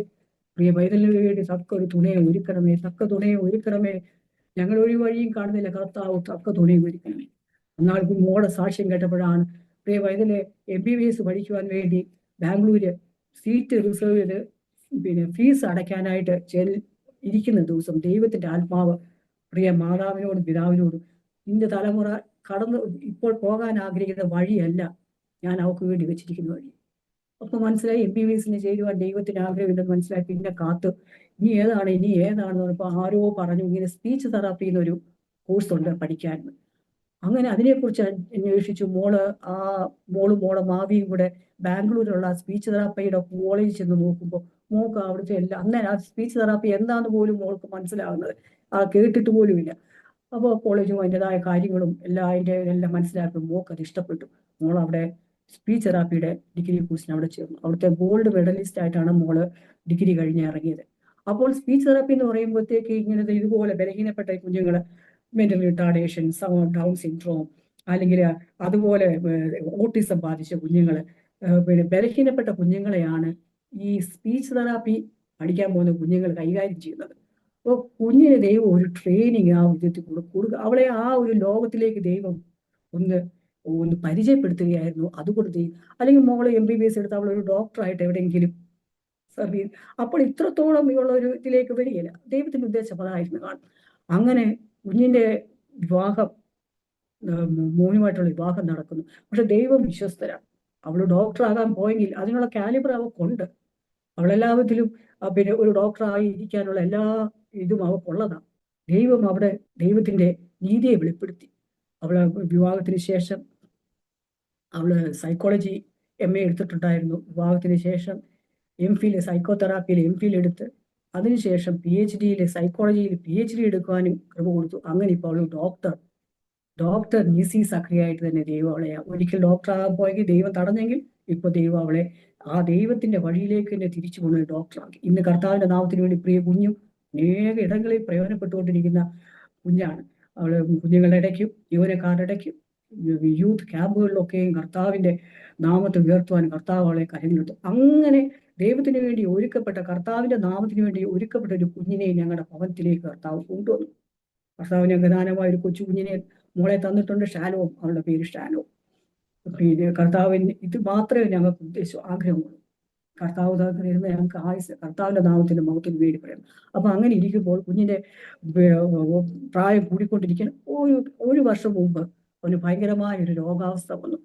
പ്രിയ പൈതലിന് വേണ്ടി തക്ക ഒരു തുണയെ ഒരുക്കണമേ, തക്ക തുണയെ ഒരുക്കണമേ. ഞങ്ങൾ ഒരു വഴിയും കാണുന്നില്ല, കർത്താവ് തക്ക തുണയെ ഒരുക്കണമേ. എന്നാൽ മോടെ സാക്ഷ്യം കേട്ടപ്പോഴാണ് പ്രിയ പൈതല് MBBS പഠിക്കുവാൻ വേണ്ടി ബാംഗ്ലൂര് സീറ്റ് റിസർവ് ചെയ്ത് പിന്നെ ഫീസ് അടയ്ക്കാനായിട്ട് ഇരിക്കുന്ന ദിവസം ദൈവത്തിന്റെ ആത്മാവ് പ്രിയ മാതാവിനോടും പിതാവിനോടും, നിന്റെ തലമുറ ഇപ്പോൾ പോകാൻ ആഗ്രഹിക്കുന്ന വഴിയല്ല ഞാൻ അവൾക്ക് വേണ്ടി വെച്ചിരിക്കുന്ന വഴി. അപ്പൊ മനസ്സിലായി MBBS ചേരുവാൻ ദൈവത്തിന് ആഗ്രഹമില്ലെന്ന് മനസ്സിലാക്കി. പിന്നെ ഇനി ഏതാണെന്ന് പറഞ്ഞപ്പോ ആരോ പറഞ്ഞു ഇങ്ങനെ സ്പീച്ച് തെറാപ്പി എന്നൊരു കോഴ്സ് ഉണ്ട് പഠിക്കാൻ. അങ്ങനെ അതിനെക്കുറിച്ച് അന്വേഷിച്ചു. മോളെ മാവിയും കൂടെ ബാംഗ്ലൂരിലുള്ള സ്പീച്ച് തെറാപ്പിയുടെ കോളേജിൽ ചെന്ന് നോക്കുമ്പോൾ മോൾക്ക് അവിടുത്തെ എല്ലാം അങ്ങനെ ആ സ്പീച്ച് തെറാപ്പി എന്താന്ന് പോലും മോൾക്ക് മനസ്സിലാകുന്നത് കേട്ടിട്ട് പോലും ഇല്ല. അപ്പോൾ കോളേജും അതിൻ്റെതായ കാര്യങ്ങളും എല്ലാം മനസ്സിലാക്കി മോൾക്ക് അത് ഇഷ്ടപ്പെട്ടു. മോൾ അവിടെ സ്പീച്ച് തെറാപ്പിയുടെ ഡിഗ്രി കോഴ്സിന് അവിടെ ചേർന്നു. അവിടുത്തെ ഗോൾഡ് മെഡലിസ്റ്റ് ആയിട്ടാണ് മോള് ഡിഗ്രി കഴിഞ്ഞ് ഇറങ്ങിയത്. അപ്പോൾ സ്പീച്ച് തെറാപ്പി എന്ന് പറയുമ്പോഴത്തേക്ക് ഇങ്ങനത്തെ ഇതുപോലെ ബലഹീനപ്പെട്ട കുഞ്ഞുങ്ങൾ, മെന്റൽ റിട്ടാർഡേഷൻ, ഡൗൺ സിൻഡ്രോം, അല്ലെങ്കിൽ അതുപോലെ ഓട്ടിസം ബാധിച്ച കുഞ്ഞുങ്ങൾ, പിന്നെ ബലഹീനപ്പെട്ട കുഞ്ഞുങ്ങളെയാണ് ഈ സ്പീച്ച് തെറാപ്പി പഠിക്കാൻ പോകുന്ന കുഞ്ഞുങ്ങൾ കൈകാര്യം ചെയ്യുന്നത്. അപ്പോൾ കുഞ്ഞിന് ദൈവം ഒരു ട്രെയിനിങ് ആ വിധത്തിൽ കൊടുക്കുക, അവളെ ആ ഒരു ലോകത്തിലേക്ക് ദൈവം ഒന്ന് പരിചയപ്പെടുത്തുകയായിരുന്നു. അതുകൊണ്ട് അല്ലെങ്കിൽ മോള് MBBS എടുത്ത് അവളൊരു ഡോക്ടറായിട്ട് എവിടെയെങ്കിലും സർവീസ്, അപ്പോൾ ഇത്രത്തോളം ഉള്ള ഒരു ഇതിലേക്ക് വരികയില്ല. ദൈവത്തിന്റെ ഉദ്ദേശം അതായിരുന്നു കാണും. അങ്ങനെ കുഞ്ഞിന്റെ വിവാഹം, മോനുമായിട്ടുള്ള വിവാഹം നടക്കുന്നു. പക്ഷെ ദൈവം വിശ്വസ്തരാണ്. അവള് ഡോക്ടറാകാൻ പോയെങ്കിൽ അതിനുള്ള കാലിബർ അവൾക്കുണ്ട്. അവളെല്ലാവിധത്തിലും പിന്നെ ഒരു ഡോക്ടറായി ഇരിക്കാനുള്ള എല്ലാ ഇതും അവൾക്കുള്ളതാണ്. ദൈവം അവിടെ ദൈവത്തിന്റെ നീതിയെ വെളിപ്പെടുത്തി. അവളെ വിവാഹത്തിന് ശേഷം അവള് സൈക്കോളജി MA എടുത്തിട്ടുണ്ടായിരുന്നു. വിവാഹത്തിന് ശേഷം MPhil സൈക്കോതെറാപ്പിയിൽ MPhil എടുത്ത് അതിനുശേഷം PhDയിൽ സൈക്കോളജിയിൽ PhD എടുക്കാനും കൃപ കൊടുത്തു. അങ്ങനെ ഇപ്പോൾ അവൾ ഡോക്ടർ നിസി സക്രിയായിട്ട് തന്നെ ദൈവം അവളെ, ഒരിക്കൽ ഡോക്ടറാകാൻ പോയെങ്കിൽ ദൈവം തടഞ്ഞെങ്കിൽ ഇപ്പോൾ ദൈവം അവളെ ആ ദൈവത്തിന്റെ വഴിയിലേക്ക് തന്നെ തിരിച്ചു കൊണ്ടൊരു ഡോക്ടറാക്കി. ഇന്ന് കർത്താവിന്റെ നാമത്തിന് വേണ്ടി പ്രിയ കുഞ്ഞും അനേക ഇടങ്ങളിൽ പ്രയോജനപ്പെട്ടുകൊണ്ടിരിക്കുന്ന കുഞ്ഞാണ്. അവള് കുഞ്ഞുങ്ങളുടെ ഇടയ്ക്കും യൗവനക്കാരുടെ ഇടയ്ക്കും യൂത്ത് ക്യാമ്പുകളിലൊക്കെയും കർത്താവിന്റെ നാമത്തെ ഉയർത്തുവാൻ കർത്താവ് അവളെ കരഞ്ഞെടുത്തു. അങ്ങനെ ദൈവത്തിന് വേണ്ടി ഒരുക്കപ്പെട്ട, കർത്താവിന്റെ നാമത്തിന് വേണ്ടി ഒരുക്കപ്പെട്ട ഒരു കുഞ്ഞിനെ ഞങ്ങളുടെ ഭവനത്തിലേക്ക് കർത്താവ് കൊണ്ടുവന്നു. കർത്താവിന് ഗതാനമായ ഒരു കൊച്ചു കുഞ്ഞിനെ മോളെ തന്നിട്ടുണ്ട്. ഷാലോം, അവളുടെ പേര് ഷാലോം. പിന്നെ കർത്താവിന് ഇത് മാത്രമേ ഞങ്ങൾക്ക് ഉദ്ദേശിച്ചു ആഗ്രഹമുള്ളൂ. കർത്താവ് തരുന്ന ഞങ്ങൾക്ക് ആയുസ് കർത്താവിന്റെ നാമത്തിന്റെ മഹത്വത്തിന് വേണ്ടി പറയണം. അപ്പൊ അങ്ങനെ ഇരിക്കുമ്പോൾ കുഞ്ഞിന്റെ പ്രായം കൂടിക്കൊണ്ടിരിക്കുന്ന ഒരു വർഷം മുമ്പ് അവന് ഭയങ്കരമായ ഒരു രോഗാവസ്ഥ വന്നു.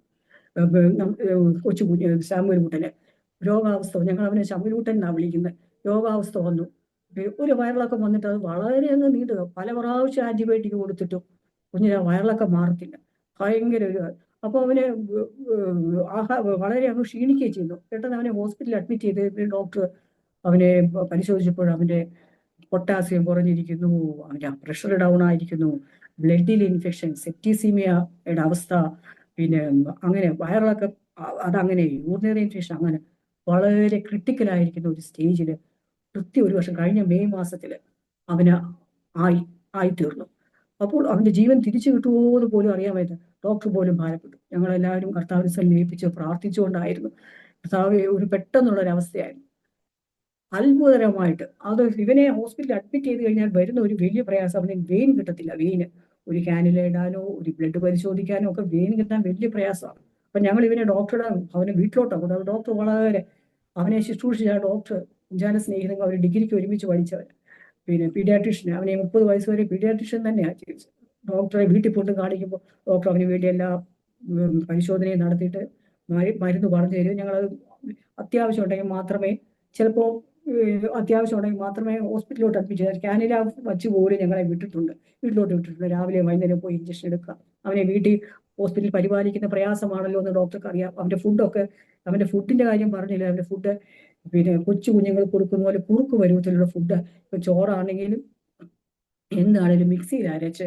കൊച്ചു കുഞ്ഞ് ശാമുവേൽകുട്ടന് രോഗാവസ്ഥ, ഞങ്ങൾ അവനെ ശമുലൂട്ടൻ എന്നാണ് വിളിക്കുന്നത്. രോഗാവസ്ഥ വന്നു. ഒരു വയറിളക്കം വന്നിട്ട് അത് വളരെ അങ്ങ് നീണ്ടുക. പല പ്രാവശ്യം ആന്റിബയോട്ടിക് കൊടുത്തിട്ടും കുഞ്ഞിന് വയറിളക്കം മാറത്തില്ല. ഭയങ്കര ഒരു അപ്പൊ അവന് വളരെ അങ്ങ് ക്ഷീണിക്കുകയും ചെയ്യുന്നു. പെട്ടെന്ന് അവനെ ഹോസ്പിറ്റലിൽ അഡ്മിറ്റ് ചെയ്ത് ഡോക്ടർ അവനെ പരിശോധിച്ചപ്പോൾ അവന്റെ പൊട്ടാസ്യം കുറഞ്ഞിരിക്കുന്നു, അവന്റെ പ്രഷർ ഡൗൺ ആയിരിക്കുന്നു, ബ്ലഡിൽ ഇൻഫെക്ഷൻ, സെപ്റ്റിസീമിയയുടെ അവസ്ഥ, പിന്നെ അങ്ങനെ വയറിളക്കം, അതങ്ങനെ യൂറിനറി ഇൻഫെക്ഷൻ, അങ്ങനെ വളരെ ക്രിട്ടിക്കലായിരിക്കുന്ന ഒരു സ്റ്റേജിൽ കൃത്യം ഒരു വർഷം കഴിഞ്ഞ മെയ് മാസത്തിൽ അവന് ആയിത്തീർന്നു. അപ്പോൾ അവന്റെ ജീവൻ തിരിച്ചു കിട്ടുമോ എന്ന് പോലും അറിയാമായിരുന്നു. ഡോക്ടർ പോലും ഭാരപ്പെട്ടു. ഞങ്ങളെല്ലാവരും കർത്താവിനെ സമീപിച്ച് പ്രാർത്ഥിച്ചുകൊണ്ടായിരുന്നു. കർത്താവ് ഒരു പെട്ടെന്നുള്ളൊരവസ്ഥയായിരുന്നു. അത്ഭുതകരമായിട്ട് അത് ഇവനെ ഹോസ്പിറ്റലിൽ അഡ്മിറ്റ് ചെയ്ത് കഴിഞ്ഞാൽ വരുന്ന ഒരു വലിയ പ്രയാസം, അവന് വെയിൻ കിട്ടത്തില്ല. വെയിന് ഒരു ക്യാനില ഇടാനോ ഒരു ബ്ലഡ് പരിശോധിക്കാനോ ഒക്കെ വെയിൻ കിട്ടാൻ വലിയ പ്രയാസമാണ്. അപ്പൊ ഞങ്ങൾ ഇവനെ അവനെ വീട്ടിലോട്ടാണ്. ഡോക്ടർ വളരെ അവനെ ശുശ്രൂഷിച്ച ഡോക്ടർ കുഞ്ചാന സ്നേഹിതങ്ങൾ, അവർ ഡിഗ്രിക്ക് ഒരുമിച്ച് പഠിച്ചവർ, പിന്നെ പീഡിയാട്രീഷ്യൻ, അവനെ 30 വയസ്സ് വരെ പീഡിയാട്രീഷ്യൻ തന്നെയാണ് ജീവിച്ചത്. ഡോക്ടറെ വീട്ടിൽ കൊണ്ട് കാണിക്കുമ്പോൾ ഡോക്ടർ അവന് വേണ്ടി എല്ലാ പരിശോധനയും നടത്തിയിട്ട് മരുന്ന് പറഞ്ഞു തരും. ഞങ്ങളത് അത്യാവശ്യം ഉണ്ടെങ്കിൽ മാത്രമേ ഹോസ്പിറ്റലിലോട്ട് അഡ്മിറ്റ് ചെയ്താൽ ക്യാനില വച്ച് പോലും ഞങ്ങളെ വീട്ടിലോട്ട് വിട്ടിട്ടുണ്ട്. രാവിലെ വൈകുന്നേരം പോയി ഇഞ്ചക്ഷൻ എടുക്കുക. അവനെ വീട്ടിൽ ഹോസ്പിറ്റലിൽ പരിപാലിക്കുന്ന പ്രയാസമാണല്ലോ എന്ന് ഡോക്ടർക്ക് അറിയാം. അവന്റെ ഫുഡിന്റെ കാര്യം പറഞ്ഞില്ല. അവന്റെ ഫുഡ് പിന്നെ കൊച്ചു കുഞ്ഞുങ്ങൾ കൊടുക്കുന്ന പോലെ കുറുക്ക് പരുവത്തിലുള്ള ഫുഡ്, ഇപ്പൊ ചോറാണെങ്കിലും എന്താണെങ്കിലും മിക്സിയിൽ അരച്ച്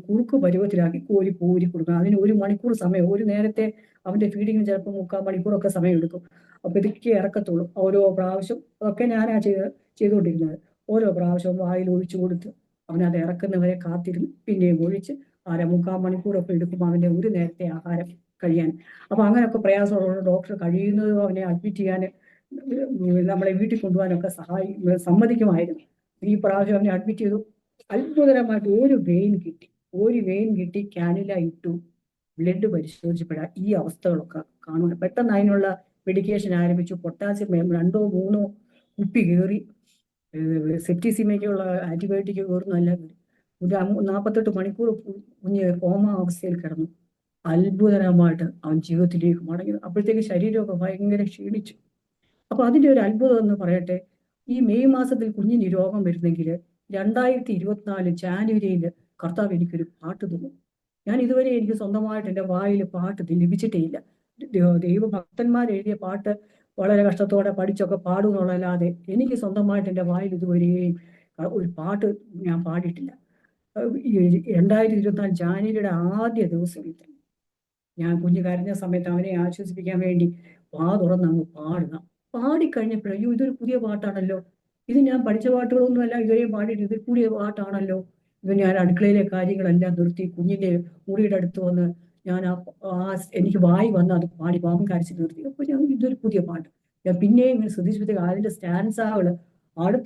കുറുക്ക് പരുവത്തിലാക്കി കോരി കോരി കൊടുക്കണം. അതിന് 1 മണിക്കൂർ സമയം, ഒരു നേരത്തെ അവന്റെ ഫീഡിങ്ങിന് ചിലപ്പോൾ 3/4 മണിക്കൂറൊക്കെ സമയം എടുക്കും. അപ്പൊ ഇതൊക്കെ ഇറക്കത്തുള്ളൂ. ഓരോ പ്രാവശ്യം ഒക്കെ ഞാനാ ചെയ്തുകൊണ്ടിരുന്നത്. ഓരോ പ്രാവശ്യവും വായിൽ ഒഴിച്ചു കൊടുത്ത് അവനത് ഇറക്കുന്നവരെ കാത്തിരുന്ന് പിന്നെയും ഒഴിച്ച് 1/4 മണിക്കൂറൊക്കെ എടുക്കും അവന്റെ ഒരു നേരത്തെ ആഹാരം കഴിയാൻ. അപ്പൊ അങ്ങനെയൊക്കെ പ്രയാസമുള്ള ഡോക്ടർ കഴിയുന്നതും അവനെ അഡ്മിറ്റ് ചെയ്യാൻ നമ്മളെ വീട്ടിൽ കൊണ്ടുപോകാനൊക്കെ സമ്മതിക്കുമായിരുന്നു. ഈ പ്രാവശ്യം അവനെ അഡ്മിറ്റ് ചെയ്തു. അത്ഭുതകരമായിട്ട് ഒരു വെയിൻ കിട്ടി, കാനുല ഇട്ടു. ബ്ലഡ് പരിശോധിച്ചപ്പോഴാ ഈ അവസ്ഥകളൊക്കെ കാണുക. പെട്ടെന്ന് അതിനുള്ള മെഡിക്കേഷൻ ആരംഭിച്ചു. പൊട്ടാസ്യം 2 3 കുപ്പി കയറി. സെപ്റ്റിസിമയ്ക്കുള്ള ആന്റിബയോട്ടിക് കയറുന്നല്ല, ഒരു 48 മണിക്കൂർ കുഞ്ഞ് കോമ അവസ്ഥയിൽ കിടന്നു. അത്ഭുതകരമായിട്ട് അവൻ ജീവിതത്തിലേക്ക് മടങ്ങി. അപ്പോഴത്തേക്ക് ശരീരമൊക്കെ ഭയങ്കര ക്ഷീണിച്ചു. അപ്പൊ അതിന്റെ ഒരു അത്ഭുതം എന്ന് പറയട്ടെ, ഈ മെയ് മാസത്തിൽ കുഞ്ഞിന് രോഗം വരുന്നെങ്കിൽ 2024 ജാനുവരിയിൽ കർത്താവ് എനിക്കൊരു പാട്ട് തന്നു. ഞാൻ ഇതുവരെ എനിക്ക് സ്വന്തമായിട്ട് എൻ്റെ വായിൽ പാട്ട് ലഭിച്ചിട്ടേ ഇല്ല. ദൈവഭക്തന്മാർ എഴുതിയ പാട്ട് വളരെ കഷ്ടത്തോടെ പഠിച്ചൊക്കെ പാടും എന്നുള്ളതല്ലാതെ എനിക്ക് സ്വന്തമായിട്ട് എൻ്റെ വായിൽ ഇതുവരെയും ഒരു പാട്ട് ഞാൻ പാടിയിട്ടില്ല. 2024 ജാനുവരിയുടെ ആദ്യ ദിവസത്തിൽ തന്നെ ഞാൻ കുഞ്ഞ് കരഞ്ഞ സമയത്ത് അവനെ ആശ്വസിപ്പിക്കാൻ വേണ്ടി വാ തുറന്ന് അങ്ങ് പാടുക. പാടിക്കഴിഞ്ഞപ്പോഴേ അയ്യോ ഇതൊരു പുതിയ പാട്ടാണല്ലോ, ഇത് ഞാൻ പഠിച്ച പാട്ടുകളൊന്നുമല്ല ഇതുവരെയും പാടിയിട്ട്, ഇതൊരു പുതിയ പാട്ടാണല്ലോ. ഇത് ഞാൻ അടുക്കളയിലെ കാര്യങ്ങളെല്ലാം നിർത്തി കുഞ്ഞിന്റെ മുറിയുടെ അടുത്ത് വന്ന് ഞാൻ എനിക്ക് വായി വന്ന് അത് പാടി പാമ്പം കരച്ച് നിർത്തി. അപ്പൊ ഞാൻ ഇതൊരു പുതിയ പാട്ട് ഞാൻ പിന്നെയും ഇങ്ങനെ ശ്രദ്ധിച്ചപ്പോഴത്തേക്ക് അതിന്റെ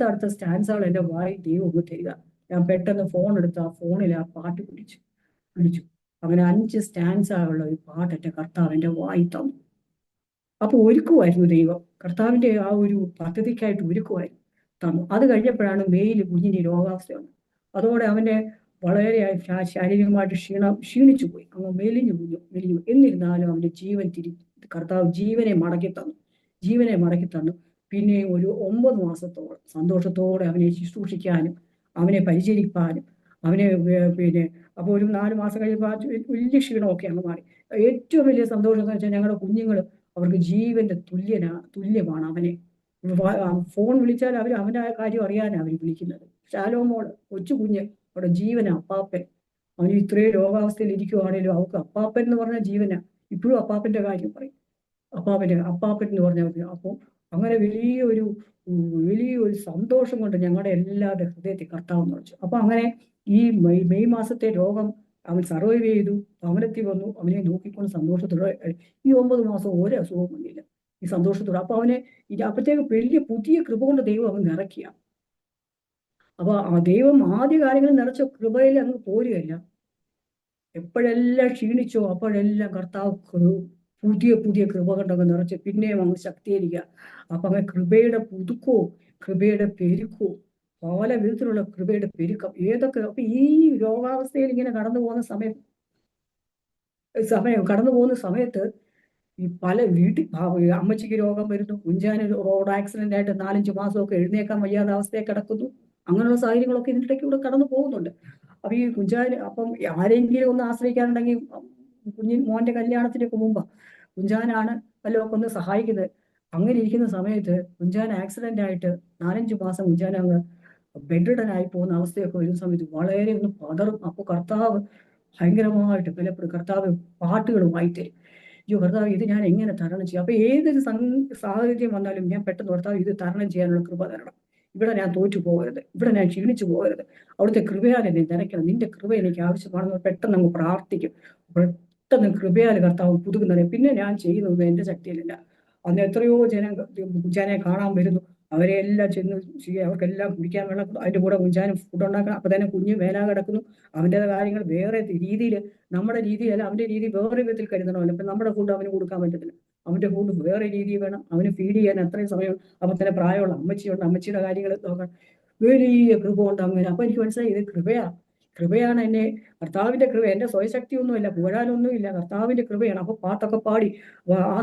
അടുത്ത സ്റ്റാൻസാകൾ എൻ്റെ വായി ദൈവം ഒന്ന് തരിക. ഞാൻ പെട്ടെന്ന് ഫോൺ എടുത്ത് ആ ഫോണിൽ ആ പാട്ട് പിടിച്ചു. അങ്ങനെ 5 സ്റ്റാൻസായുള്ള ഒരു പാട്ട് എൻ്റെ കർത്താവ് എൻ്റെ വായി തന്നു. അപ്പൊ ഒരുക്കുമായിരുന്നു ദൈവം, കർത്താവിന്റെ ആ ഒരു പദ്ധതിക്കായിട്ട് ഒരുക്കുമായിരുന്നു തന്നു. അത് കഴിഞ്ഞപ്പോഴാണ് മെയ്യിൽ കുഞ്ഞിന് രോഗാവസ്ഥ വന്നത്. അതോടെ അവന്റെ വളരെ ശാരീരികമായിട്ട് ക്ഷീണിച്ചു പോയി, അങ്ങ് മെലിഞ്ഞു. എന്നിരുന്നാലും അവന്റെ കർത്താവ് ജീവനെ മടക്കി തന്നു. പിന്നെ ഒരു 9 മാസത്തോളം സന്തോഷത്തോടെ അവനെ ശുശ്രൂഷിക്കാനും അവനെ പരിചരിക്കാനും അവനെ അപ്പോൾ ഒരു 4 മാസം കഴിയുമ്പോൾ വലിയ ക്ഷീണമൊക്കെ അങ്ങ് മാറി. ഏറ്റവും വലിയ സന്തോഷം എന്ന് വെച്ചാൽ ഞങ്ങളുടെ കുഞ്ഞുങ്ങൾ അവർക്ക് ജീവന്റെ തുല്യമാണ് അവനെ. ഫോൺ വിളിച്ചാൽ അവന്റെ കാര്യം അറിയാനാണ് അവർ വിളിക്കുന്നത്. ശാലോമോള് കൊച്ചു കുഞ്ഞ് അവിടെ ജീവനാ, അപ്പാപ്പൻ. അവന് ഇത്രയും രോഗാവസ്ഥയിൽ ഇരിക്കുവാണേലും അവർക്ക് അപ്പാപ്പൻ എന്ന് പറഞ്ഞ ജീവനാ. ഇപ്പോഴും അപ്പാപ്പന്റെ കാര്യം പറയും, അപ്പാപ്പൻ എന്ന് പറഞ്ഞാൽ മതി. അപ്പോൾ അങ്ങനെ വലിയൊരു സന്തോഷം കൊണ്ട് ഞങ്ങളുടെ എല്ലാവരുടെ ഹൃദയത്തിൽ കർത്താവ് നിറച്ചു. അപ്പൊ അങ്ങനെ ഈ മെയ് മാസത്തെ രോഗം അവൻ സർവൈവ് ചെയ്തു, ഭവനത്തിൽ വന്നു, അവനെ നോക്കിക്കൊണ്ട് സന്തോഷത്തോടെ ഈ 9 മാസം ഒരു അസുഖവും വന്നില്ല, ഈ സന്തോഷത്തോടെ. അപ്പൊ അവനെ അപ്പോഴത്തേക്ക് വലിയ പുതിയ കൃപ കൊണ്ട് ദൈവം അവൻ നിറയ്ക്കുക. അപ്പൊ ആ ദൈവം ആദ്യ കാര്യങ്ങളിൽ നിറച്ച കൃപയിൽ അങ്ങ് പോരുകയല്ല. എപ്പോഴെല്ലാം ക്ഷീണിച്ചോ അപ്പോഴെല്ലാം കർത്താവ് പുതിയ കൃപ കൊണ്ടങ്ങ് നിറച്ച് പിന്നെയും അങ്ങ് ശക്തീകരിക്കുക. അപ്പൊ അങ്ങനെ കൃപയുടെ പുതുക്കവും കൃപയുടെ പെരുക്കവും പല വിധത്തിലുള്ള കൃപയുടെ പെരുക്കം ഏതൊക്കെ. അപ്പൊ ഈ രോഗാവസ്ഥയിൽ ഇങ്ങനെ കടന്നു പോകുന്ന സമയത്ത് ഈ പല അമ്മച്ചിക്ക് രോഗം വരുന്നു, കുഞ്ചാന് റോഡ് ആക്സിഡന്റ് ആയിട്ട് 4-5 മാസമൊക്കെ എഴുന്നേക്കാൻ വയ്യാത്ത അവസ്ഥയെ കിടക്കുന്നു. അങ്ങനെയുള്ള സാഹചര്യങ്ങളൊക്കെ ഇതിൻ്റെ ഇടയ്ക്കൂടെ കടന്നു പോകുന്നുണ്ട്. അപ്പൊ ഈ കുഞ്ചാന് അപ്പം ആരെങ്കിലും ഒന്ന് ആശ്രയിക്കാനുണ്ടെങ്കിൽ മോന്റെ കല്യാണത്തിനൊക്കെ മുമ്പ് കുഞ്ചാനാണ് വല്ലതൊക്കെ ഒന്ന് സഹായിക്കുന്നത്. അങ്ങനെ ഇരിക്കുന്ന സമയത്ത് കുഞ്ചാൻ ആക്സിഡന്റ് ആയിട്ട് 4-5 മാസം കുഞ്ചാൻ അങ്ങ് ബെഡ്രിഡനായി പോകുന്ന അവസ്ഥയൊക്കെ വരുന്ന സമയത്ത് വളരെ ഒന്ന് പതറും. അപ്പൊ കർത്താവ് ഭയങ്കരമായിട്ട് ബലപ്പെടും. കർത്താവ് പാട്ടുകൾ വായിത്തരും. അയ്യോ കർത്താവ് ഇത് ഞാൻ എങ്ങനെ തരണം ചെയ്യും. അപ്പൊ ഏതൊരു സാഹചര്യം വന്നാലും ഞാൻ പെട്ടെന്ന് കർത്താവ് ഇത് തരണം ചെയ്യാനുള്ള കൃപ തരണം. ഇവിടെ ഞാൻ തോറ്റു പോകരുത്, ഇവിടെ ഞാൻ ക്ഷീണിച്ചു പോകരുത്, അവിടുത്തെ കൃപയാൽ എന്നെ നിറയ്ക്കണം, നിന്റെ കൃപ എനിക്ക് ആവശ്യമാണെന്ന് പെട്ടെന്ന് അങ്ങ് പ്രാർത്ഥിക്കും. പെട്ടെന്ന് കൃപയാൽ കർത്താവ് പുതുക്കുന്നത്. പിന്നെ ഞാൻ ചെയ്യുന്നത് എൻ്റെ ശക്തിയിലല്ല. അന്ന് എത്രയോ കുഞ്ചാനെ കാണാൻ വരുന്നു, അവരെ എല്ലാം ചെന്ന് അവർക്കെല്ലാം കുടിക്കാൻ വെള്ളം, അതിൻ്റെ കൂടെ കുഞ്ചാനും ഫുഡ് ഉണ്ടാക്കണം. അപ്പൊ തന്നെ കുഞ്ഞ് വേല കിടക്കുന്നു. അവൻ്റെ കാര്യങ്ങൾ വേറെ രീതിയിൽ, നമ്മുടെ രീതിയല്ല, അവന്റെ രീതി വേറെ വിധത്തിൽ കരുതണമല്ലോ. അപ്പൊ നമ്മുടെ ഫുഡ് അവന് കൊടുക്കാൻ പറ്റത്തില്ല, അവന്റെ ഫുഡ് വേറെ രീതിയിൽ വേണം. അവന് ഫീഡ് ചെയ്യാൻ അത്രയും സമയം. അപ്പൊ തന്നെ പ്രായമുള്ള അമ്മച്ചിയുണ്ട്, അമ്മച്ചിയുടെ കാര്യങ്ങൾ നോക്കാൻ വലിയ കൃപ ഉണ്ട് അങ്ങനെ. അപ്പൊ എനിക്ക് മനസ്സിലായി ഇത് കൃപയാണ് എന്നെ, കർത്താവിന്റെ കൃപ. എന്റെ സ്വയശക്തിയൊന്നുമില്ല, പുകഴാനൊന്നുമില്ല, കർത്താവിന്റെ കൃപയാണ്. അപ്പൊ പാട്ടൊക്കെ പാടി ആ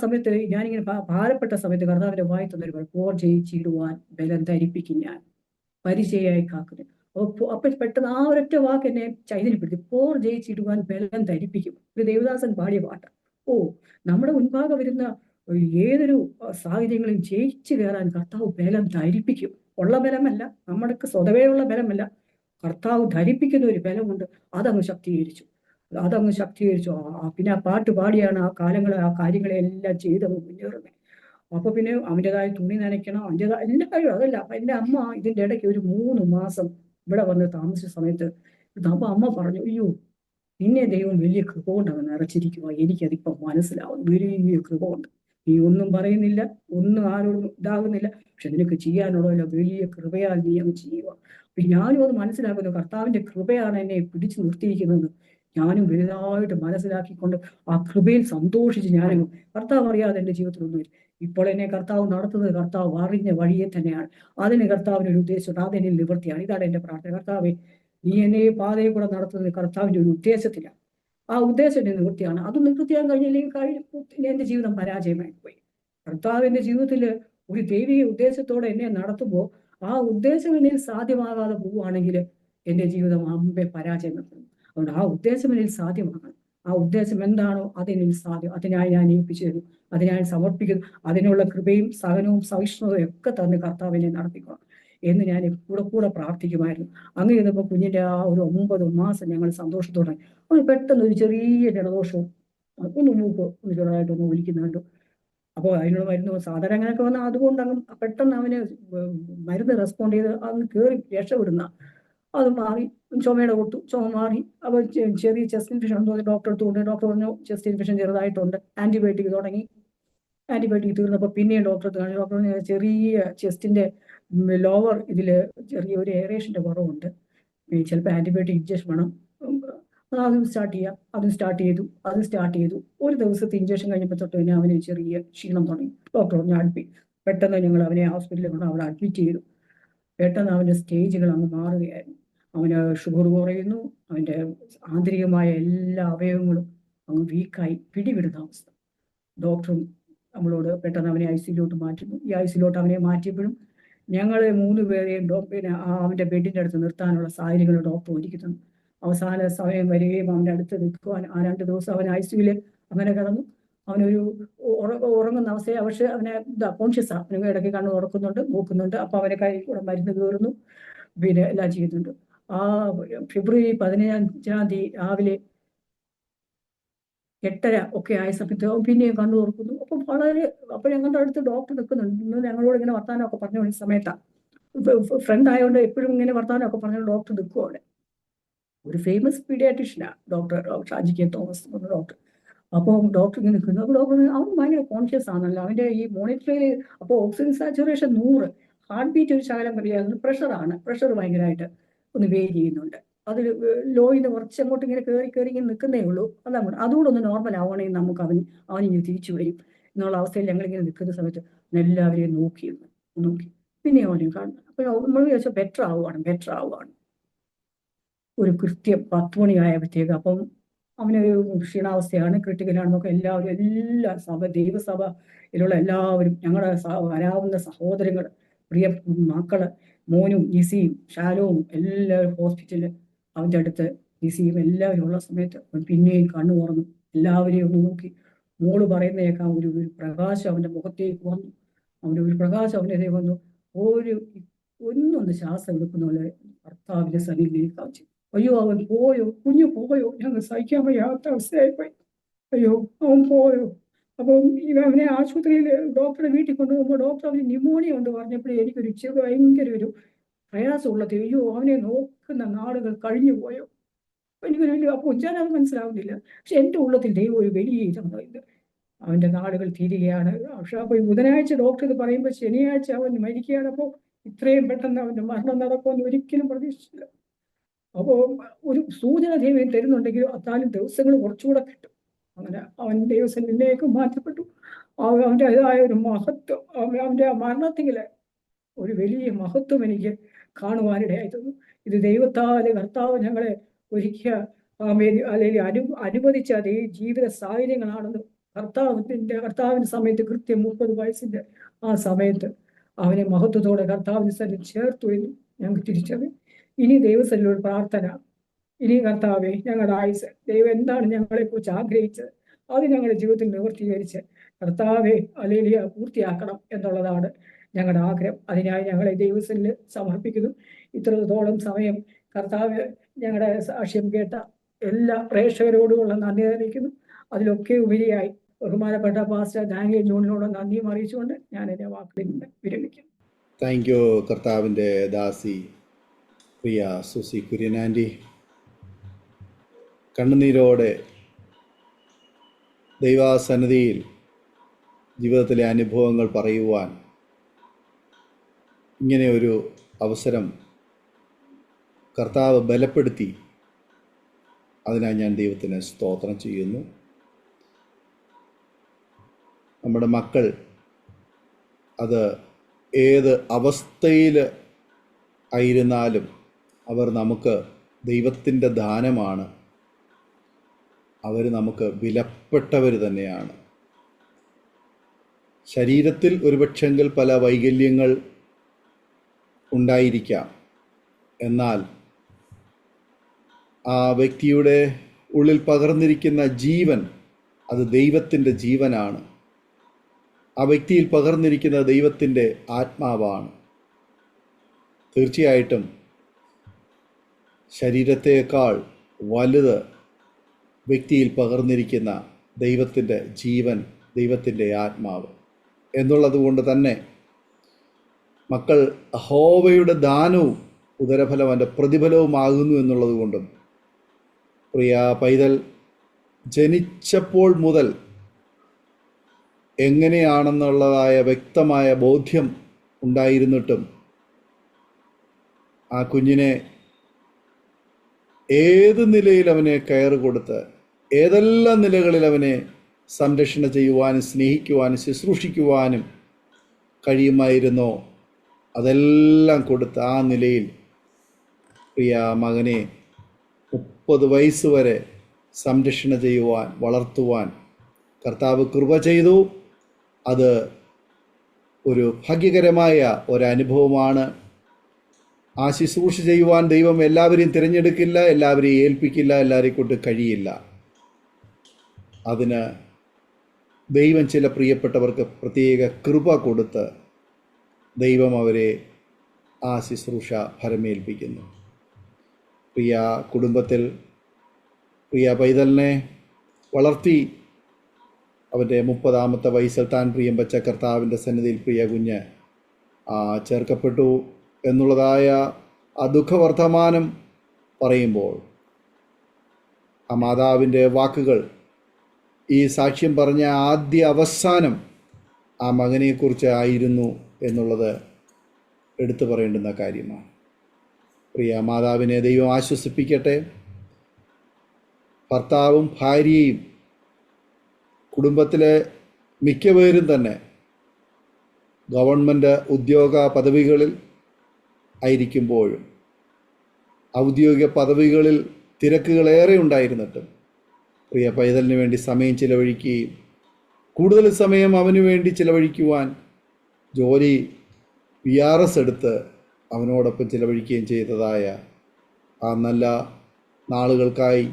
സമയത്ത് ഞാനിങ്ങനെ ഭാരപ്പെട്ട സമയത്ത് കർത്താവിന്റെ വായി തന്നൊരു പോർ ജയിച്ചിടുവാൻ ബലം ധരിപ്പിക്കും ഞാൻ പരിചയായി കാക്കുന്നു. അപ്പൊ പെട്ടെന്ന് ആ ഒരൊറ്റ വാക്ക് എന്നെ ചൈതന്യപ്പെടുത്തി. പോർ ജയിച്ചിടുവാൻ ബലം ധരിപ്പിക്കും. ഒരു ദേവദാസൻ പാടിയ പാട്ട്. നമ്മുടെ മുൻപാകെ വരുന്ന ഏതൊരു സാഹചര്യങ്ങളും ജയിച്ചു കയറാൻ കർത്താവ് ബലം ധരിപ്പിക്കും. ഉള്ള ബലമല്ല, നമ്മുടെ സ്വതവേ ഉള്ള ബലമല്ല, കർത്താവ് ധരിപ്പിക്കുന്ന ഒരു ബലമുണ്ട്. അതങ്ങ് ശക്തീകരിച്ചു. പിന്നെ ആ പാട്ട് പാടിയാണ് ആ കാര്യങ്ങളെല്ലാം ചെയ്തങ്ങ് മുന്നേറുന്നത്. അപ്പൊ പിന്നെ അവൻ്റെതായ തുണി നനയ്ക്കണം, അവൻ്റെതായ എല്ലാ കാര്യവും. അതല്ല, അപ്പൊ എൻ്റെ അമ്മ ഇതിന്റെ ഇടയ്ക്ക് ഒരു 3 മാസം ഇവിടെ വന്ന് താമസിച്ച സമയത്ത് അപ്പൊ അമ്മ പറഞ്ഞു, അയ്യോ, നിന്നെ ദൈവം വലിയ കൃപ കൊണ്ടങ്ങ് നിറച്ചിരിക്കുക. എനിക്കതിപ്പം മനസ്സിലാവും. വലിയ കൃപ കൊണ്ട് നീ ഒന്നും പറയുന്നില്ല, ഒന്നും ആരോടും ഇതാകുന്നില്ല, പക്ഷെ നിനക്ക് ചെയ്യാനുള്ളതല്ല വലിയ കൃപയാൽ നീ അങ്ങ് ചെയ്യുക. അപ്പൊ ഞാനും അത് മനസ്സിലാക്കുന്നു, കർത്താവിന്റെ കൃപയാണ് എന്നെ പിടിച്ചു നിർത്തിയിരിക്കുന്നത്. ഞാനും വലുതായിട്ട് മനസ്സിലാക്കിക്കൊണ്ട് ആ കൃപയിൽ സന്തോഷിച്ച് ഞാനും, കർത്താവ് അറിയാതെ എൻ്റെ ജീവിതത്തിലൊന്നുമില്ല. ഇപ്പോൾ എന്നെ കർത്താവ് നടത്തുന്നത് കർത്താവ് അറിഞ്ഞ വഴിയെ തന്നെയാണ്. അതിന് കർത്താവിന് ഒരു ഉദ്ദേശമുണ്ട്, അതെന്നിൽ നിവൃത്തിയാണ്. ഇതാണ് എൻ്റെ പ്രാർത്ഥന. കർത്താവെ, നീ എന്നെ ഈ പാതയിൽ കൂടെ നടത്തുന്നത് കർത്താവിന്റെ ഒരു ഉദ്ദേശത്തിലാണ്. ആ ഉദ്ദേശം എന്നെ നിവൃത്തിയാണ്. അത് നിവൃത്തിയാൻ കഴിഞ്ഞില്ലെങ്കിൽ എൻ്റെ ജീവിതം പരാജയമായി പോയി. കർത്താവിന്റെ ജീവിതത്തിൽ ഒരു ദൈവിക ഉദ്ദേശത്തോടെ എന്നെ നടത്തുമ്പോൾ ആ ഉദ്ദേശം എന്നിൽ സാധ്യമാകാതെ പോവുകയാണെങ്കിൽ എൻ്റെ ജീവിതം അമ്പെ പരാജയം നടത്തുന്നു. അതുകൊണ്ട് ആ ഉദ്ദേശം എന്നിൽ സാധ്യമാകണം. ആ ഉദ്ദേശം എന്താണോ അതെന്നിൽ സാധ്യം. അതിനായി ഞാൻ ഏൽപ്പിച്ചു തരുന്നു, അതിനായി സമർപ്പിക്കുന്നു. അതിനുള്ള കൃപയും സഹനവും സഹിഷ്ണുതയും ഒക്കെ തന്നെ കർത്താവിനെ നടത്തിക്കണം എന്ന് ഞാൻ കൂടെ പ്രാർത്ഥിക്കുമായിരുന്നു. അങ്ങനെ ഇരുന്നപ്പോൾ കുഞ്ഞിന്റെ ആ ഒരു 9 മാസം ഞങ്ങൾ സന്തോഷത്തോടെ, അവന് പെട്ടെന്ന് ഒരു ചെറിയ ജലദോഷവും മൂക്ക് ചെറുതായിട്ടൊന്ന് ഒലിക്കുന്ന കണ്ടു. അപ്പോൾ അതിനുള്ള മരുന്ന് സാധാരണ അങ്ങനെയൊക്കെ വന്നാൽ അതുകൊണ്ട് അങ്ങ് പെട്ടെന്ന് അവന് മരുന്ന് റെസ്പോണ്ട് ചെയ്ത് അങ്ങ് കയറി രക്ഷപ്പെടുന്ന അത് മാറി. ചുമയുടെ കൊടുത്തു, ചുമ മാറി. അപ്പോൾ ചെറിയ ചെസ്റ്റ് ഇൻഫെക്ഷൻ ഉണ്ടോ ഡോക്ടർ അടുത്തുകൊണ്ട്, ഡോക്ടർ പറഞ്ഞു ചെസ്റ്റ് ഇൻഫെക്ഷൻ ചെറുതായിട്ടുണ്ട്. ആന്റിബയോട്ടിക് തുടങ്ങി. ആന്റിബയോട്ടിക് തീർന്നപ്പോൾ പിന്നെയും ഡോക്ടർ കാണിച്ചു. ഡോക്ടർ ചെറിയ ചെസ്റ്റിന്റെ ലോവർ ഇതിൽ ചെറിയൊരു എയറേഷന്റെ കുറവുണ്ട്, ചിലപ്പോൾ ആന്റിബയോട്ടിക് ഇഞ്ചക്ഷൻ വേണം. അതും സ്റ്റാർട്ട് ചെയ്തു. ഒരു ദിവസത്തെ ഇഞ്ചക്ഷൻ കഴിഞ്ഞപ്പോൾ തൊട്ട് തന്നെ അവന് ചെറിയ ക്ഷീണം തുടങ്ങി. ഡോക്ടർ പറഞ്ഞു പെട്ടെന്ന് ഞങ്ങൾ അവനെ ഹോസ്പിറ്റലിൽ കൊണ്ട് അവിടെ അഡ്മിറ്റ് ചെയ്തു. പെട്ടെന്ന് അവൻ്റെ സ്റ്റേജുകൾ അങ്ങ് മാറുകയായിരുന്നു. അവന് ഷുഗർ കുറയുന്നു, അവൻ്റെ ആന്തരികമായ എല്ലാ അവയവങ്ങളും അങ്ങ് വീക്കായി പിടിവിടുന്ന അവസ്ഥ. ഡോക്ടറും നമ്മളോട് പെട്ടെന്ന് അവനെ ICUലോട്ട് മാറ്റുന്നു. ഈ ICUലോട്ട് അവനെ മാറ്റിയപ്പോഴും ഞങ്ങൾ 3 പേരെയും പിന്നെ അവൻ്റെ ബെഡിൻ്റെ അടുത്ത് നിർത്താനുള്ള സാഹചര്യങ്ങൾ ഡോക്ടർ ഒരുക്കുന്നു. അവസാന സമയം വരികയും അവൻ്റെ അടുത്ത് നിൽക്കുവാൻ ആ 2 ദിവസം അവൻ ICUവിൽ അങ്ങനെ കിടന്നു. അവനൊരു ഉറങ്ങുന്ന അവസ്ഥയെ, പക്ഷെ അവനെ കോൺഷ്യസാണ്. അവന് ഇടയ്ക്ക് കണ്ണ് തുറക്കുന്നുണ്ട്, നോക്കുന്നുണ്ട്. അപ്പൊ അവനെ കൈ കൂടെ മരുന്ന് കയറുന്നു, പിന്നെ എല്ലാം ചെയ്യുന്നുണ്ട്. ആ ഫെബ്രുവരി 15-ാം തീയതി രാവിലെ 8:30 ഒക്കെ ആയ സമയത്ത് പിന്നെയും കണ്ണു തുറക്കുന്നു. അപ്പൊ ഞങ്ങളുടെ അടുത്ത് ഡോക്ടർ നിൽക്കുന്നുണ്ട്. ഞങ്ങളോട് ഇങ്ങനെ വർത്താനമൊക്കെ പറഞ്ഞ സമയത്താണ്, ഫ്രണ്ട് ആയതുകൊണ്ട് എപ്പോഴും ഇങ്ങനെ വർത്താനമൊക്കെ പറഞ്ഞ ഡോക്ടർ നിൽക്കും അവിടെ. ഒരു ഫേമസ് പീഡിയാട്രിഷ്യനാണ് ഡോക്ടർ ഷാജി കെ തോമസ് എന്ന ഡോക്ടർ. അപ്പോൾ ഡോക്ടർ ഇങ്ങനെ നിൽക്കുന്നു. അപ്പോൾ ഡോക്ടർ അവൻ ഭയങ്കര കോൺഷ്യസ് ആണല്ലോ, അവൻ്റെ ഈ മോണിറ്ററിൽ അപ്പോൾ ഓക്സിജൻ സാച്ചുറേഷൻ 100, ഹാർട്ട് ബീറ്റ് ഒരു ശകലം വരികയാണ്. പ്രഷർ ഭയങ്കരമായിട്ട് ഒന്ന് വേരി ചെയ്യുന്നുണ്ട്. അതിൽ ലോയിന്ന് കുറച്ച് അങ്ങോട്ട് ഇങ്ങനെ കയറി ഇങ്ങനെ നിൽക്കുന്നേ ഉള്ളൂ. അതുകൂടെ ഒന്ന് നോർമൽ ആവണമെങ്കിൽ നമുക്ക് അവനിങ്ങനെ തിരിച്ചു വരും എന്നുള്ള അവസ്ഥയിൽ ഞങ്ങളിങ്ങനെ നിൽക്കുന്ന സമയത്ത് എല്ലാവരെയും നോക്കി. പിന്നെ അവനും കാണുന്നു. അപ്പോൾ നമ്മൾ വിചാരിച്ചാൽ ബെറ്റർ ആവുകയാണ്. ഒരു കൃത്യം 10 മണിയായപ്പോഴത്തേക്ക് അപ്പം അവനൊരു ക്ഷീണാവസ്ഥയാണ്, ക്രിട്ടിക്കലാണെന്നൊക്കെ എല്ലാ ദൈവസഭയിലുള്ള എല്ലാവരും, ഞങ്ങളുടെ വരാവുന്ന സഹോദരങ്ങൾ, പ്രിയ മക്കള്, മോനും നിസിയും ഷാലോവും എല്ലാവരും ഹോസ്പിറ്റലിൽ അവൻ്റെ അടുത്ത്, നിസിയും എല്ലാവരും ഉള്ള സമയത്ത് പിന്നെയും കണ്ണു തുറന്നു. എല്ലാവരെയും ഒന്ന് നോക്കി. മോള് പറയുന്നേക്കാം, ഒരു പ്രകാശം അവൻ്റെ മുഖത്തേക്ക് വന്നു. അവൻ്റെ വന്നു. ഒന്നൊന്ന് ശ്വാസം എടുക്കുന്ന പോലെ ഭർത്താവിന്റെ സന്നിധിയിലേക്ക് വെച്ചു. അയ്യോ, അവൻ പോയോ, കുഞ്ഞു പോയോ, ഞങ്ങൾ സഹിക്കാൻ വയ്യാത്ത അവസ്ഥയായിപ്പോയി. അയ്യോ, അവൻ പോയോ. അപ്പം അവനെ ആശുപത്രിയിൽ ഡോക്ടറെ വീട്ടിൽ കൊണ്ടുപോകുമ്പോൾ ഡോക്ടർ അവന് ന്യൂമോണിയ ഉണ്ട് പറഞ്ഞപ്പോഴേ എനിക്കൊരു ഭയങ്കര ഒരു പ്രയാസമുള്ളത്. അയ്യോ, അവനെ നോക്കുന്ന നാളുകൾ കഴിഞ്ഞു പോയോ. എനിക്കൊരു വലിയ അപ്പോൾ ഉച്ചാരത് മനസ്സിലാവുന്നില്ല. പക്ഷെ എൻ്റെ ഉള്ളത്തിൽ ദൈവം ഒരു വലിയ ഇതാണ്. അവൻ്റെ നാളുകൾ തീരുകയാണ്. പക്ഷെ അപ്പോൾ ബുധനാഴ്ച ഡോക്ടർ ഇത് പറയുമ്പോൾ ശനിയാഴ്ച അവൻ മരിക്കുകയാണ്. അപ്പോൾ ഇത്രയും പെട്ടെന്ന് അവൻ്റെ മരണം നടക്കുമെന്ന് ഒരിക്കലും പ്രതീക്ഷിച്ചില്ല. അപ്പോൾ ഒരു സൂചന ദൈവം തരുന്നുണ്ടെങ്കിൽ അത്താലും ദിവസങ്ങൾ കുറച്ചുകൂടെ കിട്ടും. അങ്ങനെ അവൻ ദൈവസന്നിധിയിലേക്ക് മാറ്റപ്പെട്ടു. അവൻ്റെതായ ഒരു മഹത്വം, അവൻ്റെ ആ മരണത്തിലെ ഒരു വലിയ മഹത്വം എനിക്ക് കാണുവാനിടയായി തോന്നുന്നു. ഇത് ദൈവത്താല് കർത്താവ് ഞങ്ങളെ ഒരുക്കിയ അല്ലെങ്കിൽ അനുവദിച്ച അതേ ജീവിത സാഹചര്യങ്ങളാണെന്ന് കർത്താവിന്റെ സമയത്ത് കൃത്യം 30 വയസ്സിന്റെ ആ സമയത്ത് അവനെ മഹത്വത്തോടെ കർത്താവിന് സ്ഥലം ചേർത്തു എന്ന് ഞങ്ങൾക്ക് തിരിച്ചറിയും. ഇനി ദൈവസന്നിധിയിലുള്ള പ്രാർത്ഥന, ഇനി കർത്താവെ ഞങ്ങളുടെ ആയുസ് ദൈവം എന്താണ് ഞങ്ങളെക്കുറിച്ച് ആഗ്രഹിച്ചത് അത് ഞങ്ങളുടെ ജീവിതത്തിൽ നിവർത്തീകരിച്ച് കർത്താവെ ഹല്ലേലൂയ പൂർത്തിയാക്കണം എന്നുള്ളതാണ് ഞങ്ങളുടെ ആഗ്രഹം. അതിനായി ഞങ്ങളെ ദൈവസന്നിധിയിൽ സമർപ്പിക്കുന്നു. ഇത്രത്തോളം സമയം കർത്താവ് ഞങ്ങളുടെ സാക്ഷ്യം കേട്ട എല്ലാ പ്രേക്ഷകരോടുമുള്ള നന്ദി അറിയിക്കുന്നു. അതിലൊക്കെ ഉപരിയായി ബഹുമാനപ്പെട്ട പാസ്റ്റർ ഡാനിയൽ ജോണിനോട് നന്ദിയും അറിയിച്ചുകൊണ്ട് ഞാൻ എൻ്റെ വാക്കുകളിൽ നിന്ന് വിരമിക്കുന്നു. താങ്ക് യു കർത്താവിൻ്റെ ദാസി പ്രിയ സുസി കുര്യനാൻറ്റി. കണ്ണുനീരോടെ ദൈവസന്നിധിയിൽ ജീവിതത്തിലെ അനുഭവങ്ങൾ പറയുവാൻ ഇങ്ങനെ ഒരു അവസരം കർത്താവ് ബലപ്പെടുത്തി. അതിനായി ഞാൻ ദൈവത്തിന് സ്തോത്രം ചെയ്യുന്നു. നമ്മുടെ മക്കൾ അത് ഏത് അവസ്ഥയിൽ ആയിരുന്നാലും അവർ നമുക്ക് ദൈവത്തിൻ്റെ ദാനമാണ്. അവർ നമുക്ക് വിലപ്പെട്ടവർ തന്നെയാണ്. ശരീരത്തിൽ ഒരുപക്ഷെങ്കിൽ പല വൈകല്യങ്ങൾ ഉണ്ടായിരിക്കാം. എന്നാൽ ആ വ്യക്തിയുടെ ഉള്ളിൽ പകർന്നിരിക്കുന്ന ജീവൻ അത് ദൈവത്തിൻ്റെ ജീവനാണ്. ആ വ്യക്തിയിൽ പകർന്നിരിക്കുന്ന ദൈവത്തിൻ്റെ ആത്മാവാണ്. തീർച്ചയായിട്ടും ശരീരത്തേക്കാൾ വലുത് വ്യക്തിയിൽ പകർന്നിരിക്കുന്ന ദൈവത്തിൻ്റെ ജീവൻ, ദൈവത്തിൻ്റെ ആത്മാവ് എന്നുള്ളത് കൊണ്ട് തന്നെ മക്കൾ യഹോവയുടെ ദാനവും ഉദരഫലം അവൻ്റെ പ്രതിഫലവുമാകുന്നു എന്നുള്ളത് കൊണ്ടും പ്രിയ പൈതൽ ജനിച്ചപ്പോൾ മുതൽ എങ്ങനെയാണെന്നുള്ളതായ വ്യക്തമായ ബോധ്യം ഉണ്ടായിരുന്നിട്ടും ആ കുഞ്ഞിനെ ഏത് നിലയിൽ അവനെ കെയർ കൊടുത്ത് ഏതെല്ലാം നിലകളിൽ അവനെ സംരക്ഷണ ചെയ്യുവാനും സ്നേഹിക്കുവാനും ശുശ്രൂഷിക്കുവാനും കഴിയുമായിരുന്നോ അതെല്ലാം കൊടുത്ത് ആ നിലയിൽ പ്രിയ മകനെ 30 വയസ്സ് വരെ സംരക്ഷണ ചെയ്യുവാൻ വളർത്തുവാൻ കർത്താവ് കൃപ ചെയ്തു. അത് ഒരു ഭാഗ്യകരമായ ഒരനുഭവമാണ്. ആ ശുശ്രൂഷ ചെയ്യുവാൻ ദൈവം എല്ലാവരെയും തിരഞ്ഞെടുക്കില്ല, എല്ലാവരെയും ഏൽപ്പിക്കില്ല, എല്ലാവരെയും കൊണ്ട് കഴിയില്ല. അതിന് ദൈവം ചില പ്രിയപ്പെട്ടവർക്ക് പ്രത്യേക കൃപ കൊടുത്ത് ദൈവം അവരെ ആ ശുശ്രൂഷ ഫലമേൽപ്പിക്കുന്നു. പ്രിയ കുടുംബത്തിൽ പ്രിയ പൈതലിനെ വളർത്തി അവൻ്റെ 30ാമത്തെ വയസ്സിൽ താൻ പ്രിയം വച്ച കർത്താവിൻ്റെ സന്നിധിയിൽ പ്രിയ കുഞ്ഞ് ചേർക്കപ്പെട്ടു എന്നുള്ളതായ ആ ദുഃഖവർത്തമാനം പറയുമ്പോൾ ആ മാതാവിൻ്റെ വാക്കുകൾ ഈ സാക്ഷ്യം പറഞ്ഞ ആദ്യ അവസാനം ആ മകനെക്കുറിച്ച് ആയിരുന്നു എന്നുള്ളത് എടുത്തു പറയേണ്ടുന്ന കാര്യമാണ്. പ്രിയ മാതാവിനെ ദൈവം ആശ്വസിപ്പിക്കട്ടെ. ഭർത്താവും ഭാര്യയും കുടുംബത്തിലെ മിക്കപേരും തന്നെ ഗവൺമെൻറ് ഉദ്യോഗ പദവികളിൽ ആയിരിക്കുമ്പോഴും ഔദ്യോഗിക പദവികളിൽ തിരക്കുകളേറെ ഉണ്ടായിരുന്നിട്ടും പ്രിയ പൈതലിന് വേണ്ടി സമയം ചിലവഴിക്കുകയും കൂടുതൽ സമയം അവന് വേണ്ടി ചിലവഴിക്കുവാൻ ജോലി VRS എടുത്ത് അവനോടൊപ്പം ചിലവഴിക്കുകയും ചെയ്തതായ ആ നല്ല നാളുകൾക്കായി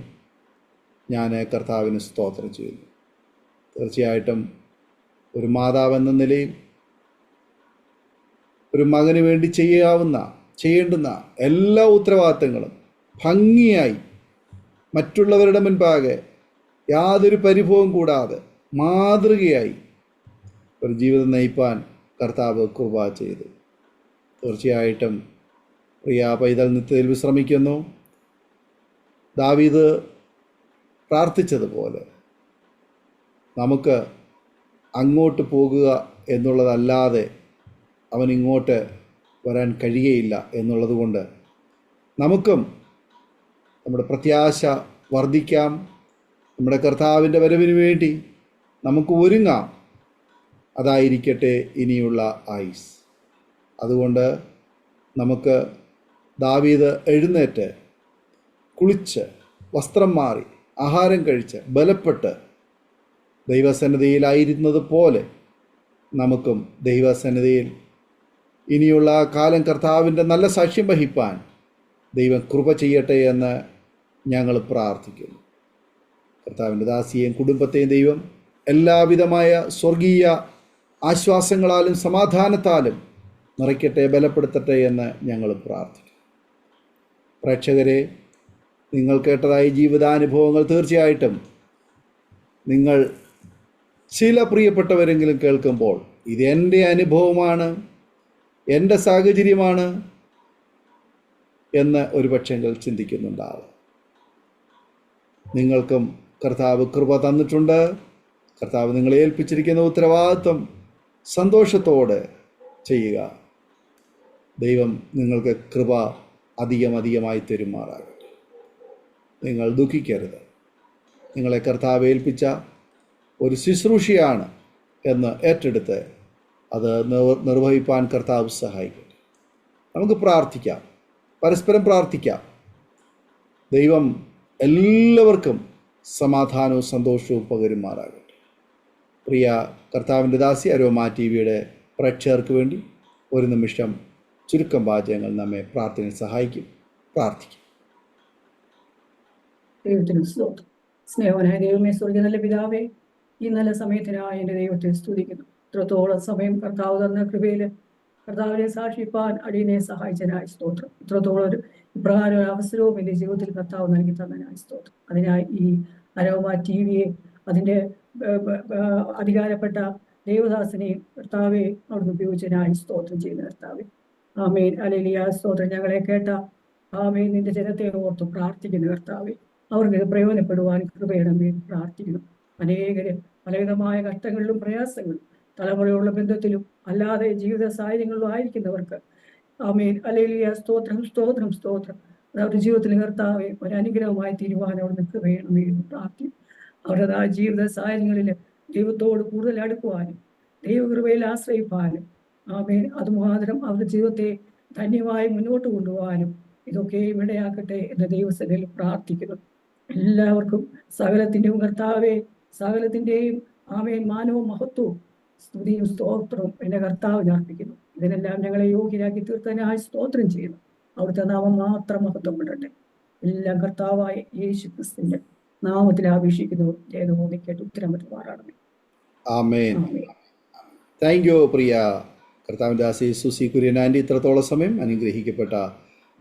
ഞാൻ കർത്താവിന് സ്തോത്രം ചെയ്യുന്നു. തീർച്ചയായിട്ടും ഒരു മാതാവെന്ന നിലയിൽ ഒരു മകന് വേണ്ടി ചെയ്യേണ്ടുന്ന എല്ലാ ഉത്തരവാദിത്തങ്ങളും ഭംഗിയായി മറ്റുള്ളവരുടെ മുൻപാകെ യാതൊരു പരിഭവവും കൂടാതെ മാതൃകയായി ഒരു ജീവിതം നയിപ്പാൻ കർത്താവ് കൃപ ചെയ്തു. തീർച്ചയായിട്ടും പ്രിയ പൈതൽ നിത്യത്തിൽ വിശ്രമിക്കുന്നു. ദാവീദ് പ്രാർത്ഥിച്ചതുപോലെ നമുക്ക് അങ്ങോട്ട് പോകുക എന്നുള്ളതല്ലാതെ അവൻ ഇങ്ങോട്ട് വരാൻ കഴിയുകയില്ല എന്നുള്ളത് കൊണ്ട് നമുക്കും നമ്മുടെ പ്രത്യാശ വർദ്ധിക്കാം. നമ്മുടെ കർത്താവിൻ്റെ വരവിന് വേണ്ടി നമുക്ക് ഒരുങ്ങാം. അതായിരിക്കട്ടെ ഇനിയുള്ള ആയുസ്. അതുകൊണ്ട് നമുക്ക് ദാവീദ് എഴുന്നേറ്റ് കുളിച്ച് വസ്ത്രം മാറി ആഹാരം കഴിച്ച് ബലപ്പെട്ട് ദൈവസന്നിധിയിലായിരുന്നത് പോലെ നമുക്കും ദൈവസന്നിധിയിൽ ഇനിയുള്ള കാലം കർത്താവിൻ്റെ നല്ല സാക്ഷ്യം വഹിപ്പാൻ ദൈവം കൃപ ചെയ്യട്ടെ എന്ന് ഞങ്ങൾ പ്രാർത്ഥിക്കുന്നു. കർത്താവിൻ്റെ ദാസിയെയും കുടുംബത്തെയും ദൈവം എല്ലാവിധമായ സ്വർഗീയ ആശ്വാസങ്ങളാലും സമാധാനത്താലും നിറയ്ക്കട്ടെ, ബലപ്പെടുത്തട്ടെ എന്ന് ഞങ്ങൾ പ്രാർത്ഥിക്കുന്നു. പ്രേക്ഷകരെ, നിങ്ങൾ കേട്ടതായി ജീവിതാനുഭവങ്ങൾ തീർച്ചയായിട്ടും നിങ്ങൾ ചില പ്രിയപ്പെട്ടവരെങ്കിലും കേൾക്കുമ്പോൾ ഇതെൻ്റെ അനുഭവമാണ്, എൻ്റെ സാഹചര്യമാണ് എന്ന് ഒരു പക്ഷെങ്കിൽ ചിന്തിക്കുന്നുണ്ടാവും. നിങ്ങൾക്കും കർത്താവ് കൃപ തന്നിട്ടുണ്ട്. കർത്താവ് നിങ്ങളെ ഏൽപ്പിച്ചിരിക്കുന്ന ഉത്തരവാദിത്വം സന്തോഷത്തോടെ ചെയ്യുക. ദൈവം നിങ്ങൾക്ക് കൃപ അധികമായി തരുമാറാകട്ടെ. നിങ്ങൾ ദുഃഖിക്കരുത്. നിങ്ങളെ കർത്താവ് ഏൽപ്പിച്ച ഒരു ശുശ്രൂഷയാണ് എന്ന് ഏറ്റെടുത്ത് അത് നിർവഹിപ്പാൻ കർത്താവ് സഹായിക്കട്ടെ. നമുക്ക് പ്രാർത്ഥിക്കാം, പരസ്പരം പ്രാർത്ഥിക്കാം. ദൈവം എല്ലാവർക്കും സമാധാനവും സന്തോഷവും പകരുമാറാകട്ടെ. പ്രിയ കർത്താവിൻ്റെ ദാസി അരോമ TV-യുടെ പ്രേക്ഷകർക്ക് വേണ്ടി ഒരു നിമിഷം ചുരുക്കം വാചകങ്ങൾ നമ്മെ പ്രാർത്ഥനയിൽ സഹായിക്കും. പ്രാർത്ഥിക്കും. ദൈവത്തിന് സ്തോത്രം. സ്നേഹവനായ ദൈവമേ, സ്വർഗ്ഗ നല്ല പിതാവേ, ഈ നല്ല സമയത്തിനായി എൻ്റെ ദൈവത്തെ സ്തുതിക്കുന്നു. ഇത്രത്തോളം സമയം കർത്താവ് തന്ന കൃപയിൽ കർത്താവിനെ സാക്ഷിപ്പാൻ അടിയനെ സഹായിച്ചതിനായി സ്തോത്രം. ഇത്രത്തോളം ഇപ്രകാരം ഒരു അവസരവും എൻ്റെ ജീവിതത്തിൽ കർത്താവ് നൽകി തന്നതിനായി സ്തോത്രം. അതിനായി ഈ അരോമ TV-യെ അതിൻ്റെ അധികാരപ്പെട്ട ദേവദാസനെയും കർത്താവെ അവിടുന്ന് ഉപയോഗിച്ചതിനായി സ്തോത്രം ചെയ്യുന്ന കർത്താവെ. ആമേൻ, ഹല്ലേലൂയ. സ്തോത്രം. ഞങ്ങളെ കേട്ട ആമേൻ നിന്റെ ജനത്തെ ഓർത്ത് പ്രാർത്ഥിക്കുന്നു കർത്താവെ. അവർക്ക് ഇത് പ്രയോജനപ്പെടുവാൻ കൃപയിടമേ പ്രാർത്ഥിക്കുന്നു. അനേകര് പലവിധമായ കഷ്ടങ്ങളിലും പ്രയാസങ്ങളും തലമുറയുള്ള ബന്ധത്തിലും അല്ലാതെ ജീവിത സാഹചര്യങ്ങളിലും ആയിരിക്കുന്നവർക്ക് ആമേൻ, ഹല്ലേലൂയ. സ്തോത്രം സ്തോത്രം സ്തോത്രം. അവരുടെ ജീവിതത്തിൽ കർത്താവെ ഒരു അനുഗ്രഹമായി തീരുവാൻ അവിടുന്ന് കൃപയിടമേ പ്രാർത്ഥിക്കും. അവരുടേതായ ജീവിത സാഹചര്യങ്ങളിൽ ദൈവത്തോട് കൂടുതൽ അടുക്കുവാനും ദൈവകൃപയിൽ ആശ്രയിപ്പാനും ആമേൻ അതുമാത്രം അവരുടെ ജീവിതത്തെ ധന്യമായി മുന്നോട്ട് കൊണ്ടുപോകാനും ഇതൊക്കെയും ഇടയാക്കട്ടെ എന്ന് ദൈവസഭയിൽ പ്രാർത്ഥിക്കുന്നു. എല്ലാവർക്കും സകലത്തിൻ്റെയും കർത്താവെ, സകലത്തിൻ്റെയും ആമേൻ മാനവും മഹത്വവും സ്തുതിയും സ്തോത്രവും എൻ്റെ കർത്താവിന് അർപ്പിക്കുന്നു. ഇതിനെല്ലാം ഞങ്ങളെ യോഗ്യരാക്കി തീർത്തതിനായി സ്തോത്രം ചെയ്യുന്നു. അവിടുത്തെ നാമം മാത്രം മഹത്വപ്പെടട്ടെ. എല്ലാം കർത്താവായ യേശു ക്രിസ്തുവിന്റെ നാമത്തിൽ അപേക്ഷിക്കുന്നു. ജയതോന്നി കേട്ട് ഉത്തരം പറ്റുമാറാണ്. ആമേൻ. താങ്ക് യു പ്രിയ കർത്താവിൻ്റെ ദാസി സുസി കുര്യൻ ആൻറ്റി. ഇത്രത്തോളം സമയം അനുഗ്രഹിക്കപ്പെട്ട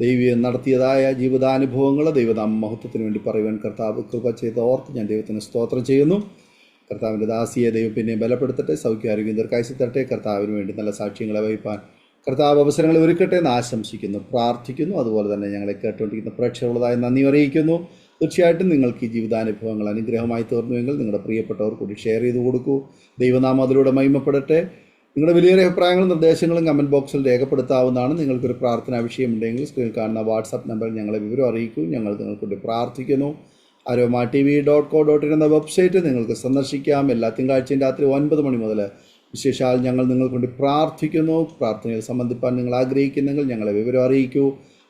ദൈവം നടത്തിയതായ ജീവിതാനുഭവങ്ങൾ ദൈവനാമ മഹത്വത്തിന് വേണ്ടി പറയുവാൻ കർത്താവ് കൃപ ചെയ്ത് ഓർത്ത് ഞാൻ ദൈവത്തിന് സ്തോത്രം ചെയ്യുന്നു. കർത്താവിൻ്റെ ദാസിയെ ദൈവം പിന്നെ ബലപ്പെടുത്തട്ടെ, സൗഖ്യാരോഗ്യം ദീർഘായുസ്സ് തരട്ടെ. കർത്താവിന് വേണ്ടി നല്ല സാക്ഷ്യങ്ങളെ വഹിപ്പാൻ കർത്താവ് അവസരങ്ങൾ ഒരുക്കട്ടെ എന്ന് ആശംസിക്കുന്നു, പ്രാർത്ഥിക്കുന്നു. അതുപോലെ തന്നെ ഞങ്ങളെ കേട്ടുകൊണ്ടിരിക്കുന്ന പ്രേക്ഷകരുള്ളതായി നന്ദി അറിയിക്കുന്നു. തീർച്ചയായിട്ടും നിങ്ങൾക്ക് ഈ ജീവിതാനുഭവങ്ങൾ അനുഗ്രഹമായി തീർന്നുവെങ്കിൽ നിങ്ങളുടെ പ്രിയപ്പെട്ടവർ കൂടി ഷെയർ ചെയ്ത് കൊടുക്കൂ. ദൈവനാമം അതിലൂടെ മഹിമപ്പെടട്ടെ. നിങ്ങളുടെ വലിയ അഭിപ്രായങ്ങളും നിർദ്ദേശങ്ങളും കമൻറ്റ് ബോക്സിൽ രേഖപ്പെടുത്താവുന്നതാണ്. നിങ്ങൾക്കൊരു പ്രാർത്ഥനാ വിഷയമുണ്ടെങ്കിൽ സ്ക്രീനിൽ കാണുന്ന വാട്സാപ്പ് നമ്പറിൽ ഞങ്ങളെ വിവരം അറിയിക്കൂ. ഞങ്ങൾ നിങ്ങൾക്ക് പ്രാർത്ഥിക്കുന്നു. aroma.tv.co.in എന്ന വെബ്സൈറ്റ് നിങ്ങൾക്ക് സന്ദർശിക്കാം. എല്ലാ തിങ്കളാഴ്ചയും രാത്രി 9 മണി മുതൽ വിശേഷാൽ ഞങ്ങൾ നിങ്ങൾക്ക് വേണ്ടി പ്രാർത്ഥിക്കുന്നു. പ്രാർത്ഥനയിൽ സംബന്ധിപ്പാൻ നിങ്ങൾ ആഗ്രഹിക്കുന്നെങ്കിൽ ഞങ്ങളെ വിവരം അറിയിക്കൂ.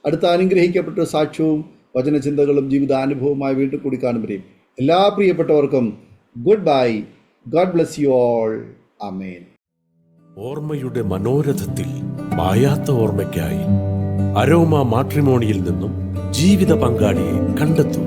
അടുത്ത അനുഗ്രഹിക്കപ്പെട്ട സാക്ഷ്യവും വചനചിന്തകളും ജീവിതാനുഭവവുമായി വീണ്ടും കൂടി കാണുമ്പോഴേയും എല്ലാ പ്രിയപ്പെട്ടവർക്കും good bye. God bless you all. Amen. ഓർമ്മയുടെ മനോരഥത്തിൽ മായാത്ത ഓർമ്മയ്ക്കായി അരോമ മാട്രിമോണിയിൽ നിന്നും ജീവിത പങ്കാളിയെ കണ്ടെത്തൂ.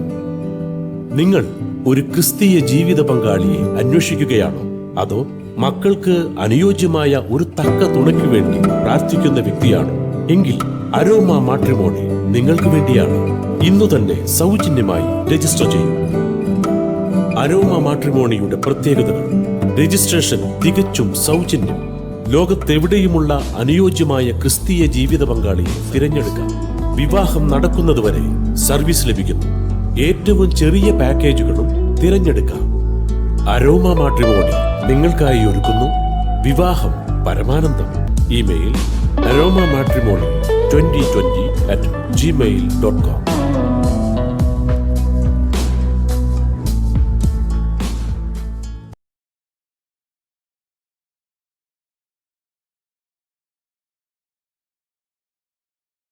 നിങ്ങൾ ഒരു ക്രിസ്തീയ ജീവിത പങ്കാളിയെ അന്വേഷിക്കുകയാണോ? അതോ മക്കൾക്ക് അനുയോജ്യമായ ഒരു തക്ക തുണയ്ക്ക് വേണ്ടി പ്രാർത്ഥിക്കുന്ന വ്യക്തിയാണോ? എങ്കിൽ അരോമ മാട്രിമോണി നിങ്ങൾക്ക് വേണ്ടിയാണ്. ഇന്നു തന്നെ സൗജന്യമായി രജിസ്റ്റർ ചെയ്യൂ. അരോമ മാട്രിമോണിയുടെ പ്രത്യേകതകൾ: രജിസ്ട്രേഷൻ തികച്ചും സൗജന്യം. ലോകത്തെവിടെയുമുള്ള അനുയോജ്യമായ ക്രിസ്തീയ ജീവിത പങ്കാളിയെ തിരഞ്ഞെടുക്കാം. വിവാഹം നടക്കുന്നതുവരെ സർവീസ് ലഭിക്കുന്നു. ഏറ്റവും ചെറിയ പാക്കേജുകളും തിരഞ്ഞെടുക്കാം. അരോമ മാട്രിമോണി നിങ്ങൾക്കായി ഒരുക്കുന്നു വിവാഹം പരമാനന്ദം. Email aroma matrimony2020@gmail.com.